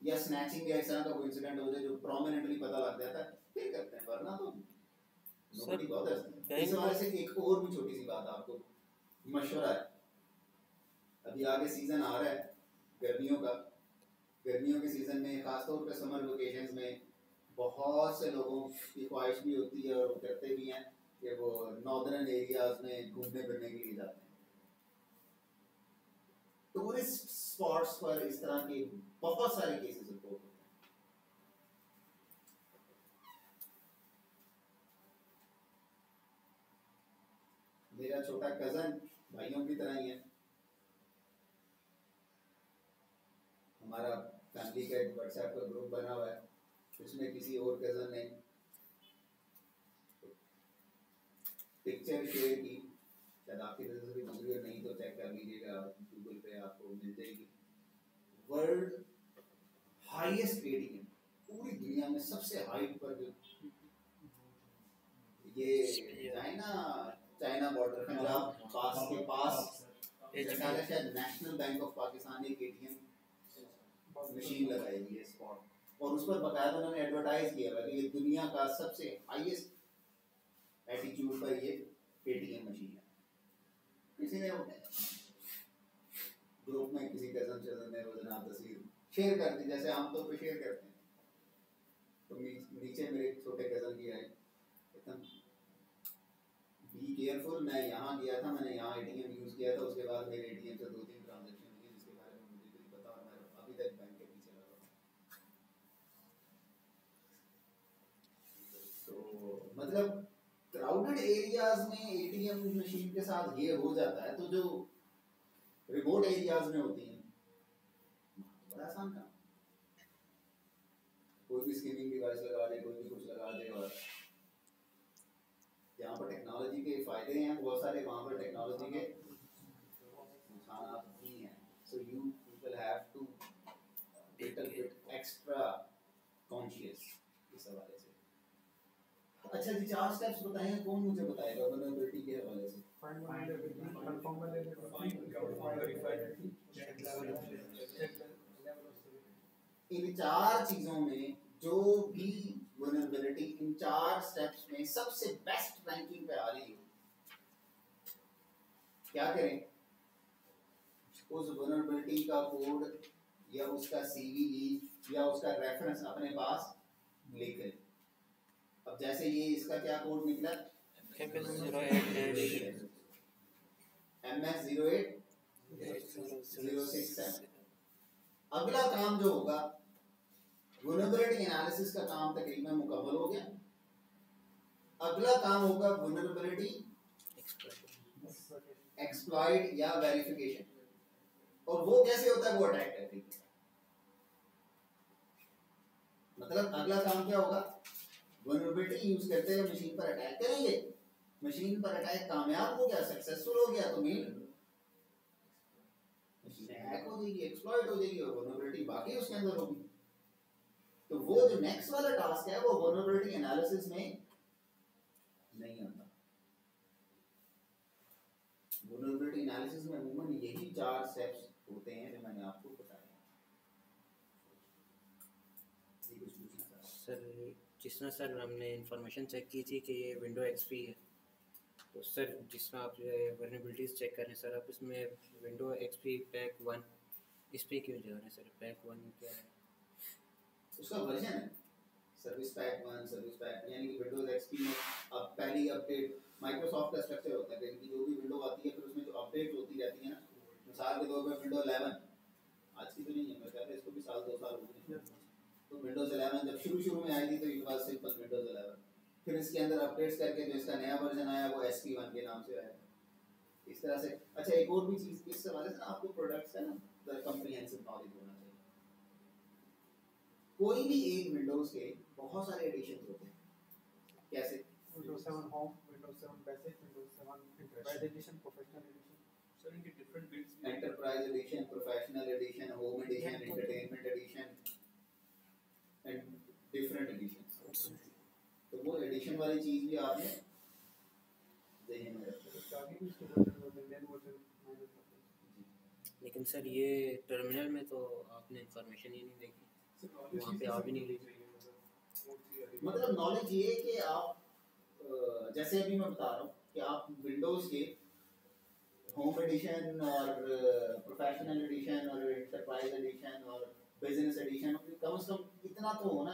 या स्नैचिंग या इस तरह का कोई इंसिडेंट हो जाए जो प्रोमिनेंटली पता लग जाता है, फिर करते हैं, वरना तो नोबडी बॉदर्स। इस वाले से एक और भी छोटी सी बात आपको मशवरा है, अभी आगे सीजन आ रहा है गर्मियों का, गर्मियों के सीजन में खासतौर पर समर वेकेशंस में बहुत से लोगों की ख्वाहिश भी होती है और करते भी हैं कि वो नॉर्दर्न एरियाज में घूमने फिरने के लिए जाते हैं। टूरिस्ट स्पॉट्स पर इस तरह के बहुत सारे केसेस रिपोर्ट होते हैं। मेरा छोटा कजन भाइयों की तरह ही है, हमारा फैमिली का एक व्हाट्सएप का ग्रुप बना हुआ है, उसमें किसी और कजन ने पिक्चर शेयर की, शायद आपकी नजर से भी गुजरी और नहीं तो चेक कर लीजिएगा, गूगल पे आपको मिल जाएगी। वर्ल्ड हाईएस्ट एटीएम, पूरी दुनिया में सबसे हाइट पर जो ये चाइना बॉर्डर पंजाब पास के पास शायद नेशनल बैंक ऑफ पाकिस्तान एक एटीएम मशीन लगाई है स्पॉट, और उस पर बकायदा उन्होंने एडवर्टाइज किया है कि ये दुनिया का सबसे हाईएस्ट एटीट्यूड पर ये एटीएम मशीन है। किसी ने ग्रुप में किसी कजन ने रोजाना तस्वीर शेयर कर दी, जैसे आमतौर पर शेयर करते हैं, तो नीचे मेरे छोटे कजन की है, एकदम बी केयरफुल, मैं यहाँ गया था, मैंने यहाँ एटीएम यूज किया था, उसके बाद मेरे एटीएम से 2-3 ट्रांजैक्शन हुई जिसके बारे में मुझे कुछ पता, और मैं अभी तक बैंक के पीछे लगा हूँ। तो मतलब क्राउडेड एरियाज में एटीएम मशीन के साथ ये हो जाता है, तो जो रिमोट एरियाज में होती हैं बड़ा आसान काम, कोई भी स्किमिंग डिवाइस लगा दे, कोई भी कुछ लगा दे, और हैं बहुत सारे वहाँ पर टेक्नोलॉजी के नुकसान नहीं है, so you people have to little bit extra conscious इस हवाले से। अच्छा जी, 4 स्टेप्स बताएं, कौन मुझे बताएगा वल्नरेबिलिटी के हवाले से? फाइंड वल्नरेबिलिटी, कंफर्म वल्नरेबिलिटी, इन 4 चीजों में जो भी वल्नरेबिलिटी इन 4 स्टेप्स में सबसे बेस्ट रैंकिंग पे आ रही है, क्या करें? उस वल्नरेबिलिटी का कोड या उसका सीवी या उसका रेफरेंस अपने पास लेकर लें। अब जैसे ये इसका क्या कोड निकला, MS08067। अगला काम जो होगा, वल्नरेबिलिटी एनालिसिस का काम तकरीबन मुकम्मल हो गया। अगला काम होगा वल्नरेबिलिटी एक्सप्लॉइट या वेरिफिकेशन, और वो कैसे होता है? वो अटैक करके। मतलब अगला काम क्या होगा, वल्नरेबिलिटी यूज करते हुए मशीन पर अटैक करेंगे, मशीन पर अटैक कामयाब हो गया, सक्सेसफुल हो गया, तो मशीन हैक हो जाएगी, एक्सप्लॉइट हो जाएगी और वल्नरेबिलिटी बाकी उसके अंदर होगी। तो वो जो नेक्स्ट वाला टास्क है वो वल्नरेबिलिटी एनालिसिस में नहीं आता। वल्नरेबिलिटी एनालिसिस में अमूमन यही 4 स्टेप्स होते हैं जो मैंने आपको बताया। सर जिस तरह सर हमने इंफॉर्मेशन चेक की थी कि ये विंडो एक्सपी है, तो सर जिस तरह आप वल्नरेबिलिटीज चेक कर रहे हैं सर, आप इसमें विंडो एक्सपी पैक 1 इस पे क्यों जा रहे हैं सर? पैक 1 क्या है? उसका वर्जन है सर्विस पैक 1, सर्विस पैक, यानी कि विंडोज एक्सपी में अब पहली अपडेट माइक्रोसॉफ्ट का स्ट्रक्चर होता है कि जो भी विंडो आती है फिर उसमें जो अपडेट होती रहती है ना, मिसाल के तौर पर विंडो 11 आज की तो नहीं है, मैं कह रहा इसको भी साल 2 साल हो गए, तो विंडोज 11 जब शुरू में आई थी तो इट वाज सिंपल विंडोज 11, फिर इसके अंदर अपडेट्स करके जो इसका नया वर्जन आया वो SP1 के नाम से आया, इस तरह से। अच्छा, एक और भी चीज इस हवाले से ना, आपको प्रोडक्ट्स है ना कंप्रिहेंसिव नॉलेज होना चाहिए। कोई भी एक विंडोज के बहुत सारे एडिशंस होते हैं, कैसे? Windows 7 home, Windows 7 basic, Windows 7 enterprise edition, professional edition. Sir इनके different builds enterprise edition, professional edition, home edition, entertainment edition and different editions. तो वो एडिशन वाली चीज भी आपने ज़हन में रखनी। लेकिन सर ये टर्मिनल में तो आपने इंफॉर्मेशन ही नहीं देखी, वहाँ पे आ भी नहीं रही। मतलब नॉलेज ये है कि आप जैसे अभी मैं बता रहा हूँ कि आप विंडोज के होम एडिशन और प्रोफेशनल एडिशन और एंटरप्राइज एडिशन और बिजनेस एडिशन, कम से कम इतना तो होना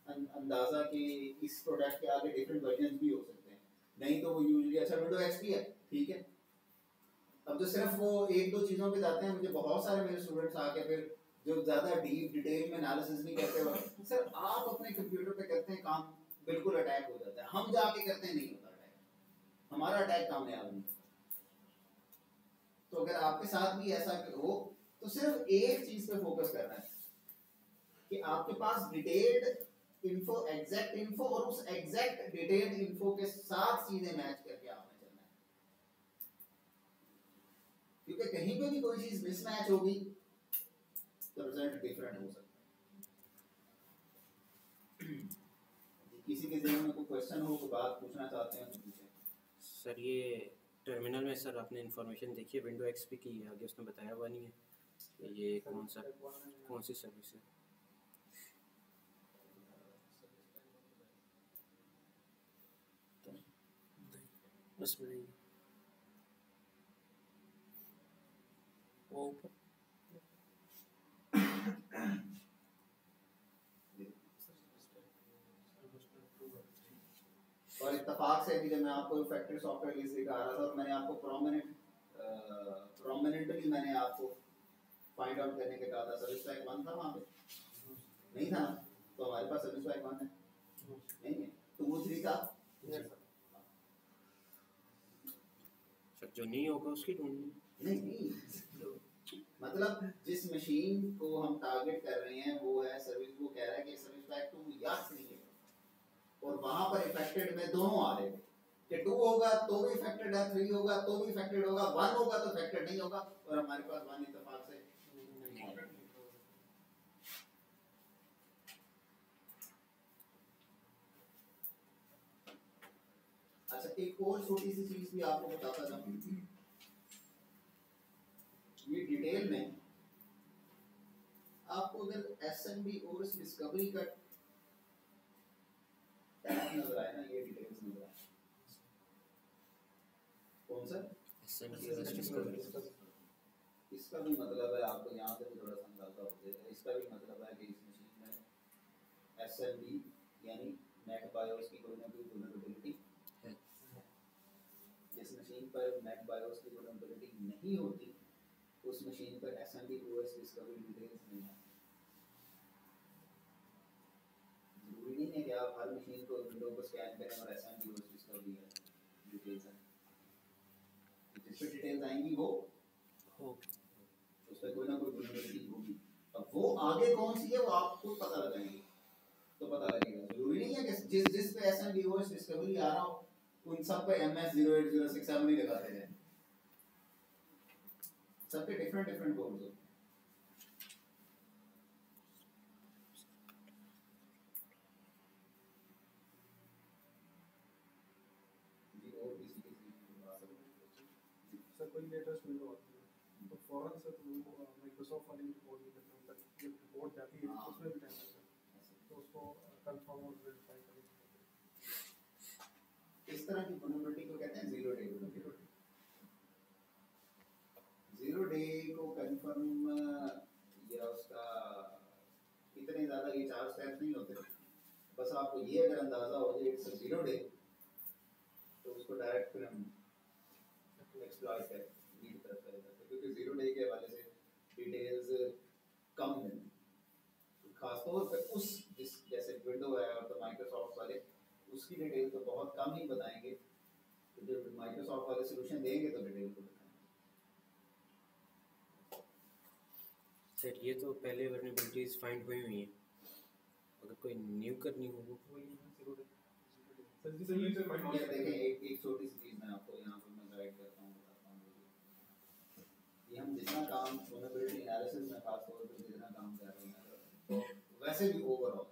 अंदाजा कि इस प्रोडक्ट के आगे डिफरेंट वर्जन्स भी हो सकते हैं, नहीं तो वो यूजुअली अच्छा विंडो एक्सपी है, ठीक है। अब जो सिर्फ वो 1-2 चीज़ों पे जाते हैं, मुझे बहुत सारे मेरे स्टूडेंट्स आके फिर जो ज़्यादा डीप डिटेल में एनालिसिस नहीं करते हो, सर आप अपने कंप्यूटर पे करते हैं काम, बिल्कुल अटैक हो जाता है, हम जाके करते हैं नहीं होता अटैक, हमारा अटैक कामयाब नहीं होता। तो अगर आपके साथ भी ऐसा हो तो सिर्फ एक चीज़ पे फोकस करना है कि आपके पास डिटेल्ड इन्फो, एग्जैक्ट इन्फो और उस एग्जैक्ट डिटेल्ड इन्फो के साथ सीधे मैच करके आपने चलना है, क्योंकि कहीं पे भी कोई चीज मिसमैच होगी तो रिजल्ट डिफरेंट हो सकता है। किसी के ज़हन में कोई क्वेश्चन हो, कोई बात पूछना चाहते हैं तो पूछें। सर ये टर्मिनल में सर आपने इंफॉर्मेशन देखी है विंडो एक्सपी की, आगे उसने बताया हुआ नहीं है कि ये कौन सी सर्विस है। उसमें वो और इत्तेफाक से भी जब मैं आपको फैक्ट्री सॉफ्टवेयर लिस्ट दिखा रहा था और मैंने आपको प्रोमिनेंटली मैंने आपको फाइंड आउट करने के कहा था, सर्विस पैक 1 था वहाँ पे नहीं था, तो हमारे पास सर्विस पैक 1 है नहीं है, तो वो 3 था। सर जो नहीं होगा उसकी ढूंढनी नहीं, मतलब जिस मशीन को हम टारगेट कर रहे हैं वो है सर्विस, वो कह रहा है कि सर्विस पैक 2 या 3 है और वहां पर इफेक्टेड में दोनों आ रहे थे, कि 2 होगा तो भी इफेक्टेड है, 3 होगा तो भी इफेक्टेड होगा, 1 होगा तो इफेक्टेड नहीं होगा, और हमारे पास 1 इत्तेफाक से अच्छा एक और छोटी सी चीज भी आपको बताता जाऊं, ये डिटेल में आपको अगर एसएमबी और इस डिस्कवरी का टैग नजर आए ना, ये डिटेल्स नजर आए, कौन सा इसका भी मतलब है आपको यहाँ से भी थोड़ा सा अंदाजा हो जाएगा, इसका भी मतलब है कि इस मशीन में एसएमबी यानी नेट बायोस की कोई ना कोई वल्नरेबिलिटी है। जिस मशीन पर नेट बायोस की वल्नरेबिलिटी नहीं होती उस मशीन पर एसएमबी ओएस डिस्कवरी डिटेल्स नहीं है। जरूरी नहीं है कि आप हर मशीन को विंडो को स्कैन करें और एसएमबी ओएस डिस्कवरी है डिटेल्स है, जिस पे डिटेल्स आएंगी वो उस पर कोई ना कोई वल्नरेबिलिटी होगी। अब वो आगे कौन सी है वो आपको पता लगाएंगे तो पता लगेगा। जरूरी नहीं है कि जिस पे एसएमबी ओएस डिस्कवरी आ रहा हो उन सब पे MS08067 ही लगाते हैं, सबके डिफरेंट डिफरेंट कोड्स होते हैं। जी और किसी सर कोई लेटेस्ट विंडो आती है तो फौरन से तो माइक्रोसॉफ्ट वाली रिपोर्ट नहीं करते हैं, तक ये रिपोर्ट जाती है उसमें भी टाइम लगता है, तो उसको कंफर्म और वेरीफाई करें। इस तरह की वल्नरेबिलिटी को कहते हैं zero day vulnerability. Zero day को कंफर्म या उसका इतने ज़्यादा ये 4 स्टेप्स नहीं होते, बस आपको ये अगर अंदाज़ा हो जाए इट्स जीरो डे तो उसको डायरेक्ट फिर हम एक्सप्लॉइट करें नीड तरफ चले जाते हैं, क्योंकि जीरो डे के हवाले से डिटेल्स कम मिलती, खासतौर पर उस जिस जैसे विंडो है और तो माइक्रोसॉफ्ट वाले उसकी डिटेल तो बहुत कम ही बताएंगे, तो जब माइक्रोसॉफ्ट वाले सोल्यूशन देंगे तो डिटेल को बताएंगे। सर ये तो पहले वल्नरेबिलिटीज फाइंड हुई हैं, अगर कोई न्यू करनी हो वो सर जी सर ये माइंड ये देखें एक छोटी सी चीज़ मैं आपको यहाँ पर मैं गाइड करता हूँ, बताता हूँ। ये हम जितना काम वल्नरेबिलिटी एनालिसिस में खास तौर पर जितना काम कर रहे हैं तो वैसे भी ओवरऑल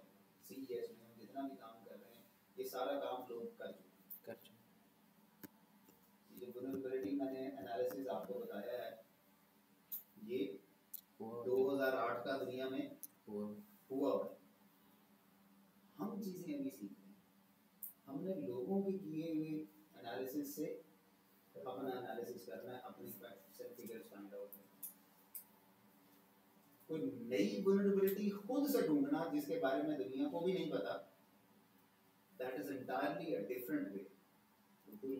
सीईएस में हम जितना भी काम कर रहे हैं ये सारा काम लोग कर चुके हैं। ये वल्नरेबिलिटी मैंने एनालिसिस आपको बताया है, ये 2008 का दुनिया में हुआ है। हम चीज़ें अभी सीख रहे हैं, हमने लोगों के किए हुए एनालिसिस से अपना एनालिसिस करना है, अपनी facts and figures find out करना है। कोई नई वल्नरेबिलिटी खुद से ढूंढना जिसके बारे में दुनिया को भी नहीं पता, that is entirely a different way. बिल्कुल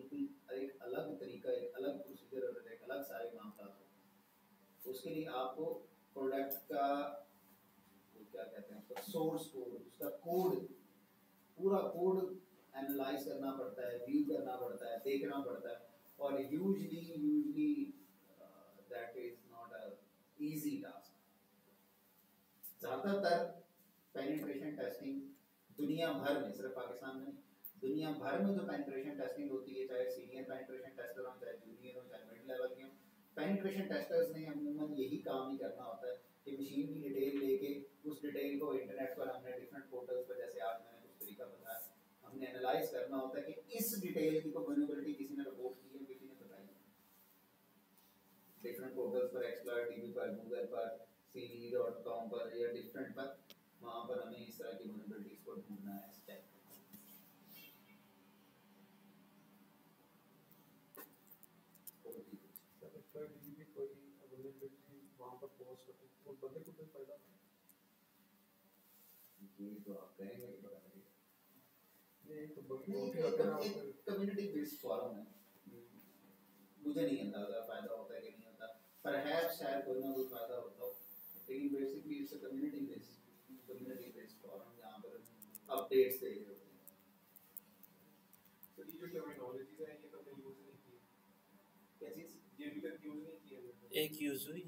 एक अलग तरीका, एक अलग प्रोसीजर और एक अलग सारे मामला हो। उसके लिए आपको प्रोडक्ट का वो क्या कहते हैं उसका सोर्स कोड, उसका कोड, पूरा कोड एनालाइज करना पड़ता है, व्यू करना पड़ता है, देखना पड़ता है, और usually that is not a easy task. ज़्यादातर पेनिट्रेशन टेस्टिंग दुनिया भर में, सिर्फ पाकिस्तान में नहीं, दुनिया भर में जो पेनिट्रेशन टेस्टिंग होती है, चाहे सीनियर पेनिट्रेशन टेस्टर हो, चाहे जूनियर हो, चाहे मिड लेवल के हो, पेनिट्रेशन टेस्टर्स ने अमूमन यही काम ही करना होता है कि मशीन की डिटेल लेके उस डिटेल को इंटरनेट पर हमने डिफरेंट पोर्टल्स पर, जैसे आज मैंने कुछ तरीका बताया, हमने एनालाइज करना होता है कि इस डिटेल की कोई वल्नरेबिलिटी किसी ने रिपोर्ट की है, किसी ने बताई है। डिफरेंट पोर्टल्स पर, एक्सप्लॉयर टीवी पर, गूगल पर, cd.com पर या डिफरेंट पर, वहाँ पर हमें इस तरह की वल्नरेबिलिटीज को ढूंढना है, चेक कोई वल्नरेबिलिटी वहाँ पर पोस्ट करते हैं और बंदे को कोई फायदा ये तो आप कहेंगे कि पता नहीं, नहीं तो एक कम्युनिटी बेस्ड फॉरम है, मुझे नहीं अंदाजा फायदा होता है कि नहीं होता, परहैप्स शायद कोई ना कोई फायदा होता हो, लेकिन basically it's a community based forum जहाँ पर अपडेट्स दे रहे होते हैं। तो ये जो टर्मिनोलॉजीज है ये तो मैं यूज नहीं की, क्या चीज़ ये भी तक यूज नहीं की है, एक यूज हुई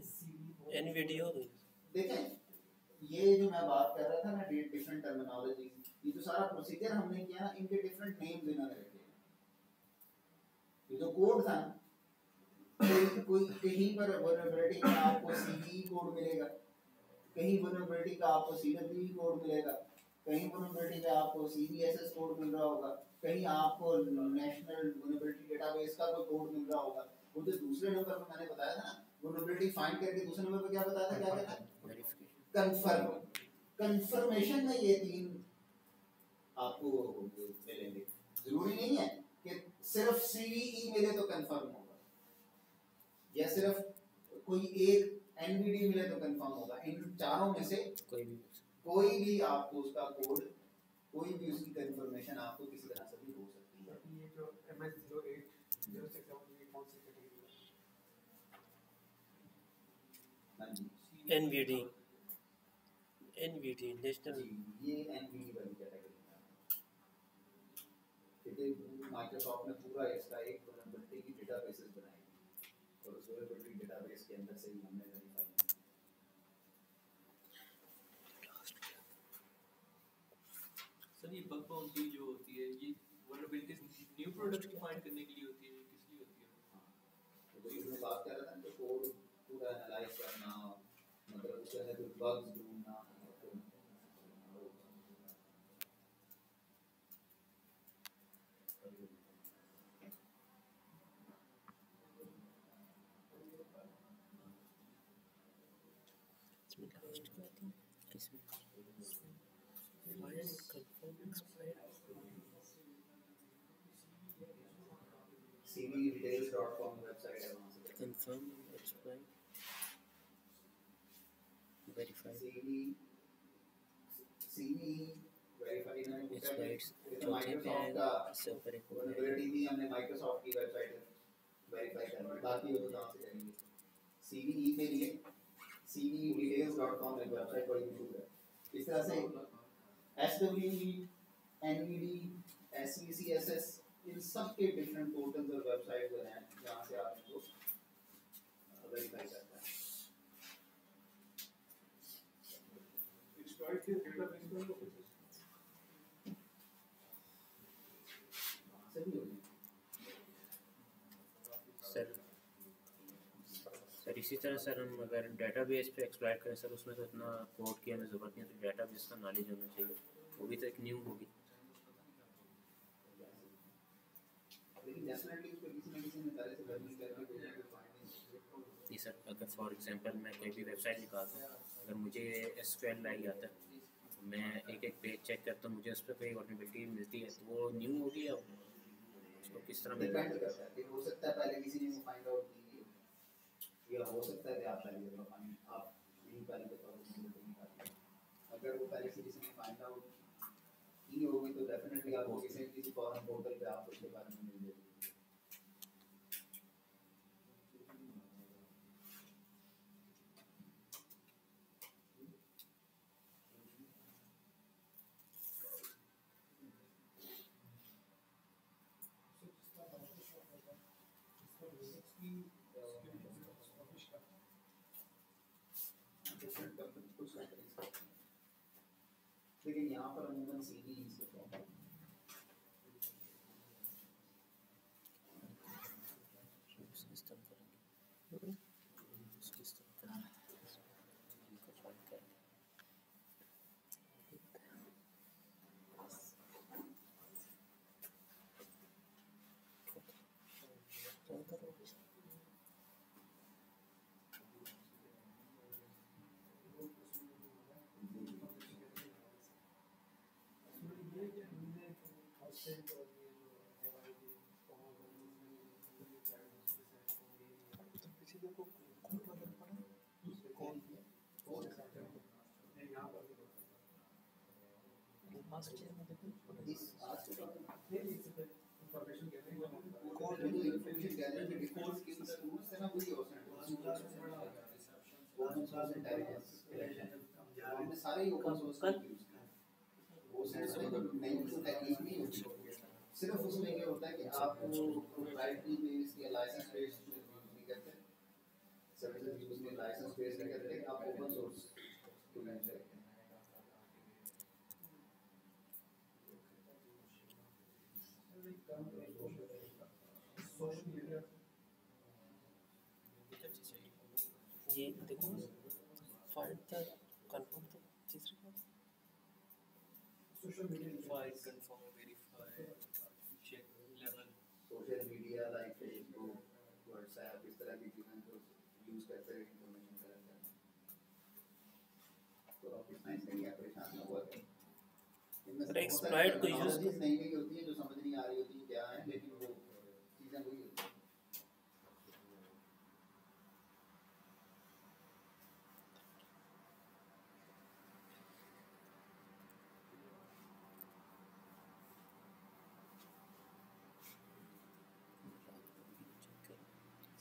एनवीडिया हो गई। देखें, ये जो मैं बात कर रहा था ना, डिफरेंट टर्मिनोलॉजी, ये जो सारा प्रोसीजर हमने किया ना, इनके डिफरेंट नेम्स इन्होंने रखे हैं। कोड था ना, कोई कहीं पर वल्नरेबिलिटी का आपको सीवीई कोड मिलेगा, कहीं वल्नरेबिलिटी का आपको सीडब्ल्यूई कोड मिलेगा, कहीं वल्नरेबिलिटी का आपको सीवीएसएस कोड मिल रहा होगा, कहीं आपको नेशनल वल्नरेबिलिटी डेटाबेस का कोई कोड मिल रहा होगा। वो जो दूसरे नंबर पर मैंने बताया था ना, वल्नरेबिलिटी फाइंड करके दूसरे नंबर पर क्या बताया था, क्या कहता है, कंफर्म। कंफर्मेशन में ये तीन आपको मिलेंगे। जरूरी नहीं है कि सिर्फ सीवीई मिले तो कंफर्म होगा, या सिर्फ कोई एक एनवीडी मिले तो कंफर्म होगा। इन चारों में से कोई भी आपको उसका कोड, कोई भी उसकी कंफर्मेशन आपको किसी तरह से भी हो सकती है। ये जो MS08 0678 कौन सी कैटेगरी है? हाँ जी, एनवीडी नेशनल, ये एनवीडी वाली कैटेगरी है। क्योंकि माइक्रोसॉफ्ट ने पूरा इसका एक वल्नरेबिलिटी की डेटाबेसेस बनाई और उस वल्नरेबिलिटी डेटाबेस के अंदर से ही हमने वेरीफाई किया। सर ये बग बाउंटी जो होती है, ये वल्नरेबिलिटीज न्यू प्रोडक्ट को फाइंड करने के लिए होती है, किस लिए होती है? तो वही मैं बात कर रहा था कि कोड पूरा एनालाइज करना, मतलब उसके अंदर कुछ बग्स ढूंढना। cvdetails.com वेबसाइट है, वहां से कंफर्म एक्सप्लाइन वेरीफाई CV वेरीफाई ना एक्सप्लाइट्स तो चौथे पे माइक्रोसॉफ्ट का इससे ऊपर एक और है वल्नरेबिलिटी भी हमने माइक्रोसॉफ्ट की वेबसाइट वेरीफाई करनी, बाकी वो कहां से करेंगे। CVE के लिए cvdetails.com एक वेबसाइट बड़ी मशहूर है। इस तरह से SWE, NVD, SVCSS, इन सब के डिफरेंट पोर्टल्स और वेबसाइट हैं जहां से आप इनको वेरीफाई करते हैं। एक्सप्लॉइट के डेटाबेस में तो सही हो सर इसी तरह सर हम अगर डेटाबेस पे एक्सप्लॉइट करें सर, उसमें तो इतना कोड की हमें ज़रूरत नहीं है, तो डेटाबेस का नॉलेज होना चाहिए, वो भी तो एक न्यू होगी। लेकिन डेफिनेटली उसको किसी न किसी तरह से लर्निंग करके कोई ना कोई फाइंडिंग। जी सर, अगर फॉर एग्जांपल मैं कोई भी वेबसाइट निकालता हूँ, अगर मुझे SQL नहीं आता, मैं एक एक पेज चेक करता हूँ, मुझे उस पर कोई वल्नरेबिलिटी मिलती है, तो वो न्यू होगी या उसको किस तरह मिल डिपेंड करता है कि हो सकता है पहले किसी ने फाइंड आउट की, या हो सकता है कि आप पहले तो फाइंड आप नहीं पहले तो प्रॉब्लम नहीं निकालिए। अगर वो पहले से किसी ने फाइंड आउट की होगी तो डेफिनेटली आप किसी फॉरम पोर्टल पे आपको उसके बारे में मिल जाएगी। लेकिन यहाँ पर अमूमन सीधी से सिस्टम करेंगे सिस्टम करेंगे इंफॉर्मेशन गैदरिंग कोड में इंफॉर्मेशन गैदरिंग के डिफॉल्ट स्किल्स टूल्स से ना वही ओपन सोर्स इंटेलिजेंस कलेक्शन, हमने सारे ही ओपन सोर्स का यूज किया। वो सिर्फ नई टेक्निक नहीं होती, सिर्फ उसमें ये होता है कि आपको प्रोप्राइटरी बेस्ड या लाइसेंस बेस्ड यूज नहीं करते, सर्विसेज यूज में लाइसेंस बेस्ड नहीं करते, आप ओपन सोर्स टूल यूज करते हैं। सोशल मीडिया ये देखो फाइंड द कंफर्म तो तीसरी बात social media Find, confirm, verify, check level. Social media like Facebook WhatsApp इस तरह की चीज़ें जो यूज़ करते हैं इंफॉर्मेशन कलेक्ट करने तो ऑफिस साइंस का क्या परेशान ना हुआ है इनमें पर से exploit को use technologies नई नई होती है जो समझ नहीं आ रही होती है क्या है लेकिन वो चीज़ें वही होती हैं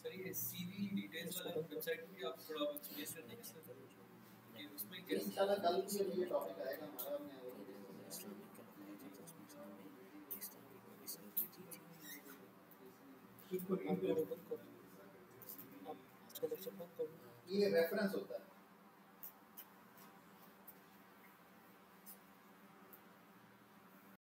सर ये CV डिटेल्स वाला वेबसाइट पे भी आप थोड़ा एक्सप्लेन कर देंगे सर कि उसमें कैसे इंशाल्लाह कल भी ये टॉपिक आएगा हमारा मैं वो इसको आप read लोग बंद करो आप आज का लेक्चर बंद करो ये रेफरेंस होता है